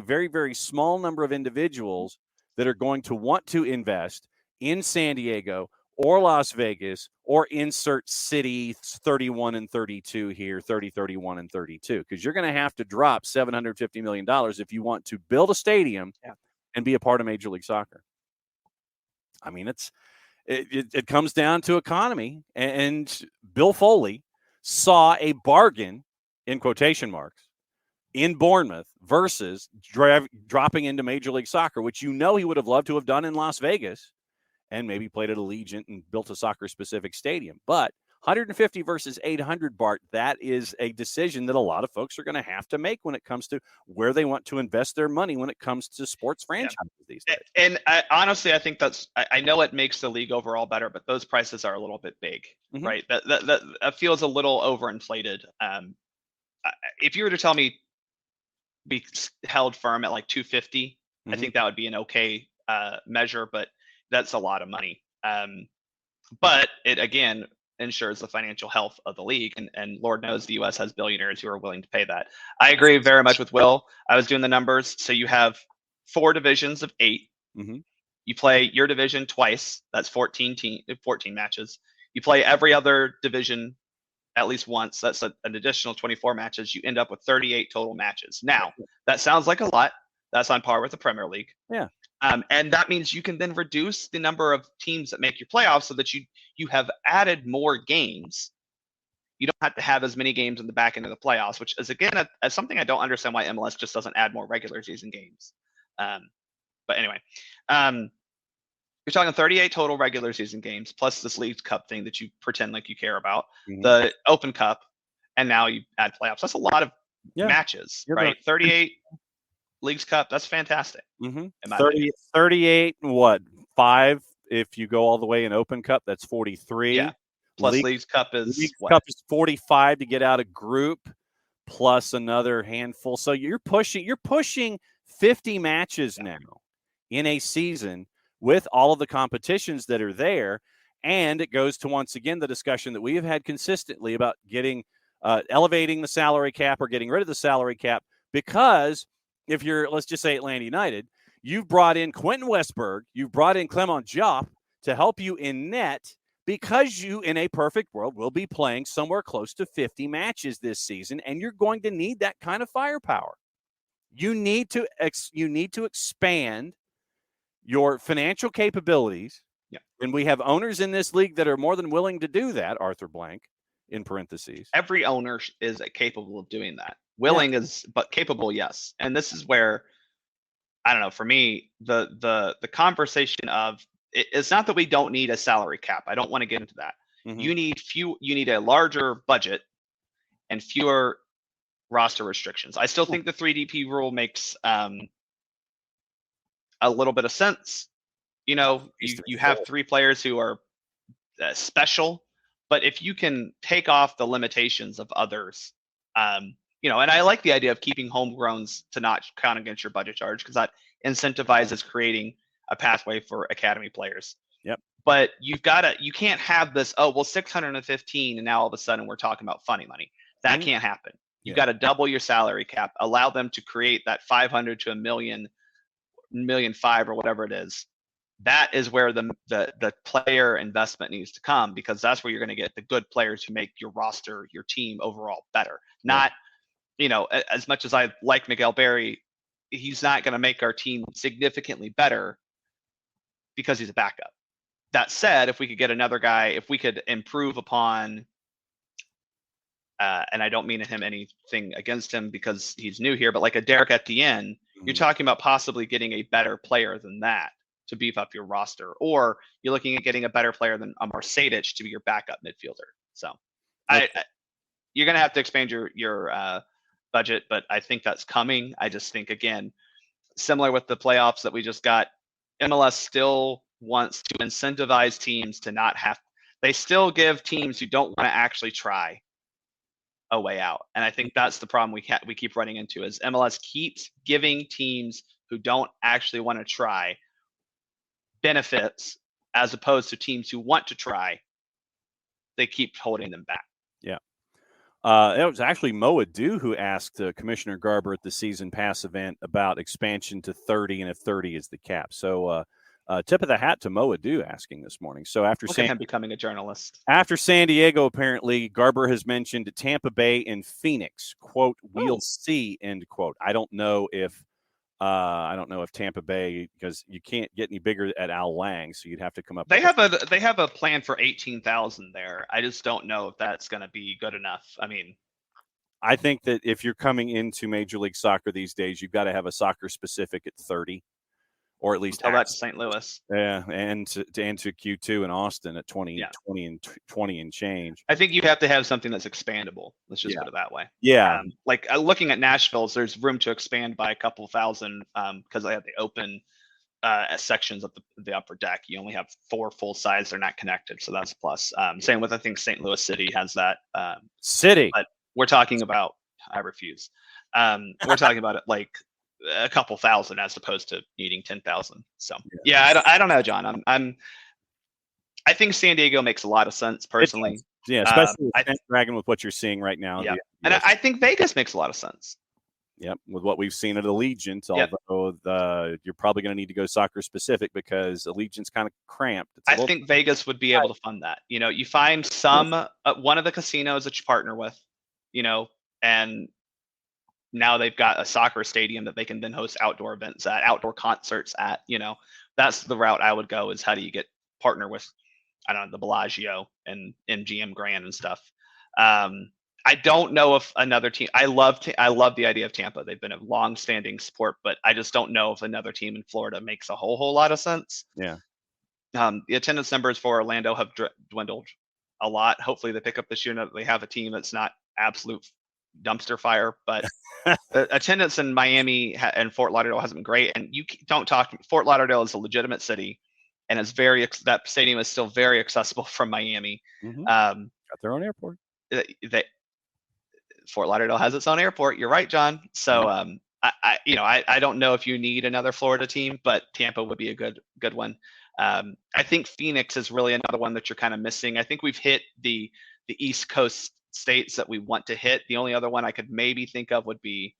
very, very small number of individuals that are going to want to invest in San Diego or Las Vegas or insert city 31 and 32 here, 30, 31 and 32, because you're going to have to drop $750 million if you want to build a stadium and be a part of Major League Soccer. I mean, it comes down to economy, and Bill Foley saw a bargain, in quotation marks, in Bournemouth versus dropping into Major League Soccer, which he would have loved to have done in Las Vegas and maybe played at Allegiant and built a soccer-specific stadium. But 150 versus 800, Bart, that is a decision that a lot of folks are going to have to make when it comes to where they want to invest their money when it comes to sports franchises these days. And honestly, I think I know it makes the league overall better, but those prices are a little bit big, right? That feels a little overinflated. If you were to tell me be held firm at like 250, I think that would be an okay measure, but that's a lot of money. But it, again, ensures the financial health of the league. And Lord knows the U.S. has billionaires who are willing to pay that. I agree very much with Will. I was doing the numbers. So you have 4 divisions of 8. You play your division twice. That's 14 matches. You play every other division at least once. That's an additional 24 matches. You end up with 38 total matches. Now, that sounds like a lot. That's on par with the Premier League. Yeah. And that means you can then reduce the number of teams that make your playoffs so that you have added more games. You don't have to have as many games in the back end of the playoffs, which is, again, as something I don't understand why MLS just doesn't add more regular season games. But anyway, you're talking 38 total regular season games, plus this Leagues Cup thing that you pretend like you care about, the Open Cup, and now you add playoffs. That's a lot of matches, right? 38 Leagues Cup, that's fantastic. 38 and what? 5 if you go all the way in Open Cup, that's 43. Yeah. Plus Leagues Cup is Cup is 45 to get out of group, plus another handful. So you're pushing 50 matches now in a season with all of the competitions that are there. And it goes to, once again, the discussion that we have had consistently about getting elevating the salary cap or getting rid of the salary cap, because if you're, let's just say, Atlanta United, you've brought in Quentin Westberg, you've brought in Clement Diop to help you in net, because you, in a perfect world, will be playing somewhere close to 50 matches this season, and you're going to need that kind of firepower. You need to expand your financial capabilities, and we have owners in this league that are more than willing to do that. Arthur Blank in parentheses. Every owner is capable of doing that. Willing is, but capable, yes. And this is where, I don't know, for me, the conversation of it's not that we don't need a salary cap. I don't want to get into that. Mm-hmm. You need a larger budget and fewer roster restrictions. I still think the 3DP rule makes a little bit of sense. You know, you have 3 players who are special, but if you can take off the limitations of others, you know, and I like the idea of keeping homegrowns to not count against your budget charge, because that incentivizes creating a pathway for academy players. Yep. But you can't have this, 615 and now all of a sudden we're talking about funny money. That can't happen. You've got to double your salary cap, allow them to create that 500 to $1 million, or whatever it is. That is where the player investment needs to come, because that's where you're going to get the good players who make your roster, your team overall better. Not, you know, as much as I like Miguel Berry, he's not going to make our team significantly better because he's a backup. That said, if we could get another guy, if we could improve upon, and I don't mean him anything against him because he's new here, but like a Derek Etienne, you're talking about possibly getting a better player than that to beef up your roster, or you're looking at getting a better player than a Marcedic to be your backup midfielder. So you're going to have to expand your budget, but I think that's coming. I just think, again, similar with the playoffs that we just got, MLS still wants to incentivize teams to not have, they still give teams who don't want to actually try a way out. And I think that's the problem we keep running into, is MLS keeps giving teams who don't actually want to try benefits, as opposed to teams who want to try, they keep holding them back. Yeah. It was actually Mo Adu who asked Commissioner Garber at the season pass event about expansion to 30 and if 30 is the cap. So tip of the hat to Mo Adu asking this morning. So after him becoming a journalist. After San Diego, apparently, Garber has mentioned Tampa Bay and Phoenix. Quote, we'll see, end quote. I don't know if Tampa Bay, because you can't get any bigger at Al Lang, so you'd have to come up. They have a plan for 18,000 there. I just don't know if that's going to be good enough. I mean, I think that if you're coming into Major League Soccer these days, you've got to have a soccer specific at 30, or at least tell that to St. Louis. Yeah, and to Q2 in Austin at 20 and change. I think you have to have something that's expandable. Let's just put it that way. Yeah. Like looking at Nashville's, there's room to expand by a couple thousand because they have the open sections of the upper deck. You only have 4 full sides. They're not connected, so that's a plus. Same with, I think, St. Louis City has that. City. But we're talking about, I refuse. We're talking about it like a couple thousand as opposed to needing 10,000. So I don't know, John. I think San Diego makes a lot of sense personally. Yeah, especially with Dragon, with what you're seeing right now. Yeah, and I think Vegas makes a lot of sense. Yep, with what we've seen at Allegiant, although you're probably going to need to go soccer specific because Allegiant's kind of cramped. I think Vegas would be able to fund that. You know, you find some one of the casinos that you partner with, you know, and now they've got a soccer stadium that they can then host outdoor events at, outdoor concerts at. You know, that's the route I would go, is how do you get partner with, I don't know, the Bellagio and MGM Grand and stuff. I don't know if another team, I love the idea of Tampa. They've been a long-standing sport, but I just don't know if another team in Florida makes a whole lot of sense. Yeah. The attendance numbers for Orlando have dwindled a lot. Hopefully they pick up this year now that they have a team that's not absolute dumpster fire, but the attendance in Miami and Fort Lauderdale hasn't been great. And you don't talk, Fort Lauderdale is a legitimate city, and it's that stadium is still very accessible from Miami. Mm-hmm. Got their own airport. Fort Lauderdale has its own airport. You're right, John. So I don't know if you need another Florida team, but Tampa would be a good one. I think Phoenix is really another one that you're kind of missing. I think we've hit the East Coast states that we want to hit. The only other one I could maybe think of would be,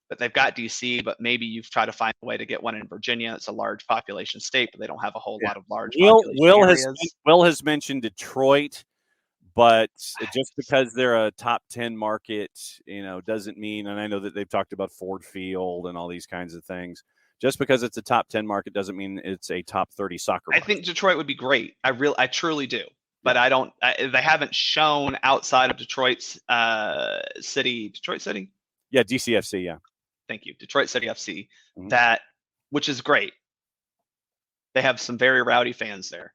but they've got DC, but maybe you've tried to find a way to get one in Virginia. It's a large population state, but they don't have a whole lot of large population areas. Will has mentioned Detroit, but just because they're a top 10 market, doesn't mean, and I know that they've talked about Ford Field and all these kinds of things. Just because it's a top 10 market doesn't mean it's a top 30 soccer market. I think Detroit would be great. I truly do. but they haven't shown outside of Detroit City. Yeah, DCFC. Yeah. Thank you, Detroit City FC. That, which is great. They have some very rowdy fans there.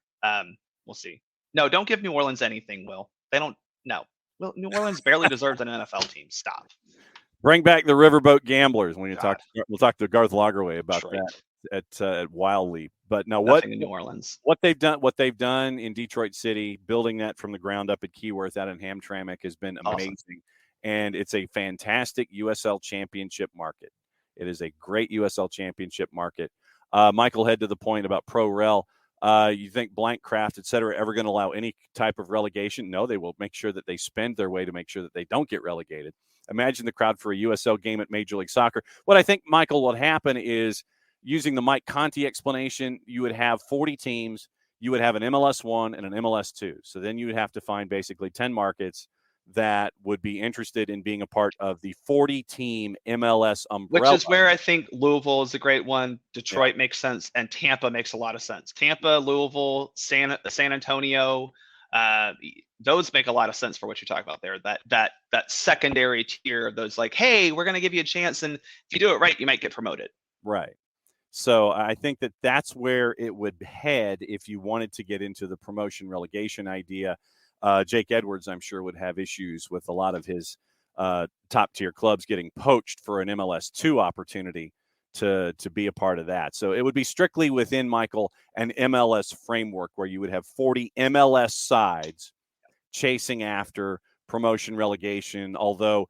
We'll see. No, don't give New Orleans anything, Will. They don't. No. Well, New Orleans barely deserves an NFL team. Stop. Bring back the Riverboat Gamblers when we'll talk to Garth Lagerway about that at Wild Leap. But no, Nothing in New Orleans. What they've done in Detroit City, building that from the ground up at Keyworth out in Hamtramck has been amazing. Awesome. And it's a fantastic USL championship market. It is a great USL championship market. Michael, head to the point about Pro Rel. You think Blankcraft, et cetera, ever going to allow any type of relegation? No, they will make sure that they spend their way to make sure that they don't get relegated. Imagine the crowd for a USL game at Major League Soccer. What I think, Michael, what happen is, using the Mike Conti explanation, you would have 40 teams. You would have an MLS 1 and an MLS 2. So then you would have to find basically 10 markets that would be interested in being a part of the 40-team MLS umbrella. Which is where I think Louisville is a great one. Detroit makes sense, and Tampa makes a lot of sense. Tampa, Louisville, San Antonio, those make a lot of sense for what you're talking about there. That secondary tier of those, like, hey, we're going to give you a chance, and if you do it right, you might get promoted. Right. So I think that that's where it would head if you wanted to get into the promotion relegation idea. Jake Edwards, I'm sure, would have issues with a lot of his top-tier clubs getting poached for an MLS 2 opportunity to be a part of that. So it would be strictly within, Michael, an MLS framework where you would have 40 MLS sides chasing after promotion relegation, although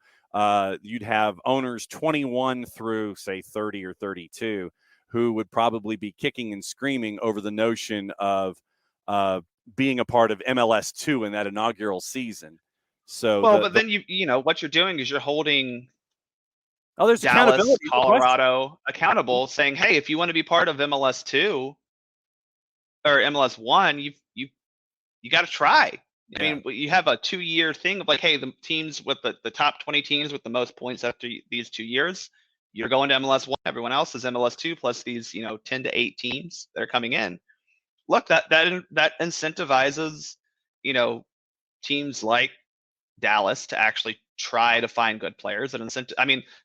you'd have owners 21 through, say, 30 or 32 who would probably be kicking and screaming over the notion of being a part of MLS 2 in that inaugural season. So, but then you know what you're doing is you're holding there's Dallas, Colorado accountable, saying, hey, if you want to be part of MLS 2 or MLS 1, you got to try. I mean, you have a 2-year thing of like, hey, the teams with the top 20 teams with the most points after these 2 years, you're going to MLS 1. Everyone else is MLS 2 plus these 10 to 8 teams that are coming in. Look, that incentivizes, teams like Dallas to actually try to find good players.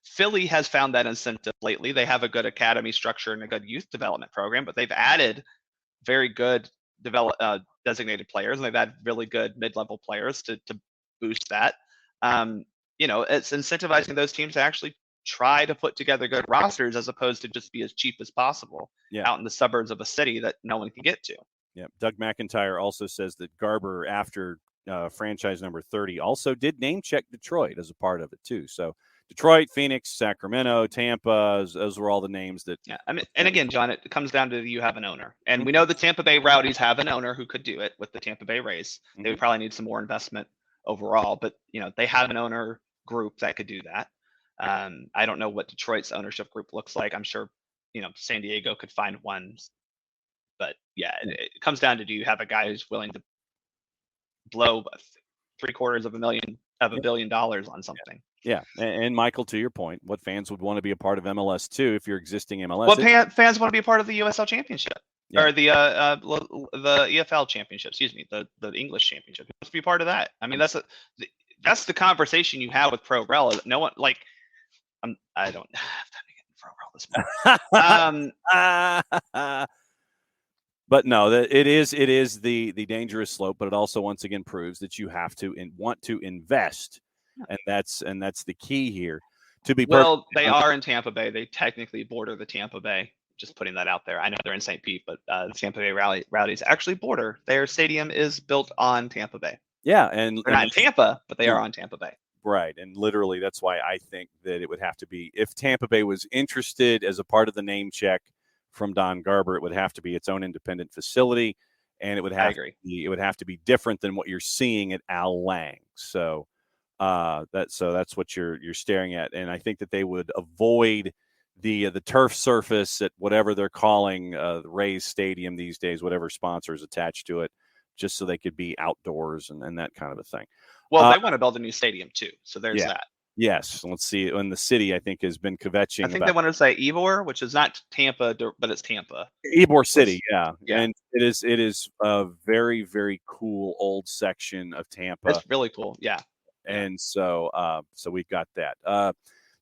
Philly has found that incentive lately. They have a good academy structure and a good youth development program, but they've added very good designated players, and they've had really good mid-level players to boost that. It's incentivizing those teams to actually try to put together good rosters as opposed to just be as cheap as possible out in the suburbs of a city that no one can get to. Yeah. Doug McIntyre also says that Garber, after franchise number 30, also did name check Detroit as a part of it too. So Detroit, Phoenix, Sacramento, Tampa, those were all the names that. Yeah. And again, John, it comes down to you have an owner, and we know the Tampa Bay Rowdies have an owner who could do it with the Tampa Bay Rays. They would probably need some more investment overall, but they have an owner group that could do that. I don't know what Detroit's ownership group looks like. I'm sure, San Diego could find one, but it comes down to, do you have a guy who's willing to blow $750 million on something? Yeah. And Michael, to your point, what fans would want to be a part of MLS 2 if you're existing MLS? Well, fans want to be a part of the USL Championship or the EFL Championship. Excuse me, the English Championship. Let's be part of that. I mean, that's the conversation you have with Pro Rel. No one I don't have time to get in Pro Rel this morning. But no, it is the dangerous slope, but it also once again proves that you have to want to invest, and that's the key here. They are in Tampa Bay. They technically border the Tampa Bay. Just putting that out there. I know they're in St. Pete, but the Tampa Bay Rowdies actually border. Their stadium is built on Tampa Bay. Yeah, and they're not in Tampa, but they are on Tampa Bay. Right, and literally that's why I think that it would have to be, if Tampa Bay was interested as a part of the name check from Don Garber, it would have to be its own independent facility, and it would have to be different than what you're seeing at Al Lang. So that's what you're staring at, and I think that they would avoid the turf surface at whatever they're calling the Rays Stadium these days, whatever sponsors attached to it, just so they could be outdoors and that kind of a thing. Well, they want to build a new stadium too, so there's that. Yes, let's see. And the city, I think, has been kvetching. I think they wanted to say Ybor, which is not Tampa, but it's Tampa. Ybor City, yeah. Yeah. And it is a very, very cool old section of Tampa. It's really cool, yeah. And so we've got that.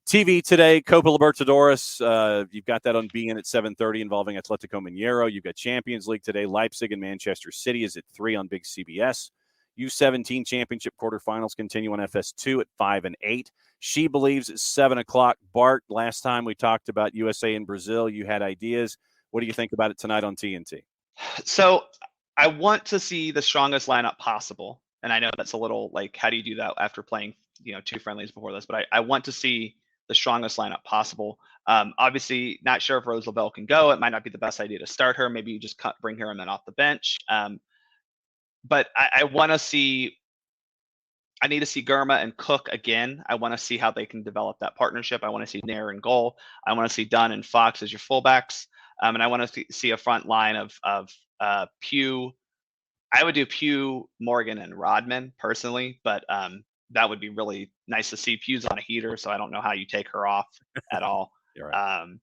TV today, Copa Libertadores. You've got that on BN at 7:30 involving Atletico Mineiro. You've got Champions League today. Leipzig and Manchester City is at 3 on big CBS. U17 Championship quarterfinals continue on FS2 at 5 and 8. SheBelieves at 7 o'clock. Bart, last time we talked about USA and Brazil, you had ideas. What do you think about it tonight on TNT? So I want to see the strongest lineup possible. And I know that's a little like, how do you do that after playing, 2 friendlies before this? But I want to see the strongest lineup possible. Obviously, not sure if Rosabelle can go. It might not be the best idea to start her. Maybe you just bring her in off the bench. But I want to see. I need to see Germa and Cook again. I want to see how they can develop that partnership. I want to see Nair in goal. I want to see Dunn and Fox as your fullbacks. And I want to see a front line of Pugh. I would do Pugh, Morgan, and Rodman personally, but that would be really nice to see. Pugh's on a heater, so I don't know how you take her off at all. You're right.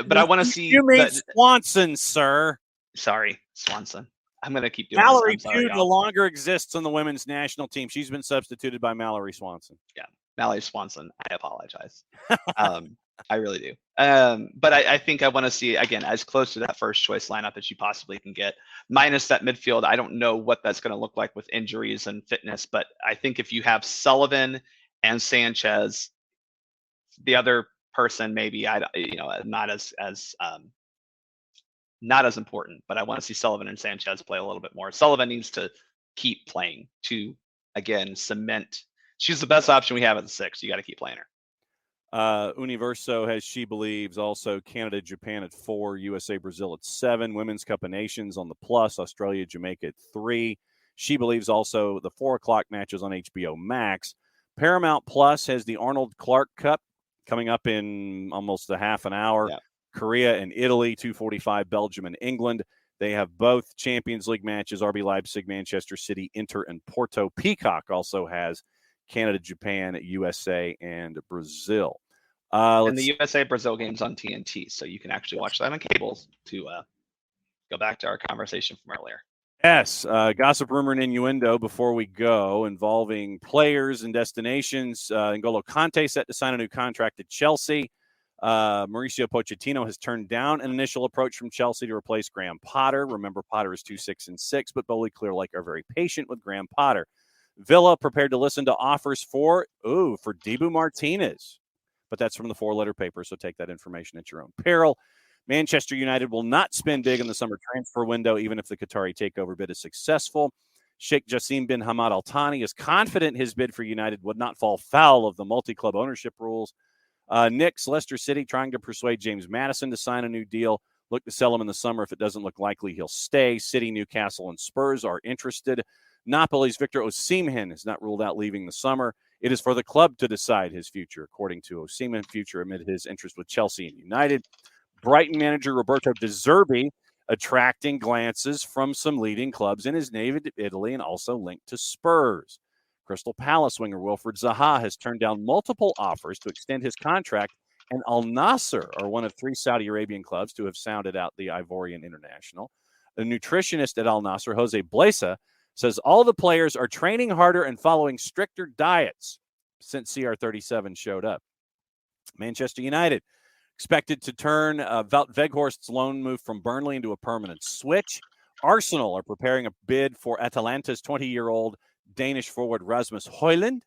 But I want to see. You mean Swanson, sir? Sorry, Swanson. I'm going to keep doing Mallory this. Pugh no longer exists on the women's national team. She's been substituted by Mallory Swanson. Yeah, Mallory Swanson. I apologize. I really do. But I think I want to see, again, as close to that first choice lineup as you possibly can get. Minus that midfield, I don't know what that's going to look like with injuries and fitness. But I think if you have Sullivan and Sanchez, the other person maybe not as important, but I want to see Sullivan and Sanchez play a little bit more. Sullivan needs to keep playing to, again, cement. She's the best option we have at the 6. You got to keep playing her. Universo has SheBelieves, also Canada, Japan at 4, USA, Brazil at 7, Women's Cup of Nations on the plus, Australia, Jamaica at 3. SheBelieves also the 4 o'clock matches on HBO Max. Paramount Plus has the Arnold Clark Cup coming up in almost a half an hour. Yeah. Korea and Italy, 2:45, Belgium and England. They have both Champions League matches, RB Leipzig, Manchester City, Inter, and Porto. Peacock also has Canada, Japan, USA, and Brazil. And the USA-Brazil game's on TNT, so you can actually watch that on cables to go back to our conversation from earlier. Yes, gossip, rumor, and innuendo before we go involving players and destinations. N'Golo Kante set to sign a new contract at Chelsea. Mauricio Pochettino has turned down an initial approach from Chelsea to replace Graham Potter. Remember, Potter is 2-6-6, but Bowley Clear Lake are very patient with Graham Potter. Villa prepared to listen to offers for Dibu Martinez. But that's from the 4-letter paper, so take that information at your own peril. Manchester United will not spend big in the summer transfer window, even if the Qatari takeover bid is successful. Sheikh Jassim bin Hamad Al Thani is confident his bid for United would not fall foul of the multi-club ownership rules. Knicks, Leicester City trying to persuade James Madison to sign a new deal. Look to sell him in the summer. If it doesn't look likely, he'll stay. City, Newcastle, and Spurs are interested. Napoli's Victor Osimhen has not ruled out leaving the summer. It is for the club to decide his future, according to Osimhen's future amid his interest with Chelsea and United. Brighton manager Roberto De Zerbi attracting glances from some leading clubs in his native Italy and also linked to Spurs. Crystal Palace winger Wilfried Zaha has turned down multiple offers to extend his contract, and Al Nassr are one of 3 Saudi Arabian clubs to have sounded out the Ivorian international. The nutritionist at Al Nassr, Jose Blesa, says all the players are training harder and following stricter diets since CR37 showed up. Manchester United expected to turn Wout Weghorst's loan move from Burnley into a permanent switch. Arsenal are preparing a bid for Atalanta's 20-year-old Danish forward Rasmus Højlund.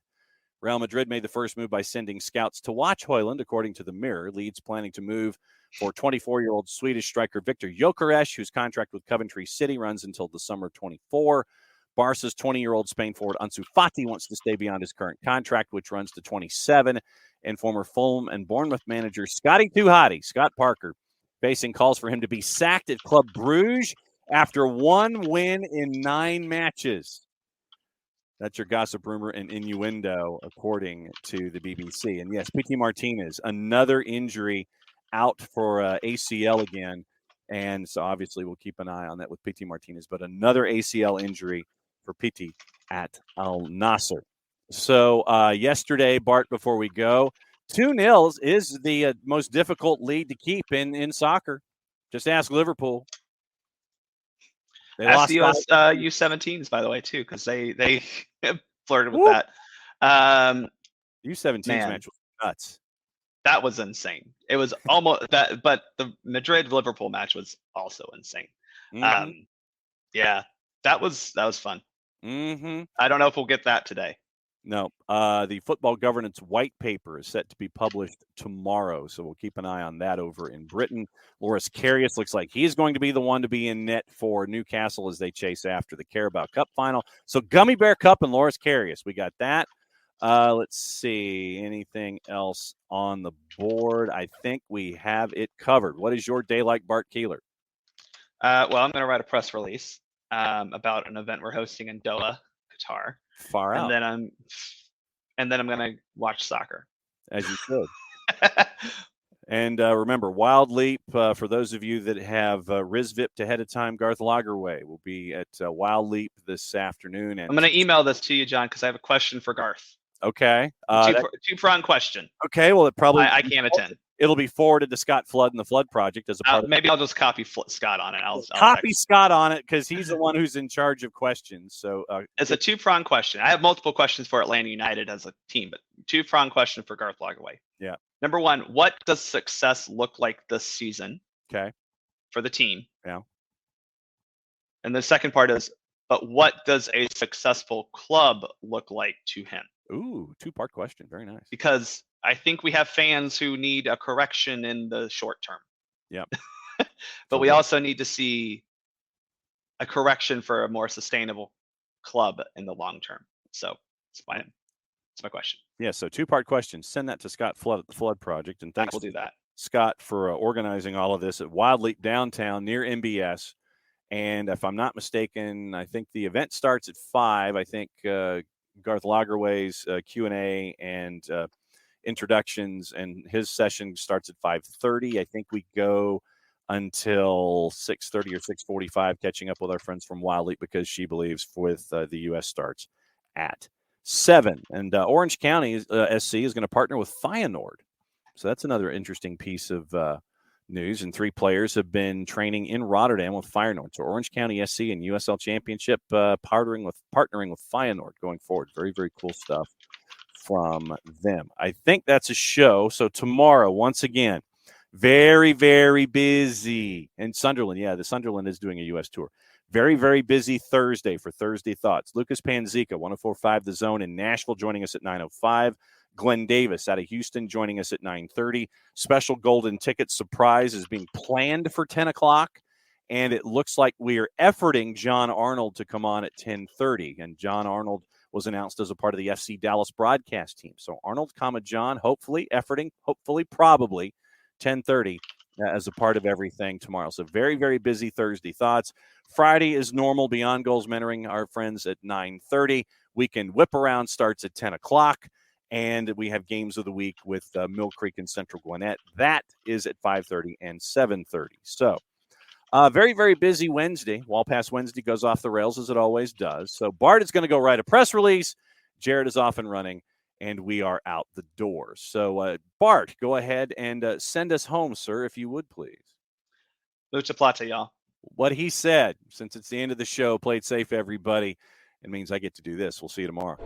Real Madrid made the first move by sending scouts to watch Højlund, according to the Mirror. Leeds planning to move for 24-year-old Swedish striker Victor Gyökeres, whose contract with Coventry City runs until the summer of 24. Barca's 20-year-old Spain forward Ansu Fati wants to stay beyond his current contract, which runs to 27. And former Fulham and Bournemouth manager Scotty Tuhati, Scott Parker, facing calls for him to be sacked at Club Brugge after 1 win in 9 matches. That's your gossip, rumor, and innuendo, according to the BBC. And yes, P.T. Martinez, another injury, out for ACL again. And so obviously we'll keep an eye on that with P.T. Martinez. But another ACL injury for P.T. at Al Nassr. So yesterday, Bart, before we go, 2-0 is the most difficult lead to keep in soccer. Just ask Liverpool. They ask the US U17s, by the way, too, because they flirted with that. U17s match was nuts. That was insane. It was almost that, but the Madrid-Liverpool match was also insane. Mm-hmm. Yeah, that was fun. Mm-hmm. I don't know if we'll get that today. No. The football governance white paper is set to be published tomorrow, so we'll keep an eye on that over in Britain. Loris Karius looks like he's going to be the one to be in net for Newcastle as they chase after the Carabao Cup final. So Gummy Bear Cup and Loris Karius, we got that. Let's see. Anything else on the board? I think we have it covered. What is your day like, Bart Keeler? Well, I'm going to write a press release about an event we're hosting in Doha, Qatar. Far out. And then I'm going to watch soccer. As you should. And remember, Wild Leap, for those of you that have RISVIP'd ahead of time, Garth Lagerway will be at Wild Leap this afternoon. And I'm going to email this to you, John, because I have a question for Garth. Okay. Two-pronged question. Okay, well, it probably I can't attend. It'll be forwarded to Scott Flood and the Flood Project as a part of maybe I'll just copy Scott on it. I'll copy Scott on it because he's the one who's in charge of questions. So it's a two-pronged question. I have multiple questions for Atlanta United as a team, but two-pronged question for Garth Lagerway. Yeah. Number one, what does success look like this season? Okay. For the team. Yeah. And the second part is, but what does a successful club look like to him? Ooh, two-part question. Very nice. Because I think we have fans who need a correction in the short term. Yeah. But we also need to see a correction for a more sustainable club in the long term. So it's my question. Yeah, so two-part question. Send that to Scott Flood at the Flood Project. And thanks we'll do that. Scott, for organizing all of this at Wild Leap downtown near MBS. And if I'm not mistaken, I think the event starts at 5. I think Garth Lagerway's Q&A and introductions and his session starts at 5:30. I think we go until 6:30 or 6:45, catching up with our friends from Wild Leap because SheBelieves with the U.S. starts at 7. And Orange County SC is going to partner with Feyenoord. So that's another interesting piece of news. And 3 players have been training in Rotterdam with Feyenoord. So Orange County SC and USL Championship partnering with Feyenoord going forward. Very, very cool stuff from them. I think that's a show. So tomorrow, once again, very, very busy. And Sunderland, the Sunderland is doing a U.S. tour. Very, very busy Thursday for Thursday Thoughts. Lucas Panzica, 104.5 The Zone in Nashville, joining us at 9:05. Glenn Davis out of Houston joining us at 9:30. Special golden ticket surprise is being planned for 10 o'clock. And it looks like we are efforting John Arnold to come on at 10:30. And John Arnold was announced as a part of the FC Dallas broadcast team. So Arnold, John, hopefully, probably 10:30 as a part of everything tomorrow. So very, very busy Thursday Thoughts. Friday is normal. Beyond Goals mentoring our friends at 9:30. Weekend Whip Around starts at 10 o'clock. And we have Games of the Week with Mill Creek and Central Gwinnett. That is at 5:30 and 7:30. So very, very busy Wednesday. Wall Pass Wednesday goes off the rails as it always does. So Bart is going to go write a press release. Jared is off and running, and we are out the door. So Bart, go ahead and send us home, sir, if you would, please. Lucha Plata, y'all. What he said, since it's the end of the show, play it safe, everybody. It means I get to do this. We'll see you tomorrow.